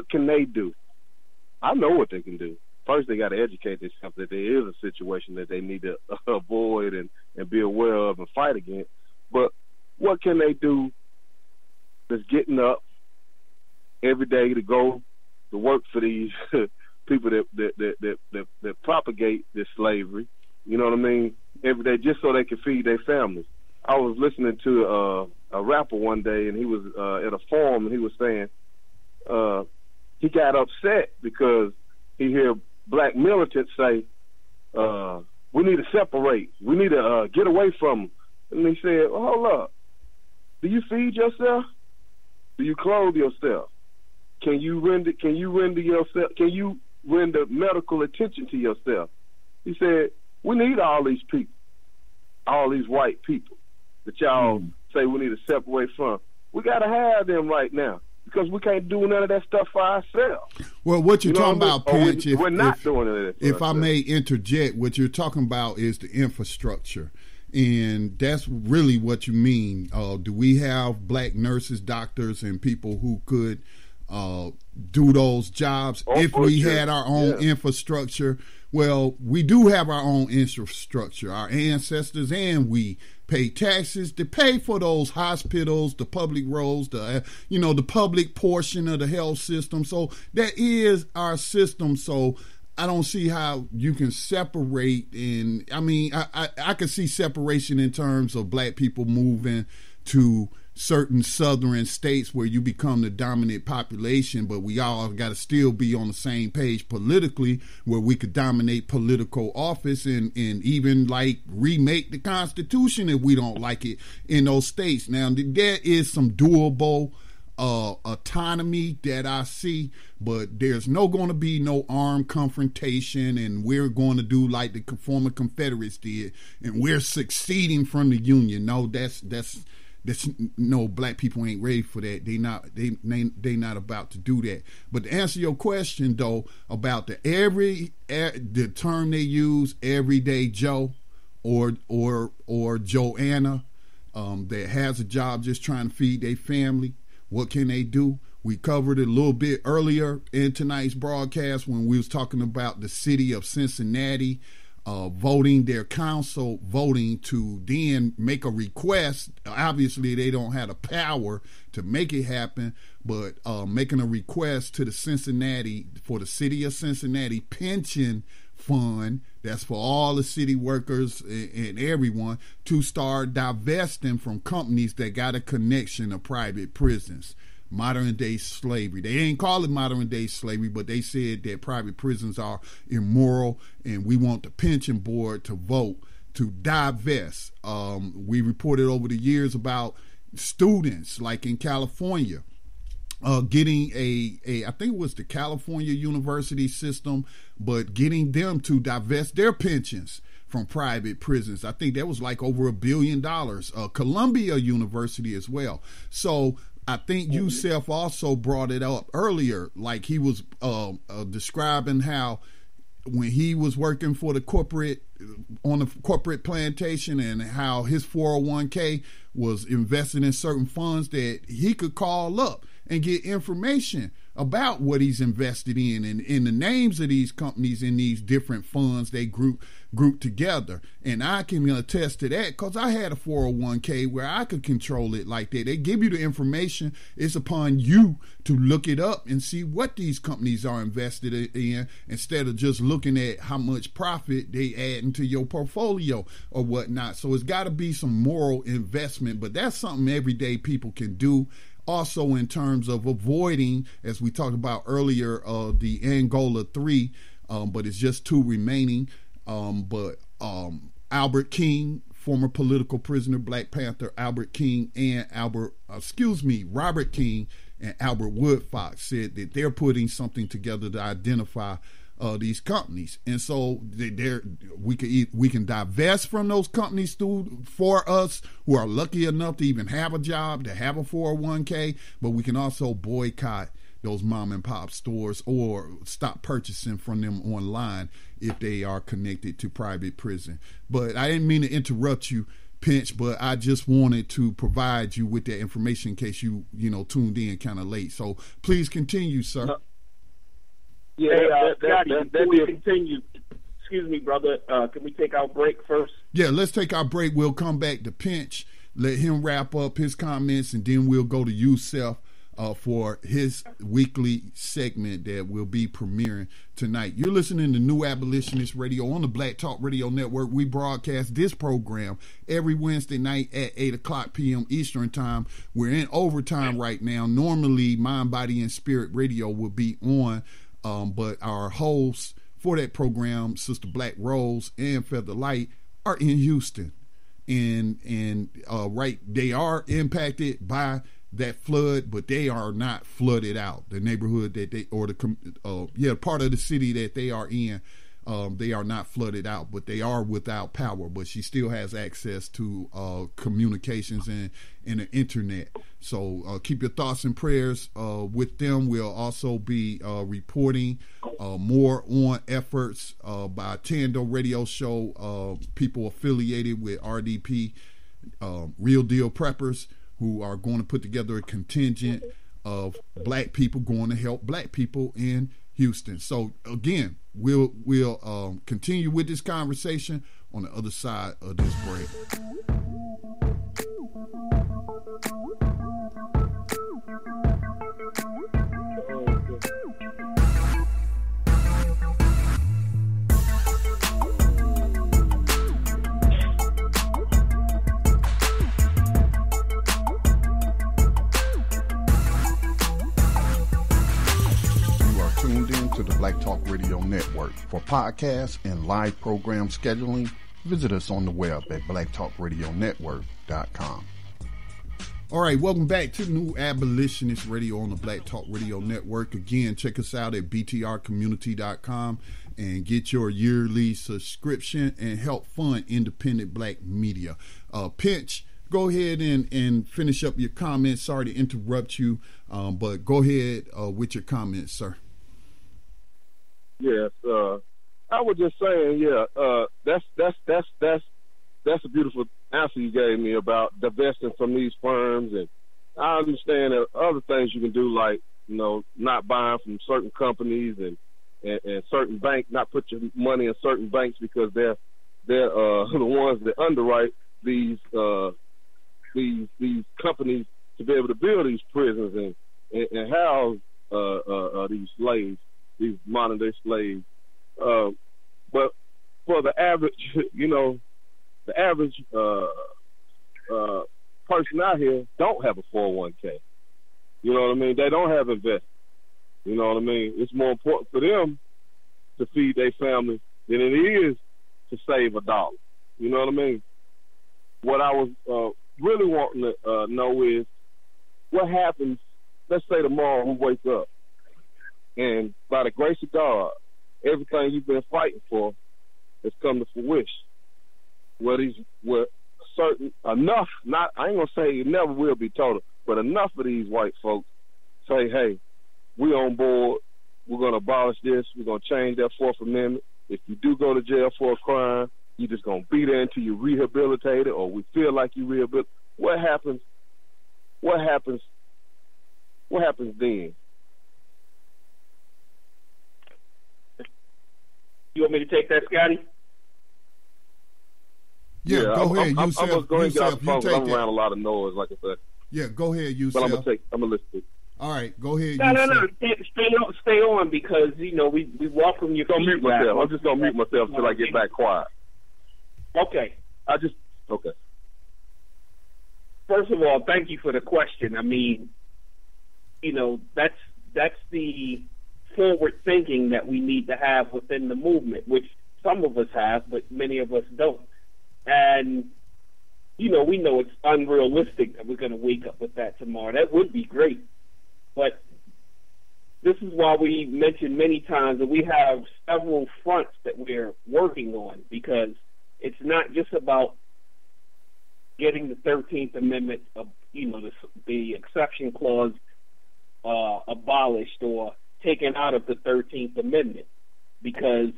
can they do? I know what they can do. First, they got to educate themselves that there is a situation that they need to avoid and be aware of and fight against. But what can they do that's getting up every day to go to work for these people that propagate this slavery? You know what I mean? Every day, just so they can feed their families. I was listening to a rapper one day, and he was at a forum, and he was saying he got upset because he heard black militants say, we need to separate. We need to get away from them. And he said, well, hold up. Do you feed yourself? Do you clothe yourself? Can you render medical attention to yourself? He said, we need all these people, all these white people that y'all say we need to separate from. We got to have them right now. because we can't do none of that stuff for ourselves. Well, what you're talking about, Pinch, we're not doing it. If I may interject, what you're talking about is the infrastructure. And that's really what you mean. Do we have black nurses, doctors, and people who could do those jobs if we had our own infrastructure? Well, we do have our own infrastructure. Our ancestors and we pay taxes to pay for those hospitals, the public roads, the public portion of the health system. So that is our system. So I don't see how you can separate. And I mean, I can see separation in terms of black people moving to certain southern states where you become the dominant population, but we all got to still be on the same page politically, where we could dominate political office and even like remake the Constitution if we don't like it in those states. Now, there is some doable autonomy that I see, but there's going to be no armed confrontation, and we're going to do like the former Confederates did, and we're succeeding from the Union. No, that's no, black people ain't ready for that. They not about to do that. But to answer your question though about the term they use, everyday Joe or Joanna, that has a job just trying to feed their family, what can they do? We covered it a little bit earlier in tonight's broadcast when we was talking about the city of Cincinnati voting to then make a request. Obviously, they don't have the power to make it happen, but making a request to the city of Cincinnati pension fund, that's for all the city workers and everyone, to start divesting from companies that got a connection to private prisons. Modern day slavery. They ain't call it modern day slavery, but they said that private prisons are immoral, and we want the pension board to vote to divest. We reported over the years about students like in California getting I think it was the California University system, but getting them to divest their pensions from private prisons. I think that was like over $1 billion. Columbia University as well. So I think Yusuf also brought it up earlier, like he was describing how when he was working for the corporate plantation, and how his 401k was invested in certain funds that he could call up and get information about what he's invested in, and in the names of these companies in these different funds they group together. And I can attest to that because I had a 401k where I could control it like that. They give you the information. It's upon you to look it up and see what these companies are invested in, instead of just looking at how much profit they add into your portfolio or whatnot. So it's got to be some moral investment, but that's something everyday people can do. Also, in terms of avoiding, as we talked about earlier, the Angola 3, but it's just 2 remaining. But Albert King, former political prisoner, Black Panther, Robert King and Albert Woodfox said that they're putting something together to identify these companies, and so we can divest from those companies for us who are lucky enough to even have a job, to have a 401k, but we can also boycott those mom and pop stores or stop purchasing from them online if they are connected to private prison. But I didn't mean to interrupt you, Pinch, but I just wanted to provide you with that information in case you tuned in kind of late. So please continue, sir. Scotty, before we continue, excuse me, brother, can we take our break first? Yeah, let's take our break. We'll come back to Pinch, let him wrap up his comments, and then we'll go to Yusuf for his weekly segment that will be premiering tonight. You're listening to New Abolitionist Radio on the Black Talk Radio Network. We broadcast this program every Wednesday night at 8 o'clock p.m. Eastern Time. We're in overtime right now. Normally, Mind, Body, and Spirit Radio will be on, but our hosts for that program, Sister Black Rose and Feather Light, are in Houston, and right, they are impacted by that flood, but they are not flooded out. The neighborhood that they, or the part of the city that they are in, They are not flooded out, but they are without power. But she still has access to communications and the internet. So keep your thoughts and prayers with them. We'll also be reporting more on efforts by Tando Radio Show, people affiliated with RDP, Real Deal Preppers, who are going to put together a contingent of black people going to help black people in Houston. So again, we'll continue with this conversation on the other side of this break. Tuned in to the Black Talk Radio Network. For podcasts and live program scheduling, visit us on the web at blacktalkradionetwork.com. All right, welcome back to the New Abolitionist Radio on the Black Talk Radio Network. Again, check us out at btrcommunity.com and get your yearly subscription and help fund independent black media. Pinch, go ahead and finish up your comments. Sorry to interrupt you, but go ahead with your comments, sir. Yes, I was just saying, that's a beautiful answer you gave me about divesting from these firms, and I understand that other things you can do, like not buying from certain companies and certain banks, not put your money in certain banks because they're the ones that underwrite these companies to be able to build these prisons and house these slaves. These modern day slaves, but for the average, the average person out here don't have a 401k. You know what I mean? They don't have investment. You know what I mean? It's more important for them to feed their family than it is to save $1. You know what I mean? What I was really wanting to know is what happens. Let's say tomorrow we wake up, and by the grace of God, everything you've been fighting for has come to fruition. Where certain enough, I ain't gonna say it never will be total, but enough of these white folks say, hey, we on board, we're gonna abolish this, we're gonna change that 4th Amendment. If you do go to jail for a crime, you're just gonna be there until you're rehabilitated, or we feel like you rehabilitated. What happens then? You want me to take that, Scotty? Yeah, go ahead, I'm Yusuf. going to get off the phone because I'm it. around a lot of noise, like I said. Yeah, go ahead, Yusuf. But I'm going to listen to it. All right, go ahead, No. Stay on because, we welcome your feedback. Mute myself. I'm just going to mute myself until I get back quiet. Okay. Okay. First of all, thank you for the question. I mean, that's the forward thinking that we need to have within the movement, which some of us have, but many of us don't. And, we know it's unrealistic that we're going to wake up with that tomorrow. That would be great. But this is why we mentioned many times that we have several fronts that we're working on, because it's not just about getting the 13th Amendment, the exception clause abolished or taken out of the 13th Amendment, because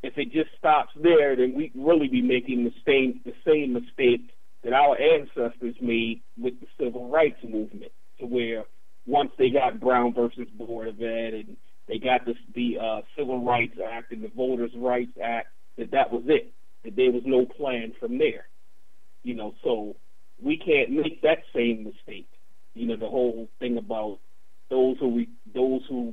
if it just stops there, then we'd really be making the same mistake that our ancestors made with the civil rights movement, to where once they got Brown versus Board of Ed and they got the Civil Rights Act and the Voters' Rights Act, that was it, that there was no plan from there. So we can't make that same mistake. The whole thing about those who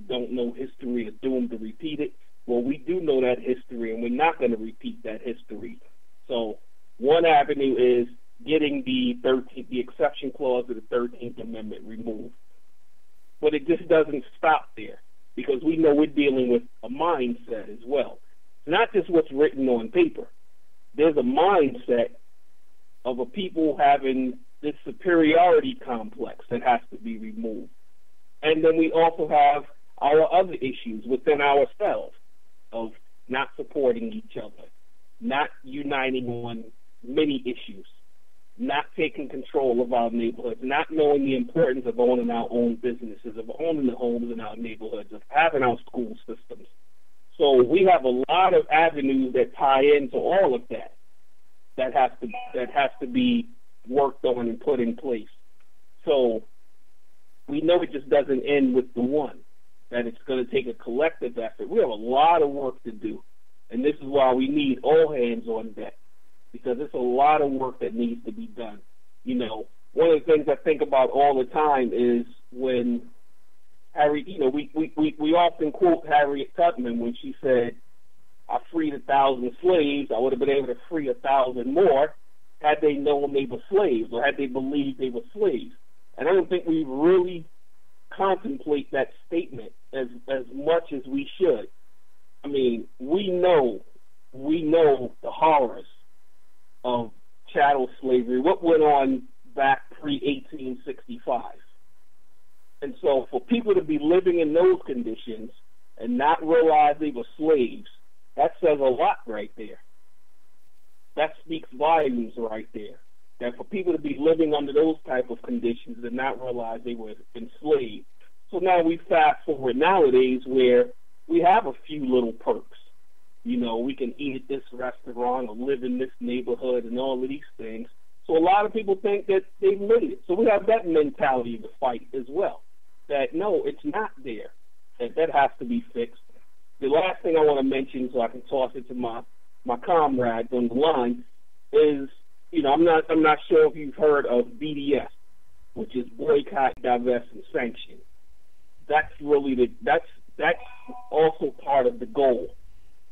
don't know history are doomed to repeat it. Well, we do know that history, and we're not going to repeat that history. So one avenue is getting the exception clause of the 13th Amendment removed. But it just doesn't stop there, because we know we're dealing with a mindset as well. It's not just what's written on paper. There's a mindset of a people having this superiority complex that has to be removed. And then we also have our other issues within ourselves of not supporting each other, not uniting on many issues, not taking control of our neighborhoods, not knowing the importance of owning our own businesses, of owning the homes in our neighborhoods, of having our school systems. So we have a lot of avenues that tie into all of that has to be worked on and put in place. So we know it just doesn't end with the one, that it's going to take a collective effort. We have a lot of work to do, and this is why we need all hands on deck, because it's a lot of work that needs to be done. You know, one of the things I think about all the time is when Harry, you know, we often quote Harriet Tubman when she said, I freed 1,000 slaves, I would have been able to free 1,000 more had they known they were slaves or had they believed they were slaves. And I don't think we really contemplate that statement as much as we should. I mean, we know the horrors of chattel slavery, what went on back pre-1865. And so for people to be living in those conditions and not realize they were slaves, that says a lot right there. That speaks volumes right there. That for people to be living under those type of conditions and not realize they were enslaved. So now we fast forward nowadays where we have a few little perks. You know, we can eat at this restaurant or live in this neighborhood and all of these things. So a lot of people think that they've made it. So we have that mentality to fight as well. That, no, it's not there. That has to be fixed. The last thing I want to mention, so I can toss it to my comrades on the line, is, you know, I'm not sure if you've heard of BDS, which is boycott, divest, and sanction. That's really that's also part of the goal,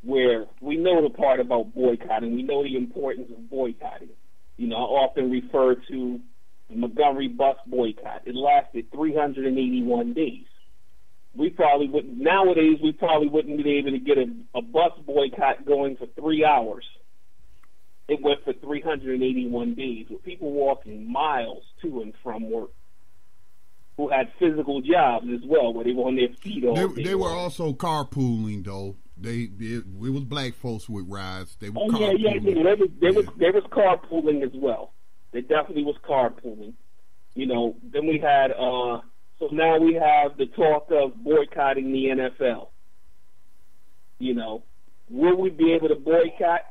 where we know the part about boycotting. We know the importance of boycotting. You know, I often refer to the Montgomery Bus Boycott. It lasted 381 days. Nowadays we probably wouldn't be able to get a bus boycott going for 3 hours. It went for 381 days with people walking miles to and from work, who had physical jobs as well, where they were on their feet all day. They were also carpooling, though. It was black folks with rides. They were carpooling. There was carpooling as well. There definitely was carpooling. You know, then we had so now we have the talk of boycotting the NFL. You know, will we be able to boycott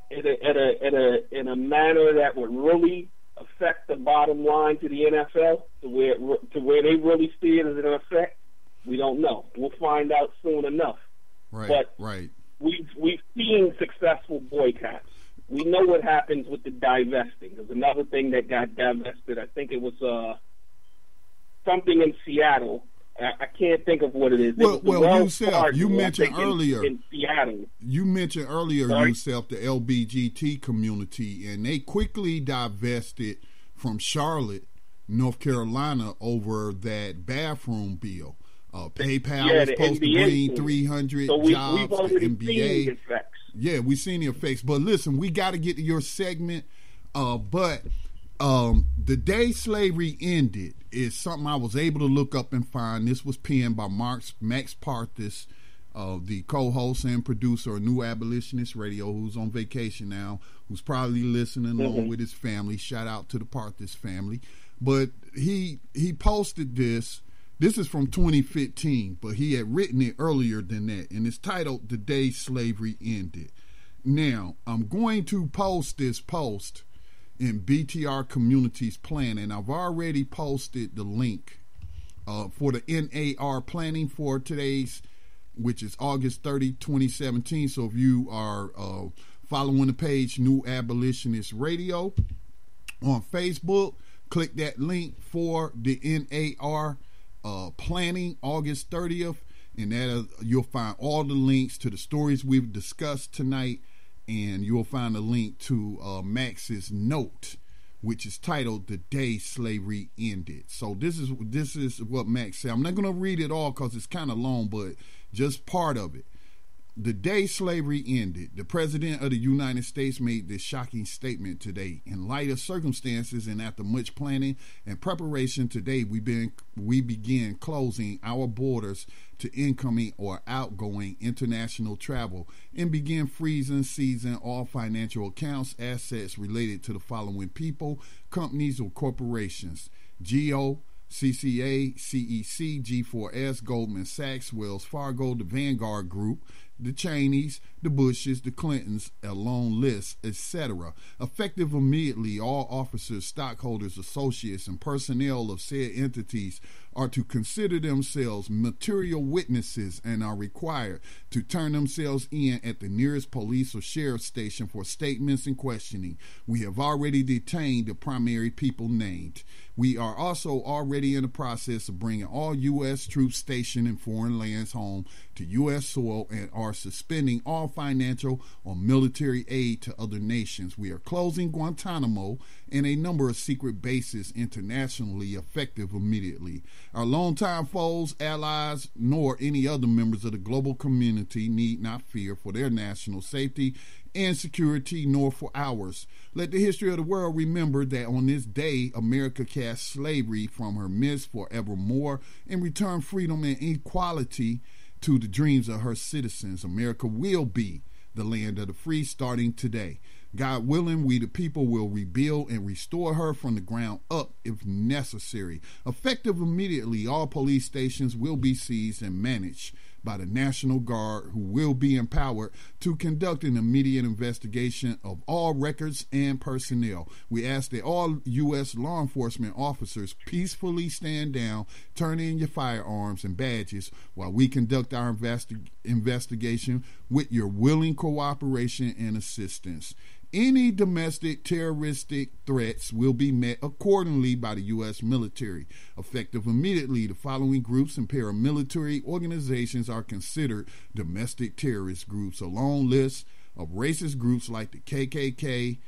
in a manner that would really affect the bottom line to the NFL, to where they really see it as an effect? We don't know. We'll find out soon enough. But we've seen successful boycotts. We know what happens with the divesting. There's another thing that got divested. I think it was something in Seattle. I can't think of what it is. You mentioned earlier in Seattle. You mentioned earlier yourself the LBGT community, and they quickly divested from Charlotte, North Carolina, over that bathroom bill. PayPal is supposed to bring 300 jobs to NBA. Yeah, we've seen the effects. But listen, we got to get to your segment. But the day slavery ended is something I was able to look up and find. This was penned by Max Parthis, the co-host and producer of New Abolitionist Radio, who's on vacation now, who's probably listening along with his family. Shout out to the Parthis family. But he posted this. This is from 2015, but he had written it earlier than that, and it's titled "The Day Slavery Ended." Now, I'm going to post this post in BTR Communities Plan, and I've already posted the link for the NAR planning for today's, which is August 30, 2017. So if you are following the page New Abolitionist Radio on Facebook, click that link for the NAR planning August 30th, and that you'll find all the links to the stories we've discussed tonight, and you'll find a link to Max's note, which is titled "The Day Slavery Ended." So this is what Max said. I'm not going to read it all because it's kind of long, but just part of it. The day slavery ended, the President of the United States made this shocking statement today. In light of circumstances and after much planning and preparation, today we begin closing our borders to incoming or outgoing international travel and begin seizing all financial accounts, assets related to the following people, companies, or corporations: GEO, CCA, CEC, G4S, Goldman Sachs, Wells Fargo, the Vanguard Group, the Cheneys, the Bushes, the Clintons, a long list, etc. Effective immediately, all officers, stockholders, associates, and personnel of said entities are to consider themselves material witnesses and are required to turn themselves in at the nearest police or sheriff's station for statements and questioning. We have already detained the primary people named. We are also already in the process of bringing all U.S. troops stationed in foreign lands home to U.S. soil and are suspending all financial or military aid to other nations. We are closing Guantanamo and a number of secret bases internationally, effective immediately. Our longtime foes, allies, nor any other members of the global community need not fear for their national safety and security, nor for ours. Let the history of the world remember that on this day, America cast slavery from her midst forevermore and returned freedom and equality to the dreams of her citizens. America will be the land of the free starting today. God willing, we the people will rebuild and restore her from the ground up if necessary. Effective immediately, all police stations will be seized and managed by the National Guard, who will be empowered to conduct an immediate investigation of all records and personnel. We ask that all U.S. law enforcement officers peacefully stand down, turn in your firearms and badges while we conduct our investigation with your willing cooperation and assistance. Any domestic terroristic threats will be met accordingly by the U.S. military. Effective immediately, the following groups and paramilitary organizations are considered domestic terrorist groups. A long list of racist groups like the KKK,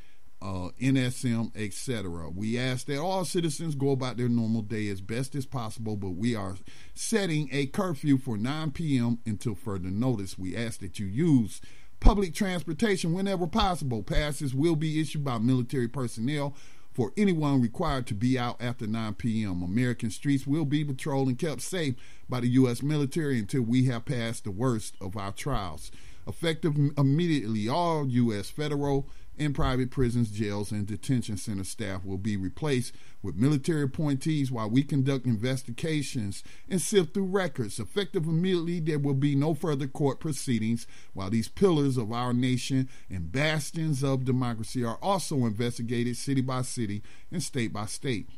NSM, etc. We ask that all citizens go about their normal day as best as possible, but we are setting a curfew for 9 p.m. until further notice. We ask that you use public transportation whenever possible. Passes will be issued by military personnel for anyone required to be out after 9 p.m. American streets will be patrolled and kept safe by the U.S. military until we have passed the worst of our trials. Effective immediately, all U.S. federal and private prisons, jails, and detention center staff will be replaced with military appointees while we conduct investigations and sift through records. Effective immediately, there will be no further court proceedings while these pillars of our nation and bastions of democracy are also investigated city by city and state by state.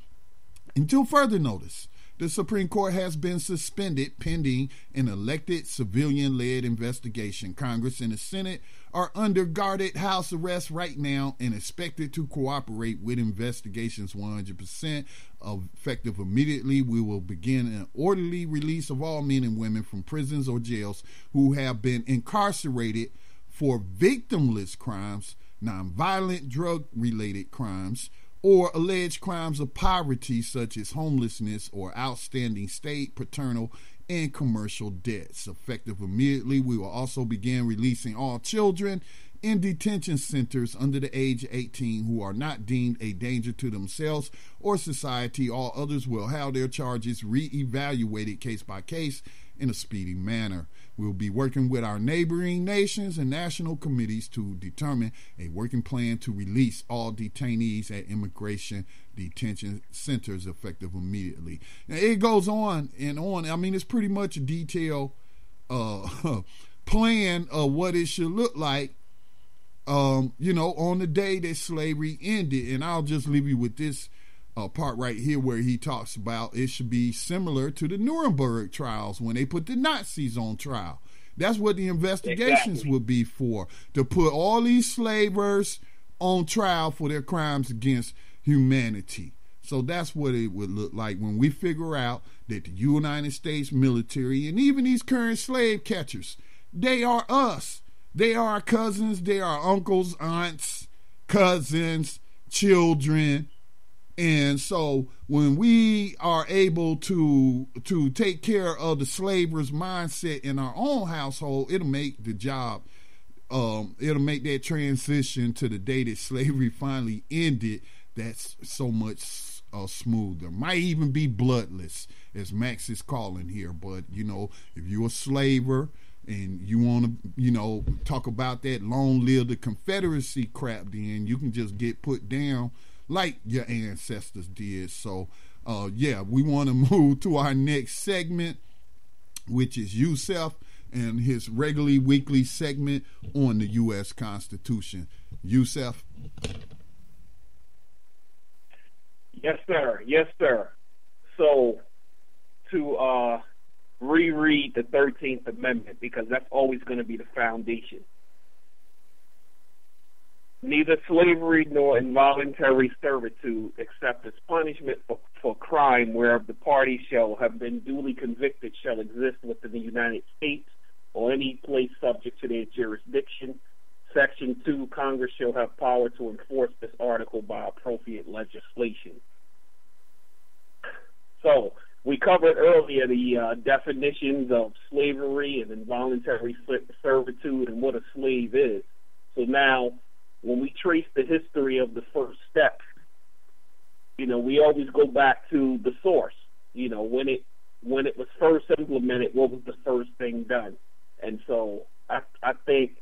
Until further notice, the Supreme Court has been suspended pending an elected civilian-led investigation. Congress and the Senate are under guarded house arrest right now and expected to cooperate with investigations 100%. Effective immediately, we will begin an orderly release of all men and women from prisons or jails who have been incarcerated for victimless crimes, nonviolent drug-related crimes, or alleged crimes of poverty such as homelessness or outstanding state, paternal, and commercial debts. Effective immediately, we will also begin releasing all children in detention centers under the age of 18 who are not deemed a danger to themselves or society. All others will have their charges re-evaluated case by case in a speedy manner. We'll be working with our neighboring nations and national committees to determine a working plan to release all detainees at immigration detention centers effective immediately. Now, it goes on and on. I mean, it's pretty much a detailed plan of what it should look like, on the day that slavery ended. And I'll just leave you with this part right here where he talks about it should be similar to the Nuremberg trials when they put the Nazis on trial. That's what the investigations would be for, to put all these slavers on trial for their crimes against humanity. So that's what it would look like when we figure out that the United States military and even these current slave catchers, they are us. They are our cousins. They are uncles, aunts, cousins, children, And so when we are able to take care of the slaver's mindset in our own household, it'll make the job, it'll make that transition to the day that slavery finally ended, that's so much smoother. Might even be bloodless, as Max is calling here. But, you know, if you're a slaver and you want to, you know, talk about that long live the Confederacy crap, then you can just get put down like your ancestors did. So, yeah, we want to move to our next segment, which is Yusuf and his regularly weekly segment on the U.S. Constitution. Yusuf. Yes, sir. Yes, sir. So, to reread the 13th Amendment, because that's always going to be the foundation. Neither slavery nor involuntary servitude, except as punishment for crime whereof the parties shall have been duly convicted, shall exist within the United States or any place subject to their jurisdiction. Section 2, Congress shall have power to enforce this article by appropriate legislation. So, we covered earlier the definitions of slavery and involuntary servitude and what a slave is. So now, when we trace the history of the first step, you know, we always go back to the source. You know, when it was first implemented, what was the first thing done? And so I think,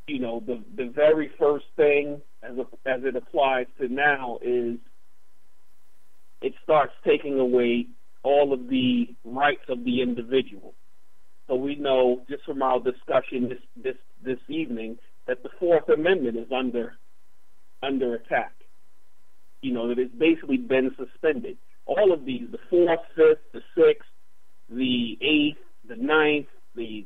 you know, the very first thing as it applies to now is it starts taking away all of the rights of the individual. So we know just from our discussion this evening that the Fourth Amendment is under attack. You know, that it's basically been suspended. All of these, the 4th, 5th, the 6th, the 8th, the 9th, the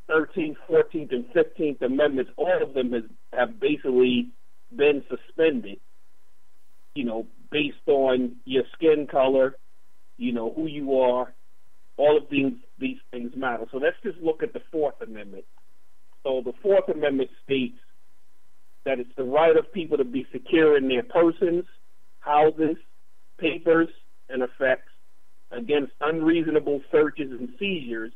13th, 14th, and 15th Amendments, all of them have basically been suspended, you know, based on your skin color, you know, who you are. All of these things matter. So let's just look at the Fourth Amendment. So the Fourth Amendment states that it's the right of people to be secure in their persons, houses, papers, and effects against unreasonable searches and seizures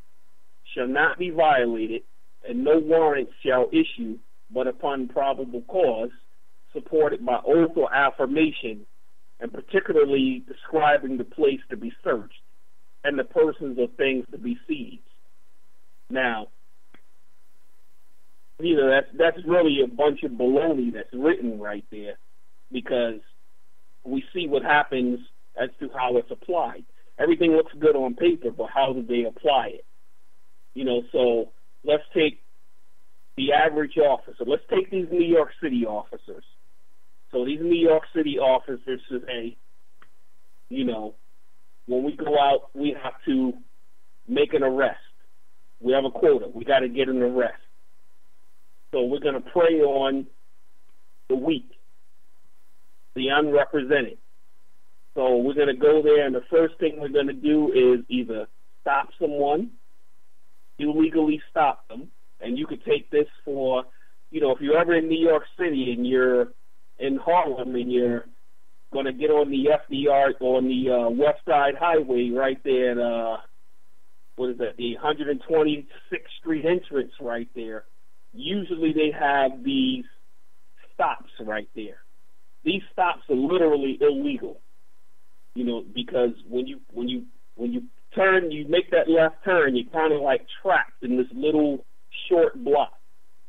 shall not be violated, and no warrant shall issue but upon probable cause, supported by oath or affirmation, and particularly describing the place to be searched and the persons or things to be seized. Now, you know, that's really a bunch of baloney that's written right there, because we see what happens as to how it's applied. Everything looks good on paper, but how do they apply it? You know, so let's take the average officer. Let's take these New York City officers. So these New York City officers say, you know, when we go out, we have to make an arrest. We have a quota. We got to get an arrest. So we're going to prey on the weak, the unrepresented. So we're going to go there, and the first thing we're going to do is either stop someone, illegally stop them, and you could take this for, you know, if you're ever in New York City and you're in Harlem and you're going to get on the FDR, on the West Side Highway right there at, what is that, the 126th Street entrance right there. Usually they have these stops right there. These stops are literally illegal, you know, because when you turn, you make that left turn, you're kind of like trapped in this little short block,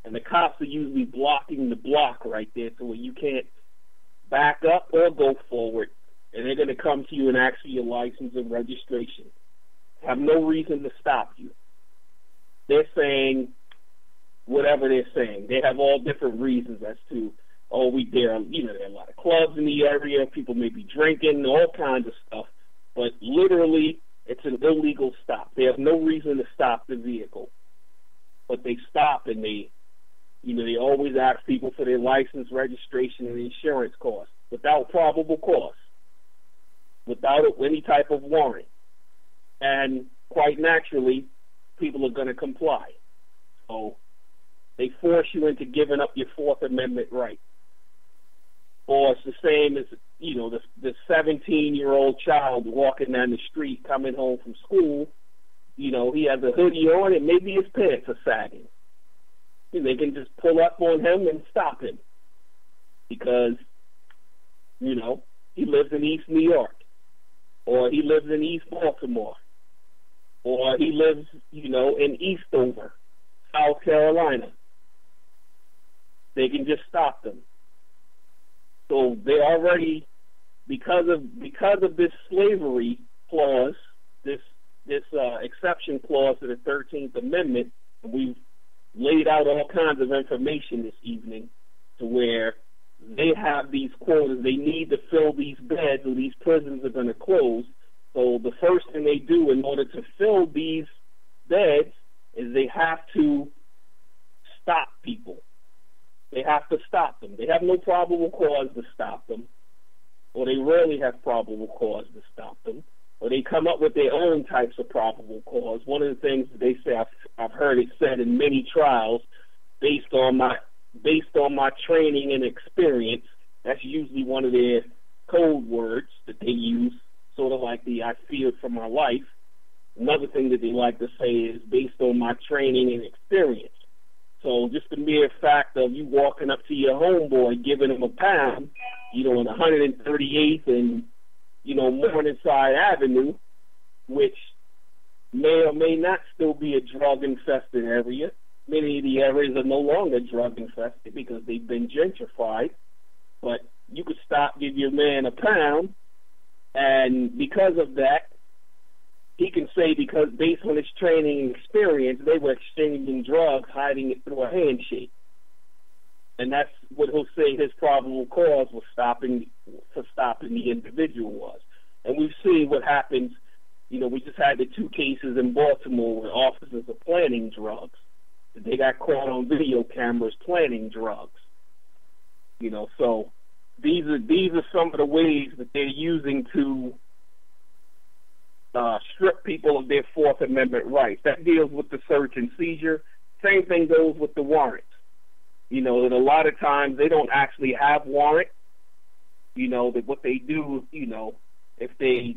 and the cops are usually blocking the block right there, so you can't back up or go forward, and they're going to come to you and ask for your license and registration. Have no reason to stop you. They're saying whatever they're saying. They have all different reasons as to, there are a lot of clubs in the area, people may be drinking, all kinds of stuff, but literally it's an illegal stop. They have no reason to stop the vehicle, but they stop, and they always ask people for their license, registration, and insurance costs without probable cause, without any type of warrant. And quite naturally, people are going to comply. So they force you into giving up your Fourth Amendment right. Or it's the same as the 17-year-old child walking down the street coming home from school, he has a hoodie on and maybe his pants are sagging. They can just pull up on him and stop him because, he lives in East New York, or he lives in East Baltimore, or he lives, in Eastover, South Carolina. They can just stop them. So they already, because of this slavery clause, this exception clause to the 13th Amendment, we've laid out all kinds of information this evening to where they have these quotas. They need to fill these beds, or these prisons are going to close. So the first thing they do in order to fill these beds is they have to stop people. They have to stop them. They have no probable cause to stop them, or they rarely have probable cause to stop them, or they come up with their own types of probable cause. One of the things that they say, I've heard it said in many trials, based on my training and experience, that's usually one of their code words that they use, sort of like the I feared for my life. Another thing that they like to say is based on my training and experience. So just the mere fact of you walking up to your homeboy, giving him a pound, in 138th and, Morningside Avenue, which may or may not still be a drug-infested area. Many of the areas are no longer drug-infested because they've been gentrified. But you could stop, give your man a pound, and because of that, he can say, because based on his training and experience, they were exchanging drugs, hiding it through a handshake. And that's what he'll say his probable cause for stopping the individual was. And we've seen what happens. We just had the 2 cases in Baltimore where officers are planning drugs. They got caught on video cameras planning drugs. So these are some of the ways that they're using to strip people of their Fourth Amendment rights. That deals with the search and seizure. Same thing goes with the warrants. That a lot of times they don't actually have warrant. That what they do, if there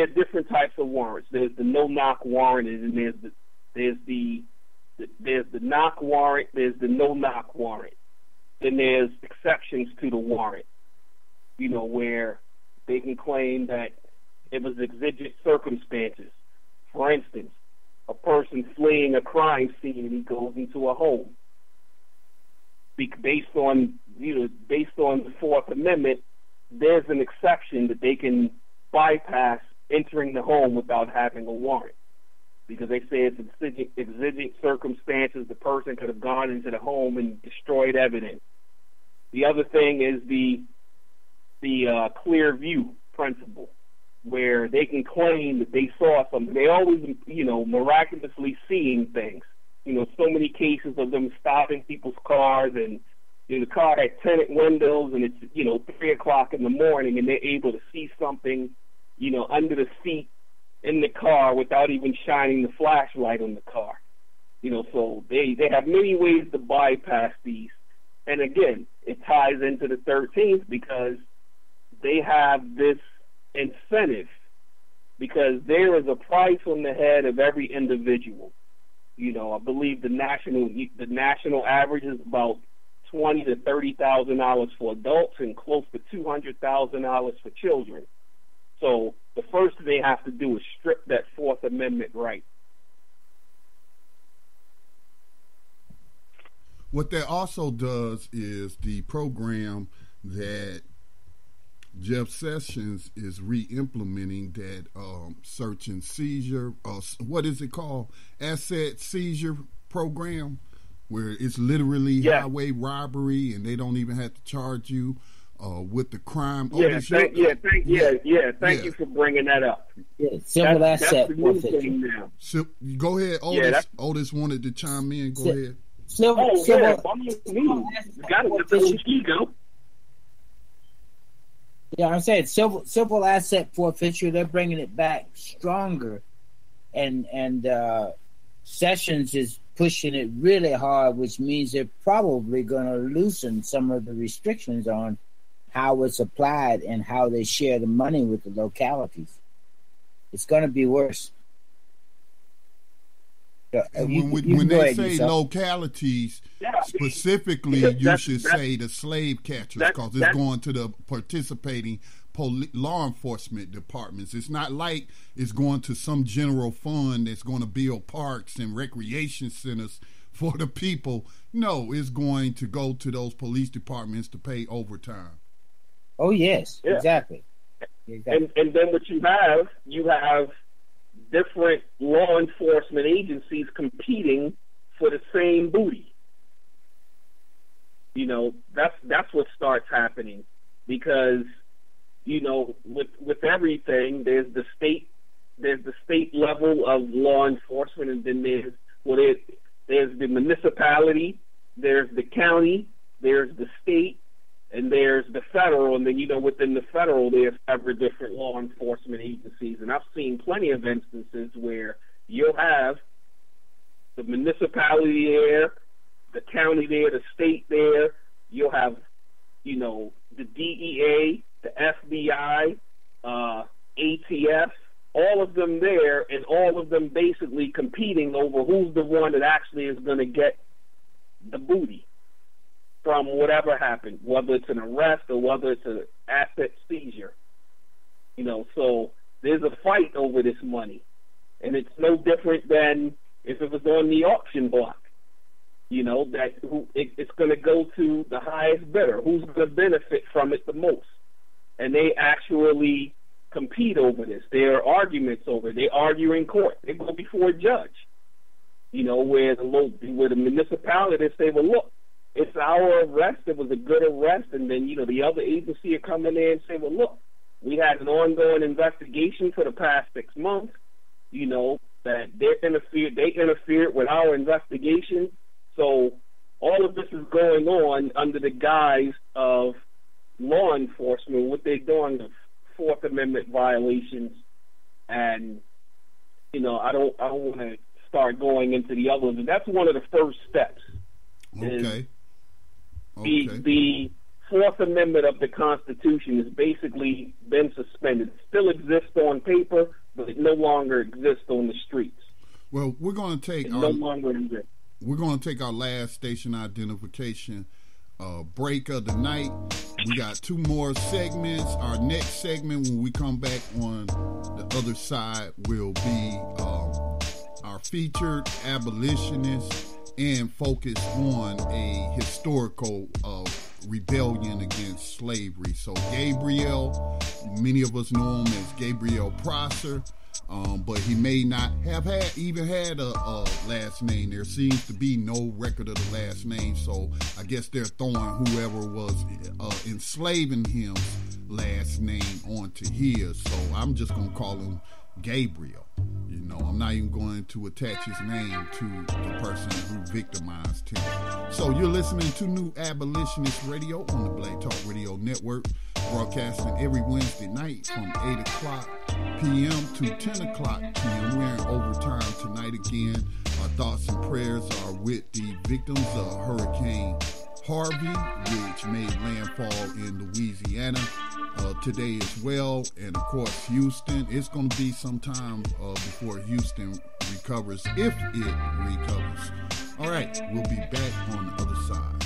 are different types of warrants. There's the no-knock warrant, and there's the knock warrant. There's the no-knock warrant. Then there's exceptions to the warrant. Where they can claim that it was exigent circumstances. For instance, a person fleeing a crime scene and he goes into a home. Based on the Fourth Amendment, there's an exception that they can bypass entering the home without having a warrant, because they say it's exigent circumstances. The person could have gone into the home and destroyed evidence. The other thing is the clear view principle, where they can claim that they saw something. They always, miraculously seeing things. So many cases of them stopping people's cars, and the car had tinted windows, and it's 3 o'clock in the morning, and they're able to see something, under the seat in the car without even shining the flashlight on the car. So they have many ways to bypass these. And again, it ties into the 13th because they have this incentive, because there is a price on the head of every individual. I believe the national average is about $20,000 to $30,000 for adults and close to $200,000 for children. So the first thing they have to do is strip that Fourth Amendment right. What that also does is the program that Jeff Sessions is re-implementing, that search and seizure, what is it called? Asset seizure program, where it's literally highway robbery and they don't even have to charge you with the crime. Thank you for bringing that up. Civil asset forfeiture now. So, go ahead, Otis. Otis wanted to chime in. Go ahead. Yeah, I'm saying civil asset forfeiture. They're bringing it back stronger, and Sessions is pushing it really hard, which means they're probably going to loosen some of the restrictions on how it's applied and how they share the money with the localities. It's going to be worse. When they say localities, specifically, you should say the slave catchers, because it's going to the participating law enforcement departments. It's not like it's going to some general fund that's going to build parks and recreation centers for the people. No, it's going to go to those police departments to pay overtime. Oh, yes, exactly. And then what you have different law enforcement agencies competing for the same booty. You know, that's what starts happening, because, you know, with everything, there's the state level of law enforcement, and then there's the municipality, there's the county, there's the state, and there's the federal, and then, you know, within the federal, there's several different law enforcement agencies. And I've seen plenty of instances where you'll have the municipality there, the county there, the state there. You'll have, you know, the DEA, the FBI, ATF, all of them there, and all of them basically competing over who's the one that actually is going to get the booty from whatever happened, whether it's an arrest or whether it's an asset seizure. You know, so there's a fight over this money. And it's no different than if it was on the auction block. You know, it's going to go to the highest bidder, who's going to benefit from it the most. And they actually compete over this. There are arguments over it. They argue in court. They go before a judge. You know, where the municipality, they say, well, look, it's our arrest. It was a good arrest. And then, you know, the other agency will come in there and say, well, look, we had an ongoing investigation for the past 6 months, you know, that they interfered with our investigation. So all of this is going on under the guise of law enforcement, what they're doing, the Fourth Amendment violations. And, you know, I don't want to start going into the others. And that's one of the first steps. Okay. The Fourth Amendment of the Constitution has basically been suspended. It still exists on paper, but it no longer exists on the streets. Well, we're going to take our last station identification break of the night. We got 2 more segments. Our next segment, when we come back on the other side, will be our featured abolitionist, and focus on a historical rebellion against slavery. So Gabriel, many of us know him as Gabriel Prosser, but he may not have had a last name. There seems to be no record of the last name, so I guess they're throwing whoever was enslaving him last name onto his. So I'm just going to call him Gabriel. You know, I'm not even going to attach his name to the person who victimized him. So you're listening to New Abolitionist Radio on the Black Talk Radio Network, broadcasting every Wednesday night from 8 o'clock p.m. to 10 o'clock p.m. We're in overtime tonight again. Our thoughts and prayers are with the victims of Hurricane Harvey, which made landfall in Louisiana today as well. And of course, Houston. It's going to be some time before Houston recovers, if it recovers. All right, we'll be back on the other side.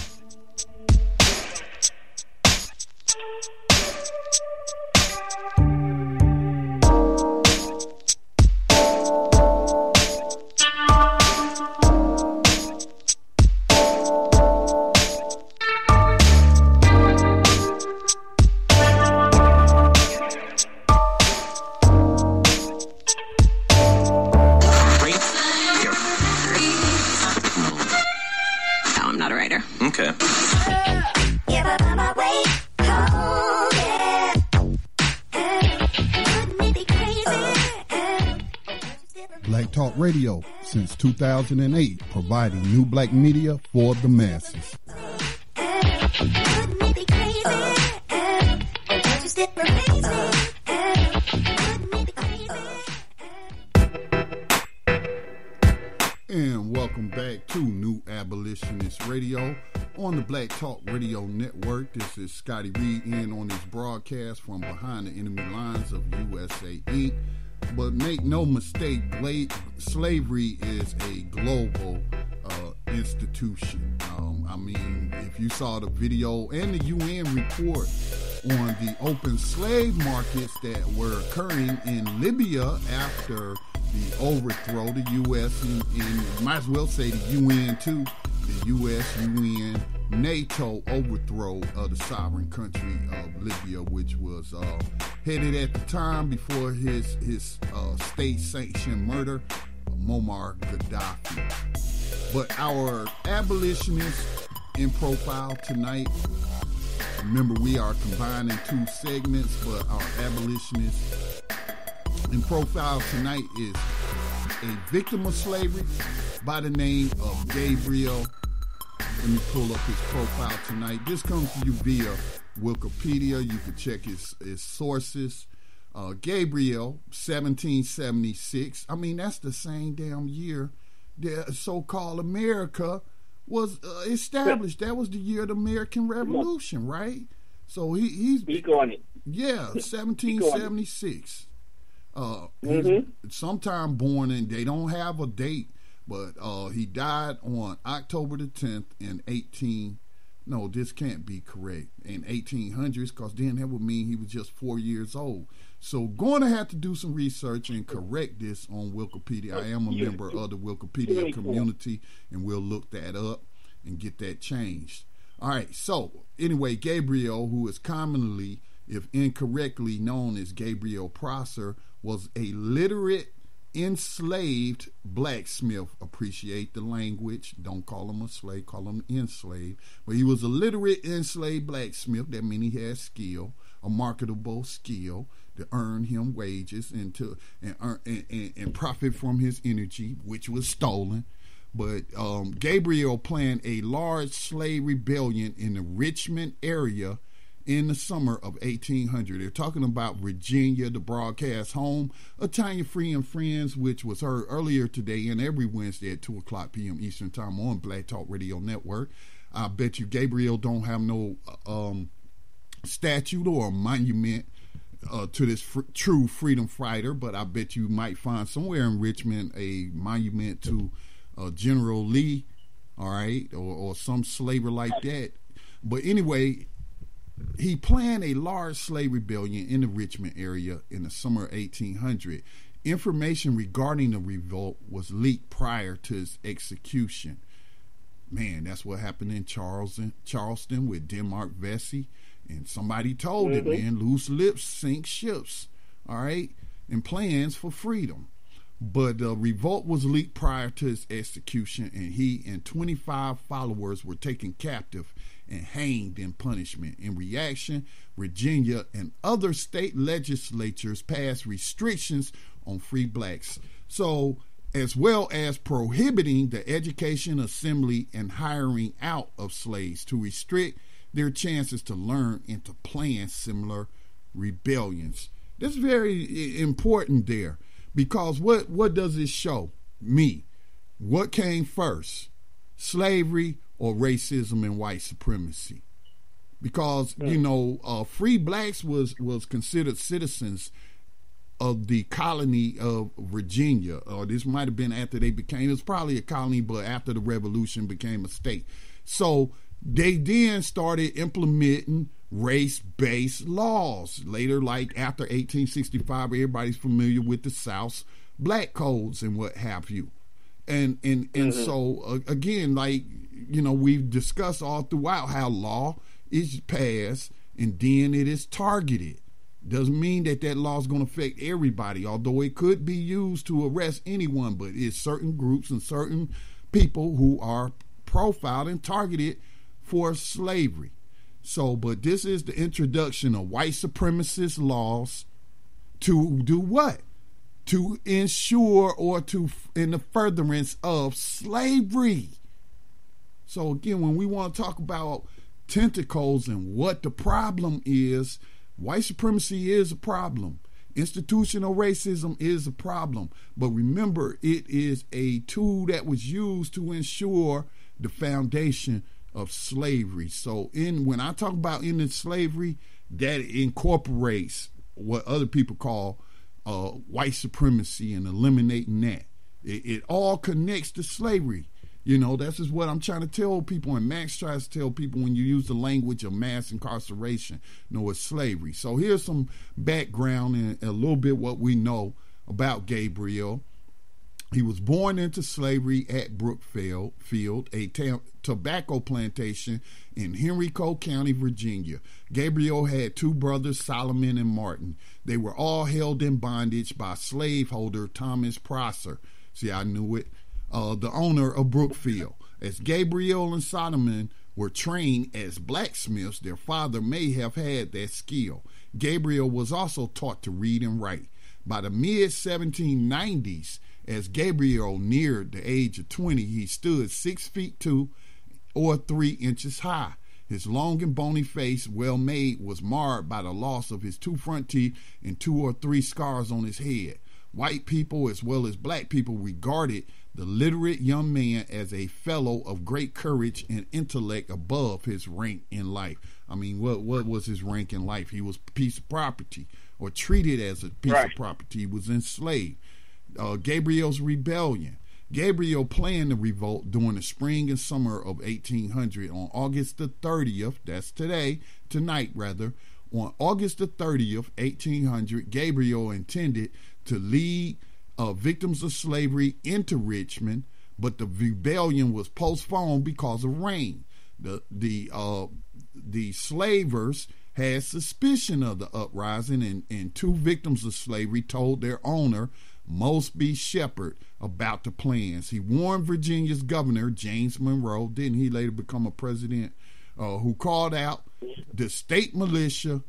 Radio since 2008, providing new black media for the masses. And welcome back to New Abolitionist Radio. on the Black Talk Radio Network. This is Scotty Reed in on this broadcast from behind the enemy lines of USA Inc. But make no mistake, slavery is a global institution. I mean, if you saw the video and the UN report on the open slave markets that were occurring in Libya after the overthrow, the U.S. and might as well say the UN too, the U.S., UN, NATO overthrow of the sovereign country of Libya, which was headed at the time before his state-sanctioned murder, Muammar Gaddafi. But our abolitionists in profile tonight, remember we are combining two segments, but our abolitionists in profile tonight is a victim of slavery by the name of Gabriel. Let me pull up his profile tonight. This comes to you via Wikipedia. You can check his sources. Gabriel, 1776. I mean, that's the same damn year that so-called America was established. That was the year of the American Revolution, right? So he's speak on it. Yeah, 1776. He's sometime born in. They don't have a date, but he died on October the 10th in No, this can't be correct. In 1800s, because then that would mean he was just 4 years old. So going to have to do some research and correct this on Wikipedia. I am a member of the Wikipedia community, and we'll look that up and get that changed. All right, so anyway, Gabriel, who is commonly, if incorrectly known as Gabriel Prosser, was a literate enslaved blacksmith. Appreciate the language. Don't call him a slave, call him enslaved. But he was a literate enslaved blacksmith. That means he had skill, a marketable skill to earn him wages and to and profit from his energy, which was stolen. But Gabriel planned a large slave rebellion in the Richmond area in the summer of 1800. They're talking about Virginia, the broadcast home of Tanya Free and Friends, which was heard earlier today and every Wednesday at 2 o'clock p.m. Eastern Time on Black Talk Radio Network. I bet you Gabriel don't have no statue or monument to this true freedom fighter, but I bet you might find somewhere in Richmond a monument to General Lee, all right, or some slaver like that. But anyway, he planned a large slave rebellion in the Richmond area in the summer of 1800. Information regarding the revolt was leaked prior to his execution. Man, that's what happened in Charleston with Denmark Vesey. And somebody told it, man, loose lips sink ships, all right, and plans for freedom. But the revolt was leaked prior to his execution, and he and 25 followers were taken captive and hanged in punishment. In reaction, Virginia and other state legislatures passed restrictions on free blacks. So, as well as prohibiting the education, assembly, and hiring out of slaves to restrict their chances to learn and to plan similar rebellions. That's very important there, because what does it show me? What came first, slavery or racism and white supremacy? Because free blacks was considered citizens of the colony of Virginia, or this might have been after they became. It was probably a colony, but after the Revolution became a state. So they then started implementing race-based laws. Later, like after 1865, everybody's familiar with the South's black codes and what have you. And so, again, like, we've discussed all throughout how law is passed and then it is targeted. Doesn't mean that law is going to affect everybody, although it could be used to arrest anyone, but it's certain groups and certain people who are profiled and targeted for slavery. So, but this is the introduction of white supremacist laws to do what? To ensure or to in the furtherance of slavery. So again, when we want to talk about tentacles and what the problem is, white supremacy is a problem. Institutional racism is a problem. But remember, it is a tool that was used to ensure the foundation of slavery. So when I talk about ending slavery, that incorporates what other people call white supremacy and eliminating that. It all connects to slavery. You know, that's just what I'm trying to tell people, and Max tries to tell people when you use the language of mass incarceration. No, it's slavery. So here's some background and a little bit what we know about Gabriel. He was born into slavery at Brookfield, a tobacco plantation in Henrico County, Virginia. Gabriel had two brothers, Solomon and Martin. They were all held in bondage by slaveholder Thomas Prosser. See, I knew it. The owner of Brookfield. As Gabriel and Solomon were trained as blacksmiths, their father may have had that skill. Gabriel was also taught to read and write. By the mid-1790s, as Gabriel neared the age of 20, he stood 6 feet 2 or 3 inches high. His long and bony face, well made, was marred by the loss of his 2 front teeth and 2 or 3 scars on his head. White people as well as black people regarded the literate young man as a fellow of great courage and intellect above his rank in life. I mean, what was his rank in life? He was a piece of property, or treated as a piece of property. He was enslaved. Gabriel's rebellion. Gabriel planned the revolt during the spring and summer of 1800 on August the 30th. That's tonight. On August the 30th, 1800, Gabriel intended to lead victims of slavery into Richmond, but the rebellion was postponed because of rain. The slavers had suspicion of the uprising, and 2 victims of slavery told their owner, Mosby Shepherd, about the plans. He warned Virginia's governor, James Monroe, didn't he later become a president, who called out the state militia.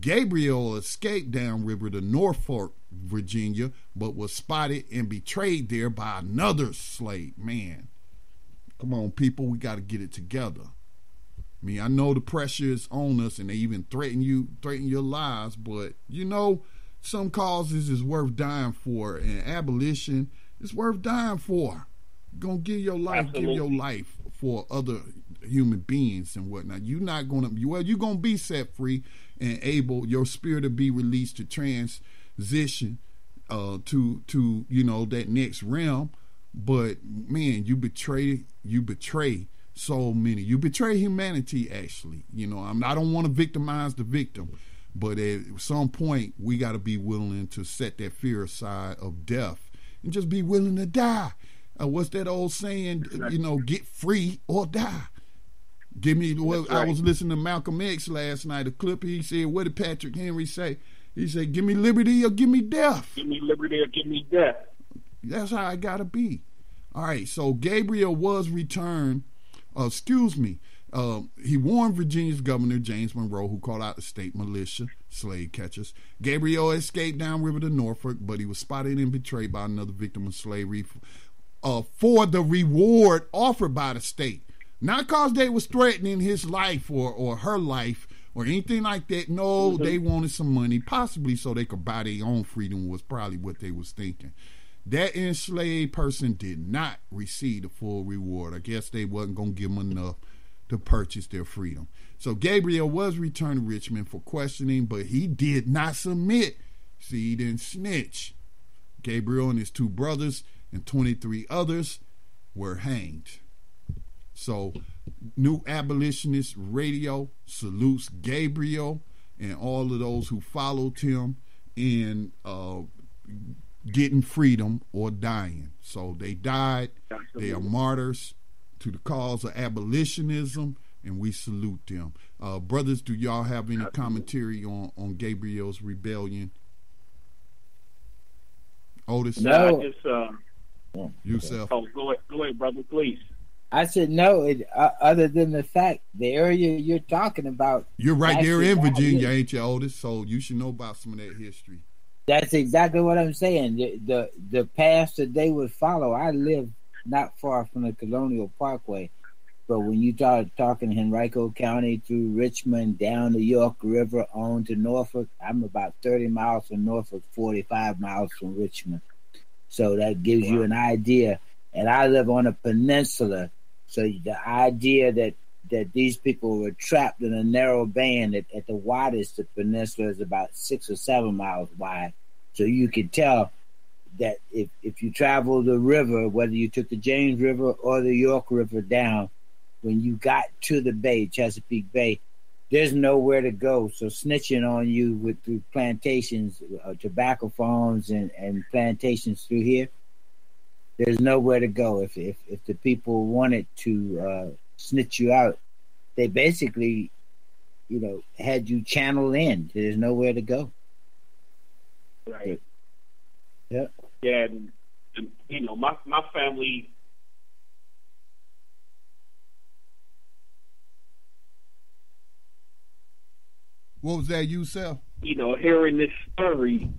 Gabriel escaped downriver to Norfolk, Virginia, but was spotted and betrayed there by another slave man. Come on, people, we got to get it together. I mean, I know the pressure is on us, and they even threaten your lives, but you know, some causes is worth dying for, and abolition is worth dying for. You're gonna give your life, give your life for other human beings and whatnot. You're gonna be set free and able, your spirit to be released to transition to that next realm. But man, you betray so many. You betray humanity, actually. You know, I don't want to victimize the victim, but at some point we got to be willing to set that fear aside of death and just be willing to die. What's that old saying? You know, get free or die. Give me. Well, I was listening to Malcolm X last night. A clip. He said, "What did Patrick Henry say?" He said, "Give me liberty or give me death." Give me liberty or give me death. That's how I gotta be. All right. So Gabriel was returned. He warned Virginia's governor, James Monroe, who called out the state militia, slave catchers. Gabriel escaped downriver to Norfolk, but he was spotted and betrayed by another victim of slavery for the reward offered by the state. Not because they was threatening his life or her life or anything like that. No, they wanted some money, possibly so they could buy their own freedom, was probably what they was thinking. That enslaved person did not receive the full reward. I guess they wasn't going to give them enough to purchase their freedom. So Gabriel was returned to Richmond for questioning, but he did not submit. See, he didn't snitch. Gabriel and his 2 brothers and 23 others were hanged. So New Abolitionist Radio salutes Gabriel and all of those who followed him in getting freedom or dying. So they died. They are martyrs to the cause of abolitionism, and we salute them. Brothers, do y'all have any commentary on Gabriel's rebellion? Otis? No, I just Yusuf. Oh, go ahead, brother, please. I said no. Other than the fact, the area you're talking about, you're right there in Virginia, ain't you, Otis? So you should know about some of that history. That's exactly what I'm saying. The paths that they would follow. I live not far from the Colonial Parkway, but when you start talking Henrico County through Richmond, down the York River, on to Norfolk, I'm about 30 miles from Norfolk, 45 miles from Richmond. So that gives you an idea. And I live on a peninsula, so the idea that that these people were trapped in a narrow band at the widest. The peninsula is about 6 or 7 miles wide. So you could tell that if you travel the river, whether you took the James River or the York River down, when you got to the bay, Chesapeake Bay, there's nowhere to go. So snitching on you through plantations, tobacco farms and plantations through here, there's nowhere to go. If the people wanted to snitch you out, they basically, had you channeled in. There's nowhere to go. Right. Yeah. Yeah, and my family. What was that, Yusuf? Hearing this story,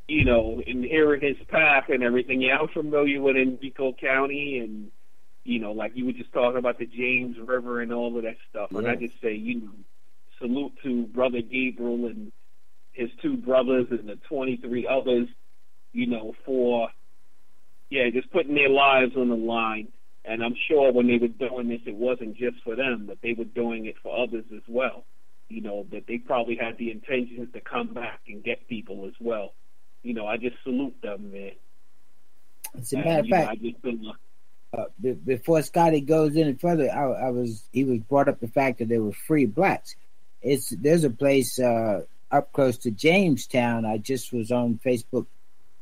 and hearing his path and everything. Yeah, I'm familiar with Enrico County, and like you were just talking about the James River and all of that stuff. Yeah. And I just say, salute to Brother Gabriel and his 2 brothers and the 23 others, for just putting their lives on the line. And I'm sure when they were doing this, it wasn't just for them, but they were doing it for others as well. That they probably had the intentions to come back and get people as well. I just salute them, man. As a matter of fact, before Scotty goes any further, he was brought up the fact that there were free blacks. There's a place up close to Jamestown. I just was on Facebook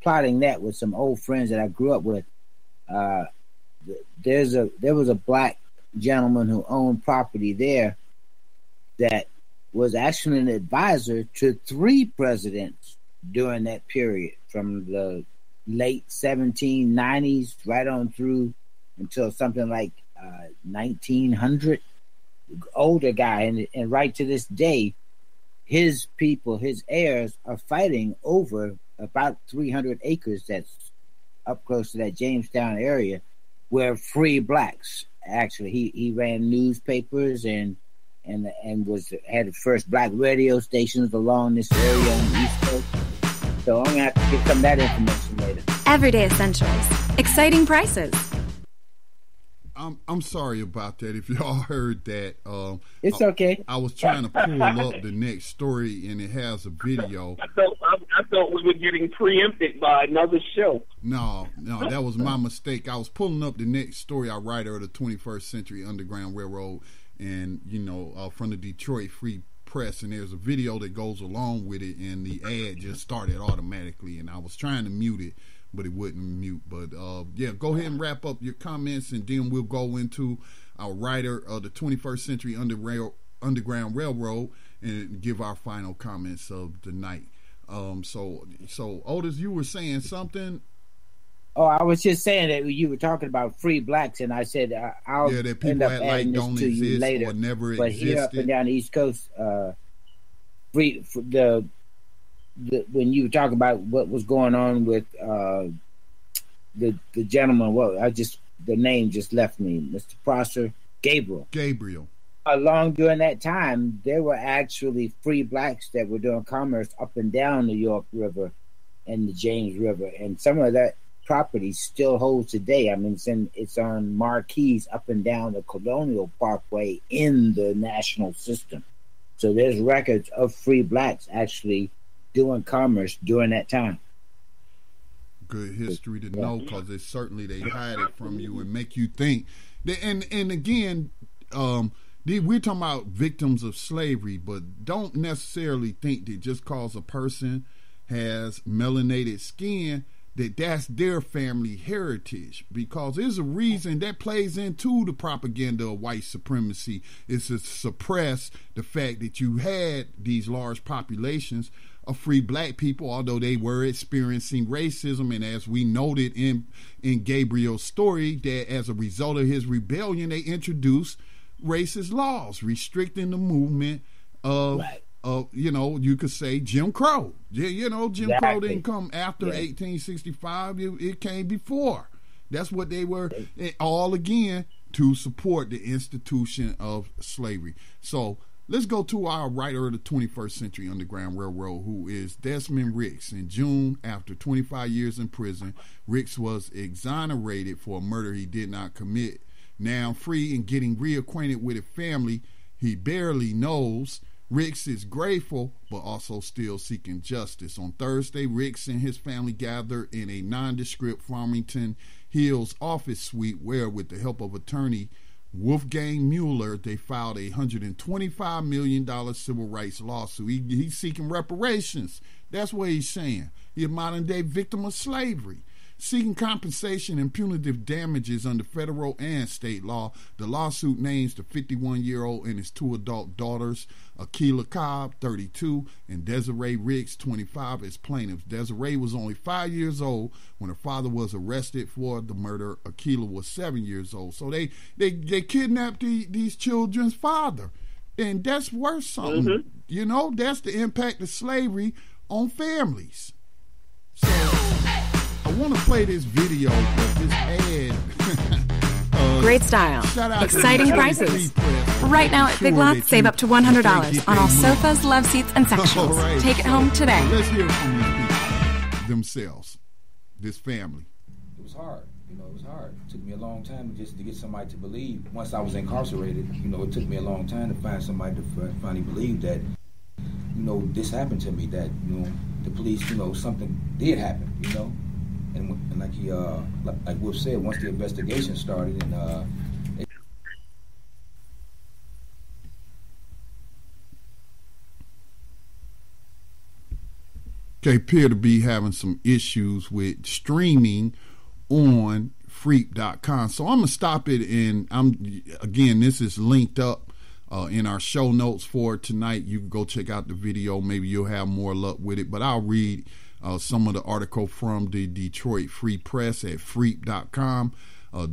plotting that with some old friends that I grew up with. There was a black gentleman who owned property there that was actually an advisor to 3 presidents during that period, from the late 1790s right on through until something like 1900. Older guy, and right to this day, his people, his heirs, are fighting over about 300 acres that's up close to that Jamestown area, where free blacks. Actually, he ran newspapers and had the first black radio stations along this area on the East Coast. So I'm gonna have to get some of that information later. Everyday essentials, exciting prices. I'm sorry about that. If y'all heard that, it's okay. I was trying to pull up the next story, and it has a video. I thought we were getting preempted by another show. No, that was my mistake. I was pulling up the next story. I write of the 21st Century Underground Railroad, and from the Detroit Free Press, and there's a video that goes along with it, and the ad just started automatically, and I was trying to mute it, but it wouldn't mute. But go ahead and wrap up your comments, and then we'll go into our writer of the 21st Century Underground Railroad and give our final comments of the night. So Otis, you were saying something. Oh, I was just saying that you were talking about free blacks, and I said I'll that people end up adding this to you later. Or never but existed. Here up and down the East Coast, free for when you were talking about what was going on with the gentleman, the name just left me, Mr. Prosser, Gabriel. Along during that time, there were actually free blacks that were doing commerce up and down the York River and the James River, and some of that property still holds today. I mean, it's on marquees up and down the Colonial Parkway in the national system. So there's records of free blacks actually doing commerce during that time. Good history to know, because they hide it from you and make you think. And again, we're talking about victims of slavery, but don't necessarily think that just because a person has melanated skin that's their family heritage, because there's a reason that plays into the propaganda of white supremacy. It's to suppress the fact that you had these large populations of free black people, although they were experiencing racism. And as we noted in Gabriel's story, that as a result of his rebellion, they introduced racist laws restricting the movement of you could say Jim Crow. Jim Crow didn't come after 1865. It came before. That's what they were, all again to support the institution of slavery. So let's go to our writer of the 21st Century Underground Railroad, who is Desmond Ricks. In June, after 25 years in prison, Ricks was exonerated for a murder he did not commit Now free and getting reacquainted with a family he barely knows, Ricks is grateful, but also still seeking justice. On Thursday, Ricks and his family gathered in a nondescript Farmington Hills office suite where, with the help of attorney Wolfgang Mueller, they filed a $125 million civil rights lawsuit. He's seeking reparations. That's what he's saying. He's a modern-day victim of slavery. Seeking compensation and punitive damages under federal and state law, the lawsuit names the 51-year-old and his 2 adult daughters, Akilah Cobb, 32, and Desiree Ricks, 25, as plaintiffs. Desiree was only 5 years old when her father was arrested for the murder. Akilah was 7 years old. So they kidnapped these children's father, and that's worth something. Mm-hmm. You know, that's the impact of slavery on families. So I want to play this video, but this ad. Great style. Exciting prices. Right now at Big Lots, save up to $100 on all sofas, love seats, and sectionals. Right. Take it home today. Let's hear from these people themselves, this family. It was hard. It was hard. It took me a long time just to get somebody to believe. Once I was incarcerated, it took me a long time to find somebody to finally believe that, this happened to me, that, the police, something did happen, And like Wolf said, once the investigation started, and they appear to be having some issues with streaming on freep.com. So I'm gonna stop it, and this is linked up in our show notes for tonight. You can go check out the video. Maybe you'll have more luck with it, but I'll read some of the article from the Detroit Free Press at freep.com.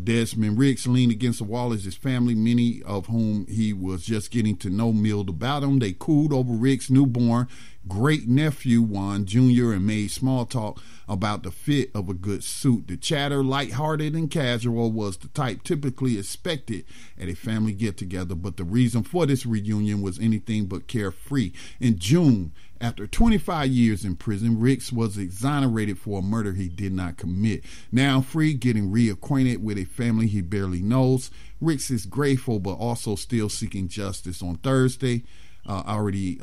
Desmond Ricks leaned against the wall as his family, many of whom he was just getting to know, milled about him. They cooed over Ricks' newborn great-nephew, Juan Jr., and made small talk about the fit of a good suit. The chatter, lighthearted and casual, was the type typically expected at a family get-together, but the reason for this reunion was anything but carefree. In June, after 25 years in prison, Ricks was exonerated for a murder he did not commit. Now free, getting reacquainted with a family he barely knows, Ricks is grateful but also still seeking justice. On Thursday, I already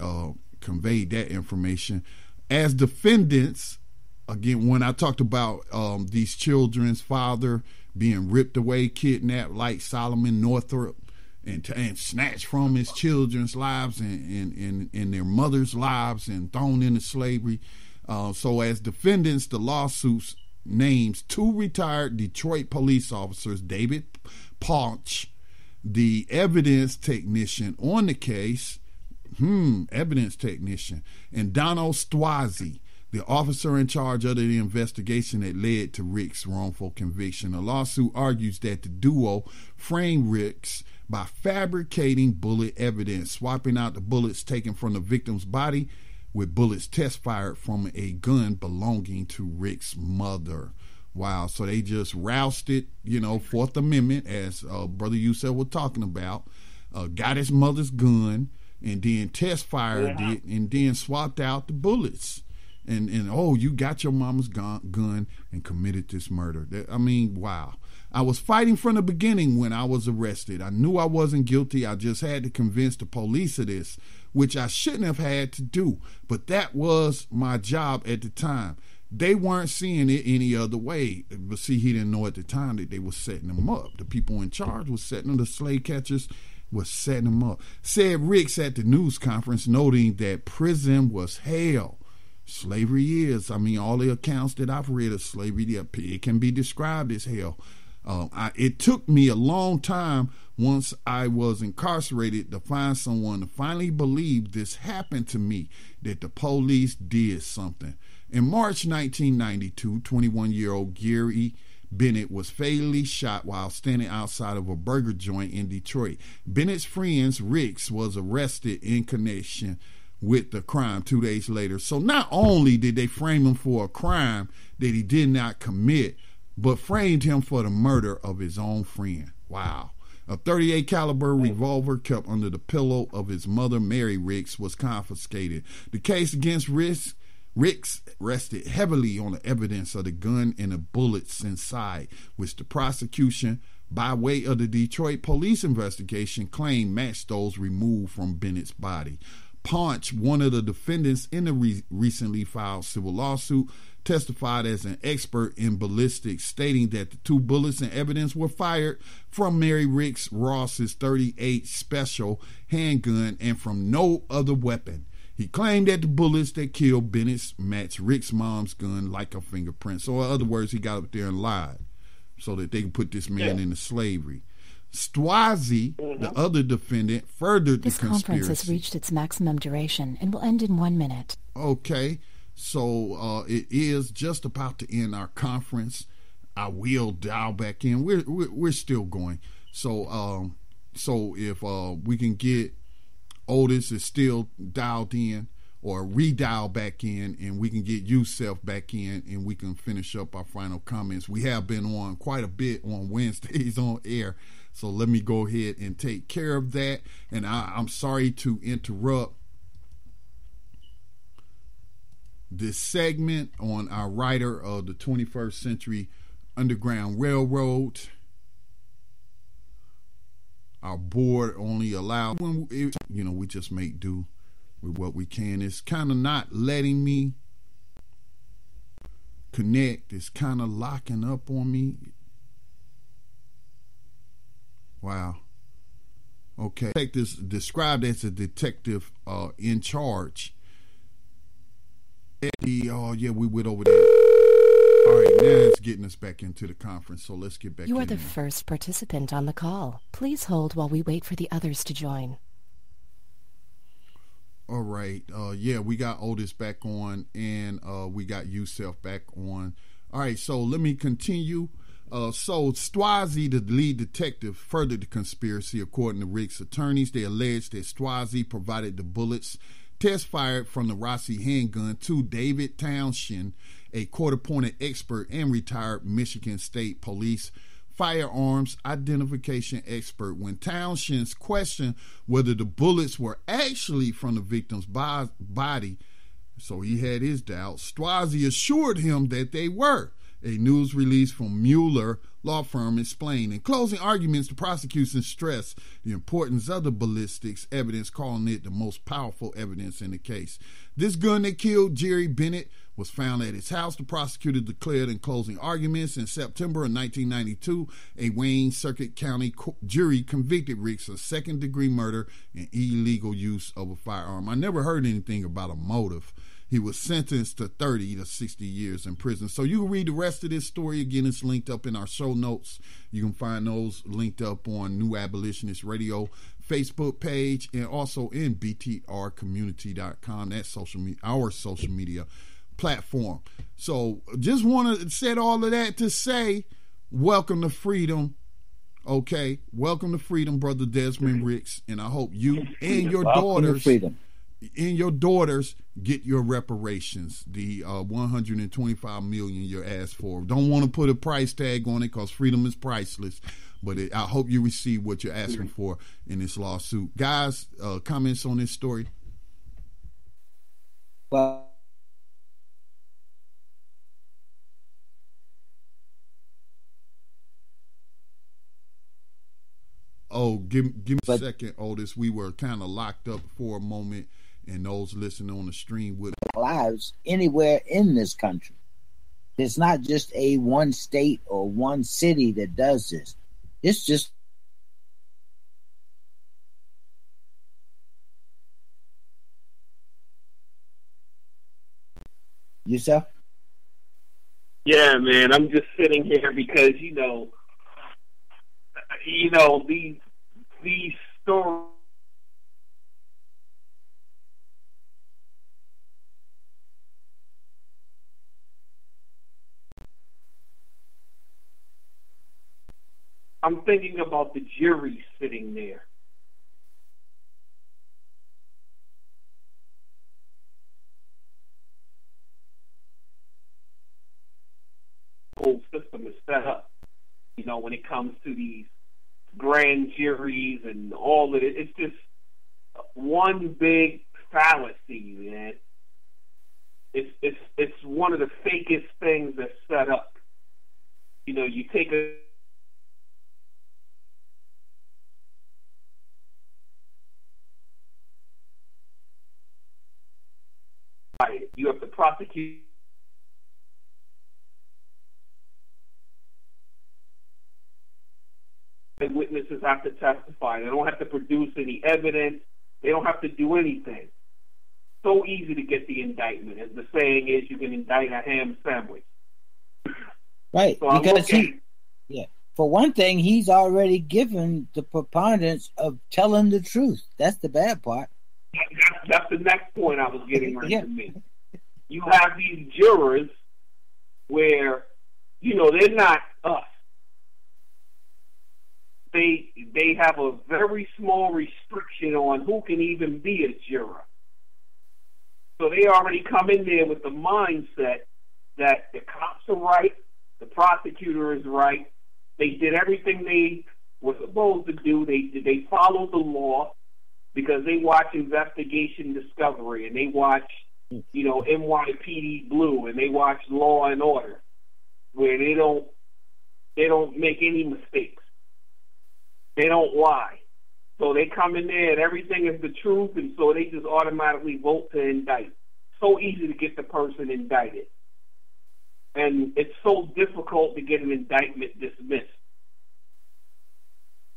conveyed that information. As defendants, again, when I talked about these children's father being ripped away, kidnapped like Solomon Northrop, and snatched from his children's lives and their mother's lives and thrown into slavery. So as defendants, the lawsuits names 2 retired Detroit police officers, David Paunch, the evidence technician on the case, and Donald Stwazi, the officer in charge of the investigation that led to Ricks' wrongful conviction. The lawsuit argues that the duo framed Ricks by fabricating bullet evidence, swapping out the bullets taken from the victim's body with bullets test fired from a gun belonging to Ricks' mother. Wow, so they just rousted, Fourth Amendment, as Brother Yusuf was talking about, got his mother's gun, and then test fired it, and then swapped out the bullets. And you got your mama's gun and committed this murder. Wow. I was fighting from the beginning when I was arrested. I knew I wasn't guilty. I just had to convince the police of this, which I shouldn't have had to do. But that was my job at the time. They weren't seeing it any other way. But see, he didn't know at the time that they were setting them up. The people in charge was setting them, the slave catchers was setting them up. Said Ricks at the news conference, noting that prison was hell. Slavery is, all the accounts that I've read of slavery, it can be described as hell. It took me a long time once I was incarcerated to find someone to finally believe this happened to me, that the police did something. In March 1992, 21-year-old Gary Bennett was fatally shot while standing outside of a burger joint in Detroit. Bennett's friend Ricks was arrested in connection with the crime 2 days later. So not only did they frame him for a crime that he did not commit, but framed him for the murder of his own friend. Wow. A .38 caliber revolver kept under the pillow of his mother, Mary Ricks, was confiscated. The case against Ricks rested heavily on the evidence of the gun and the bullets inside, which the prosecution by way of the Detroit police investigation claim matched those removed from Bennett's body. Ponch, one of the defendants in the recently filed civil lawsuit, testified as an expert in ballistics, stating that the 2 bullets and evidence were fired from Mary Ricks Ross's .38 special handgun and from no other weapon. He claimed that the bullets that killed Bennett matched Rick's mom's gun like a fingerprint. So in other words, he got up there and lied so that they could put this man into slavery. Stwazi, the other defendant, furthered the conspiracy. This conference has reached its maximum duration and will end in 1 minute. Okay, so it is just about to end our conference. I will dial back in. We're still going. So if we can get Otis is still dialed in or redial back in, and we can get Yusuf back in, and we can finish up our final comments. We have been on quite a bit on Wednesdays on air. So let me go ahead and take care of that. And I'm sorry to interrupt this segment on our writer of the 21st Century Underground Railroad. Our board only allows, we just make do with what we can. It's kind of not letting me connect. It's kind of locking up on me. Wow. Okay. This described as a detective in charge. We went over there. All right, now it's getting us back into the conference, so let's get back in. You are the first participant on the call. Please hold while we wait for the others to join. All right. We got Otis back on, and we got Yusuf back on. All right, so let me continue. So Stwazi, the lead detective, furthered the conspiracy. According to Rick's attorneys, they alleged that Stwazi provided the bullets test fired from the Rossi handgun to David Townshend, a court-appointed expert and retired Michigan State Police firearms identification expert. When Townshend's questioned whether the bullets were actually from the victim's body, so he had his doubts, Stwazi assured him that they were. A news release from Mueller law firm explained. In closing arguments, the prosecution stressed the importance of the ballistics evidence, calling it the most powerful evidence in the case. This gun that killed Jerry Bennett was found at his house. The prosecutor declared in closing arguments in September of 1992, a Wayne Circuit County jury convicted Ricks of second-degree murder and illegal use of a firearm. I never heard anything about a motive. He was sentenced to 30 to 60 years in prison. So you can read the rest of this story. Again, it's linked up in our show notes. You can find those linked up on New Abolitionist Radio Facebook page and also in btrcommunity.com. That's our social media platform. So just want to set all of that to say, welcome to freedom. Okay, welcome to freedom, Brother Desmond Ricks. And I hope you and your daughters get your reparations, the $125 million you're asked for. Don't want to put a price tag on it because freedom is priceless, but I hope you receive what you're asking for in this lawsuit. Guys, comments on this story? Well, give me a second, Otis. We were kind of locked up for a moment, and those listening on the stream would lives anywhere in this country. It's not just a one state or one city that does this. It's just yourself. Yeah, man. I'm just sitting here because these stories. I'm thinking about the jury sitting there. The whole system is set up, when it comes to these grand juries and all of it. It's just one big fallacy, man. It's one of the fakest things that's set up. You take indicted. You have to prosecute. The witnesses have to testify. They don't have to produce any evidence. They don't have to do anything. So easy to get the indictment. As the saying is, you can indict a ham sandwich. Right, so because for one thing, he's already given the preponderance of telling the truth. That's the bad part. That's the next point I was getting ready to make. You have these jurors where, they're not us. They have a very small restriction on who can even be a juror. So they already come in there with the mindset that the cops are right, the prosecutor is right. They did everything they were supposed to do. They followed the law because they watch Investigation Discovery and they watch, NYPD Blue and they watch Law and Order, where they don't make any mistakes. They don't lie. So they come in there and everything is the truth, and so they just automatically vote to indict. So easy to get the person indicted. And it's so difficult to get an indictment dismissed.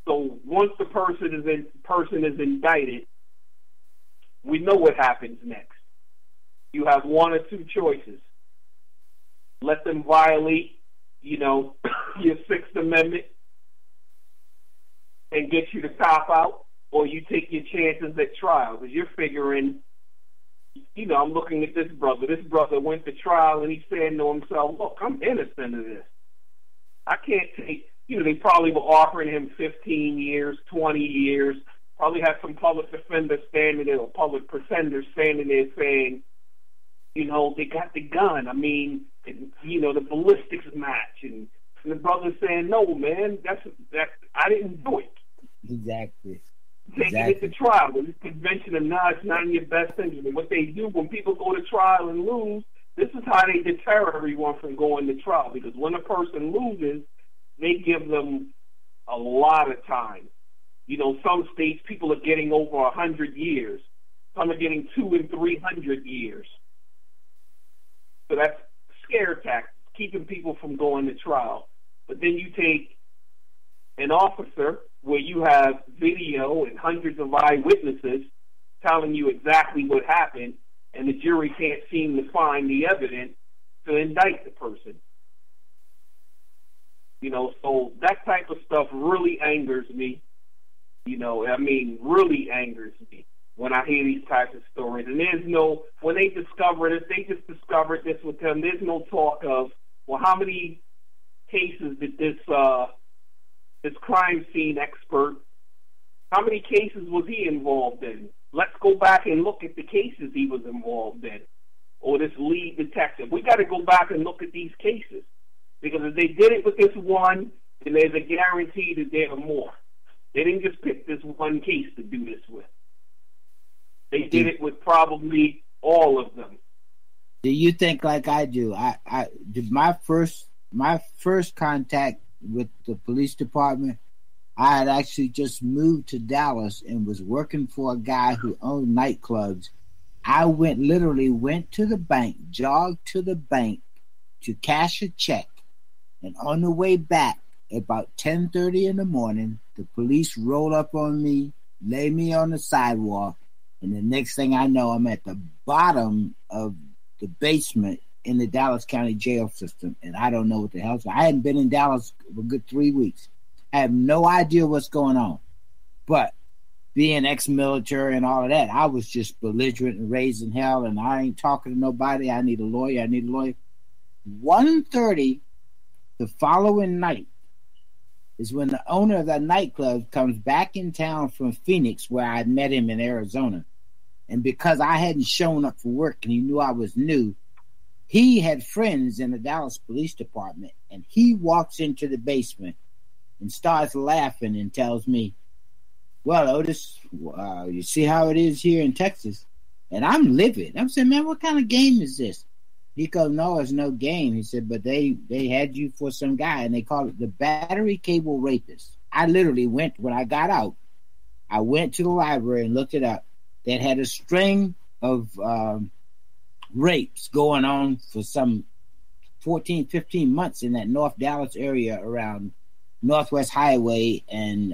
So once the person is indicted, we know what happens next. You have one or two choices. Let them violate, your Sixth Amendment and get you to cop out, or you take your chances at trial, because you're figuring, I'm looking at this brother. This brother went to trial, and he's saying to himself, look, I'm innocent of this. I can't take, they probably were offering him 15 years, 20 years, probably had some public defender standing there, or public pretender standing there saying, they got the gun. I mean, the ballistics match, and the brother's saying, no, man, I didn't do it. Exactly. Taking it to trial. With this convention of it's not in your best interest. And what they do when people go to trial and lose, this is how they deter everyone from going to trial. Because when a person loses, they give them a lot of time. Some states, people are getting over 100 years. Some are getting 200 and 300 years. So that's scare tactics, keeping people from going to trial. But then you take an officer where you have video and hundreds of eyewitnesses telling you exactly what happened, and the jury can't seem to find the evidence to indict the person. So that type of stuff really angers me. Really angers me when I hear these types of stories. And when they discover this, they just discovered this with them. There's no talk of, well, how many cases did this crime scene expert, how many cases was he involved in? Let's go back and look at the cases he was involved in. Or this lead detective. We got to go back and look at these cases. Because if they did it with this one, then there's a guarantee that there are more. They didn't just pick this one case to do this with. They did it with probably all of them. Do you think like I do? I did my first contact with the police department. I had actually just moved to Dallas and was working for a guy who owned nightclubs. I literally went to the bank, jogged to the bank to cash a check, and on the way back, about 10:30 in the morning, the police rolled up on me, laid me on the sidewalk, and the next thing I know, I'm at the bottom of the basement in the Dallas County jail system, and I don't know what the hell's going on. I hadn't been in Dallas for a good 3 weeks. I have no idea what's going on. But being ex-military and all of that, I was just belligerent and raising hell, and I ain't talking to nobody. I need a lawyer. 1:30 the following night is when the owner of that nightclub comes back in town from Phoenix, where I met him in Arizona. And because I hadn't shown up for work and he knew I was new, he had friends in the Dallas Police Department, and he walks into the basement and starts laughing and tells me, well, Otis, you see how it is here in Texas? And I'm livid. I'm saying, man, what kind of game is this? He goes, no, it's no game. He said, but they had you for some guy, and they call it the battery cable rapist. I literally went, when I got out, I went to the library and looked it up. That had a string of rapes going on for some 14, 15 months in that North Dallas area around Northwest Highway and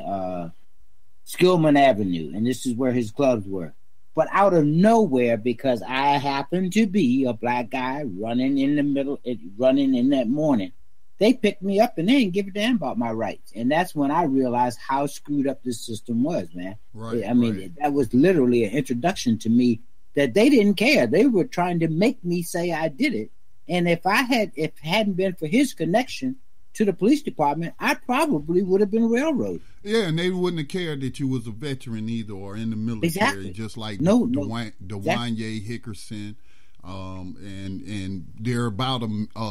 Skillman Avenue. And this is where his clubs were. But out of nowhere, because I happened to be a black guy running in that morning, they picked me up and they didn't give a damn about my rights. And that's when I realized how screwed up this system was, man. Right. I mean, that was literally an introduction to me that they didn't care. They were trying to make me say I did it. And if it hadn't been for his connection to the police department, I probably would have been railroaded. Yeah, and they wouldn't have cared that you was a veteran either or in the military, exactly. Just like Dwayne exactly. Hickerson. And there are about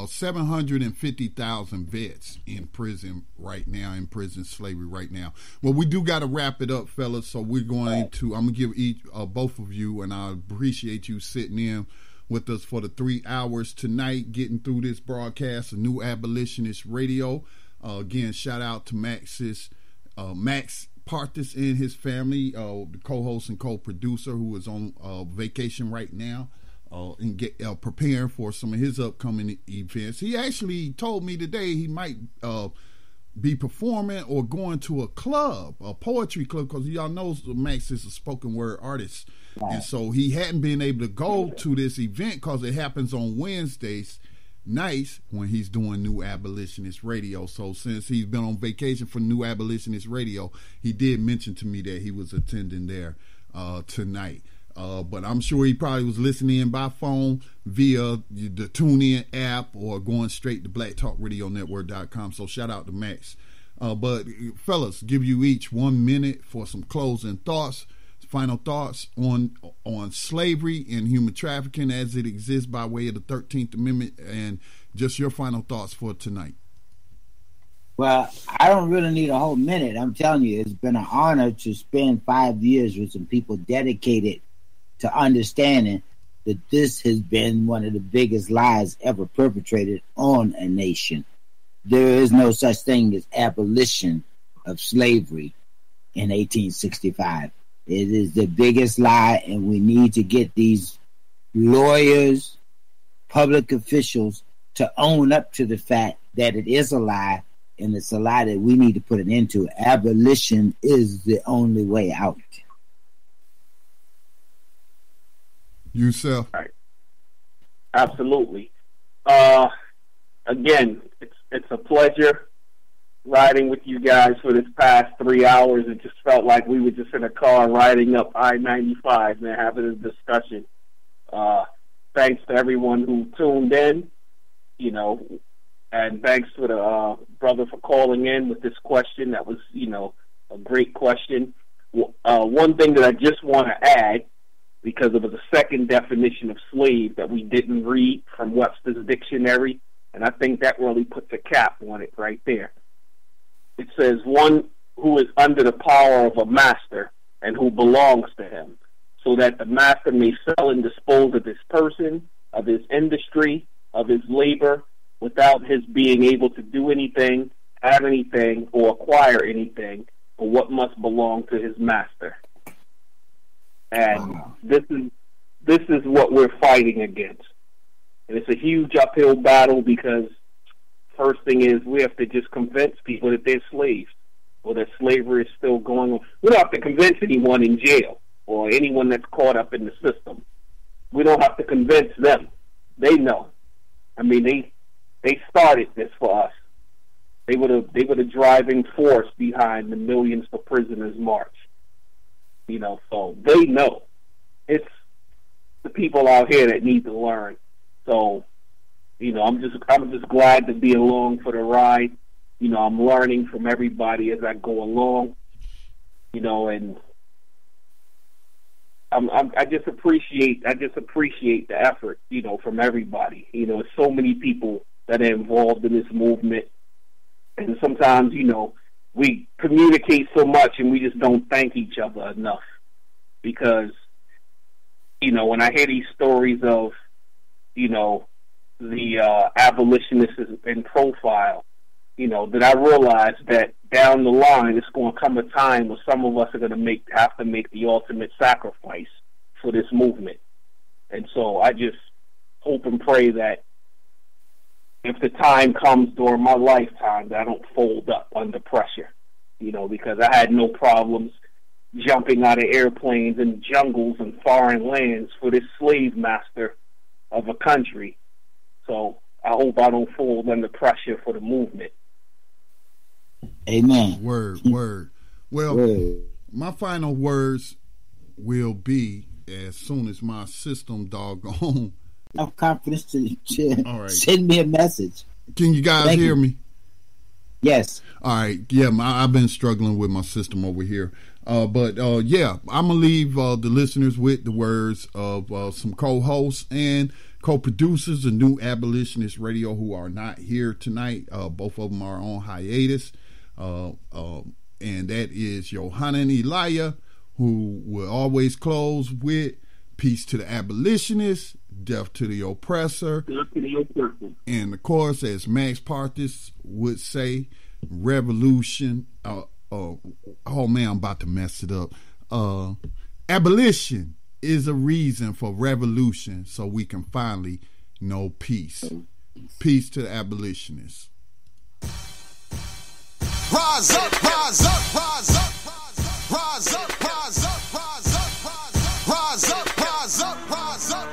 750,000 vets in prison right now, in prison slavery right now. Well, we do got to wrap it up, fellas. So we're going to, I'm going to give both of you, and I appreciate you sitting in with us for the 3 hours tonight, getting through this broadcast of New Abolitionist Radio. Again, shout out to Max Partis and his family, the co-host and co-producer who is on vacation right now and preparing for some of his upcoming events. He actually told me today he might be performing or going to a club, a poetry club, because y'all know Max is a spoken word artist. Wow. And so he hadn't been able to go to this event because it happens on Wednesdays nights when he's doing New Abolitionist Radio. So since he's been on vacation for New Abolitionist Radio, he did mention to me that he was attending there tonight. But I'm sure he probably was listening in by phone via the TuneIn app or going straight to blacktalkradionetwork.com. So shout out to Max. But fellas, give you each 1 minute for some closing thoughts, final thoughts on slavery and human trafficking as it exists by way of the 13th Amendment, and just your final thoughts for tonight. Well, I don't really need a whole minute. I'm telling you, it's been an honor to spend 5 years with some people dedicated to understanding that this has been one of the biggest lies ever perpetrated on a nation. There is no such thing as abolition of slavery in 1865. It is the biggest lie, and we need to get these lawyers, public officials to own up to the fact that it is a lie, and it's a lie that we need to put an end to. Abolition is the only way out. Yusuf? Right. Absolutely. Again, it's a pleasure riding with you guys for this past 3 hours. It just felt like we were just in a car riding up I-95 and having a discussion. Thanks to everyone who tuned in, and thanks to the brother for calling in with this question. That was, a great question. One thing that I just want to add, because it was a second definition of slave that we didn't read from Webster's dictionary, and I think that really puts a cap on it right there. It says one who is under the power of a master and who belongs to him, so that the master may sell and dispose of his person, of his industry, of his labor, without his being able to do anything, have anything, or acquire anything for what must belong to his master. And this is what we're fighting against. And it's a huge uphill battle because first thing is we have to just convince people that they're slaves or that slavery is still going on. We don't have to convince anyone in jail or anyone that's caught up in the system. We don't have to convince them. They know. I mean, they started this for us. They were the driving force behind the Millions for Prisoners March. So they know. It's the people out here that need to learn. So, I'm just glad to be along for the ride. I'm learning from everybody as I go along. And I just appreciate the effort, from everybody. There's so many people that are involved in this movement, and sometimes, we communicate so much and we just don't thank each other enough. Because, when I hear these stories of, the abolitionists in profile, that I realize that down the line it's going to come a time where some of us are going to have to make the ultimate sacrifice for this movement. And so I just hope and pray that if the time comes during my lifetime that I don't fold up under pressure, because I had no problems jumping out of airplanes in jungles and foreign lands for this slave master of a country. So I hope I don't fold under pressure for the movement. Amen. Word. Well, my final words will be, as soon as my system doggone enough confidence to all right. Send me a message. Can you guys hear me? Yes. All right. Yeah, I've been struggling with my system over here. But I'm going to leave the listeners with the words of some co-hosts and co-producers of New Abolitionist Radio who are not here tonight. Both of them are on hiatus. And that is Johanna and Elijah, who will always close with peace to the abolitionists, death to the oppressor. And of course, as Max Partis would say, revolution. Oh man, I'm about to mess it up. Abolition is a reason for revolution, so we can finally know peace. Peace to the abolitionists. Rise up, rise up, rise up, rise up, rise up, rise up, rise up, rise up, rise up, rise up.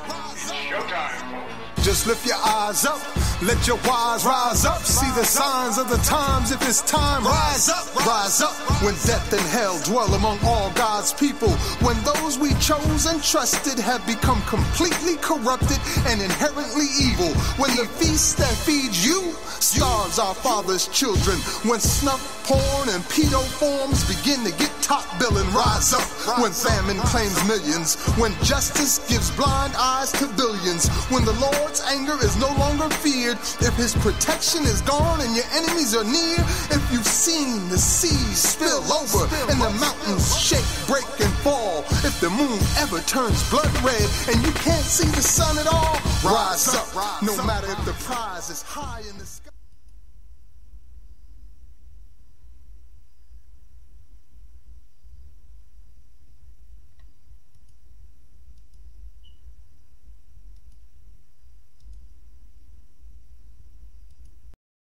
Showtime. Just lift your eyes up, let your wise rise up. See the signs of the times. If it's time, rise up, rise up. When death and hell dwell among all God's people, when those we chose and trusted have become completely corrupted and inherently evil, when the feast that feeds you starves our father's children, when snuff, porn, and pedo forms begin to get top billing, rise up. When famine claims millions, when justice gives blind eyes to billions, when the Lord's anger is no longer feared, if his protection is gone and your enemies are near, if you've seen the seas spill over and the mountains shake, break, and fall, if the moon ever turns blood red and you can't see the sun at all, rise up. No matter if the prize is high in the sky.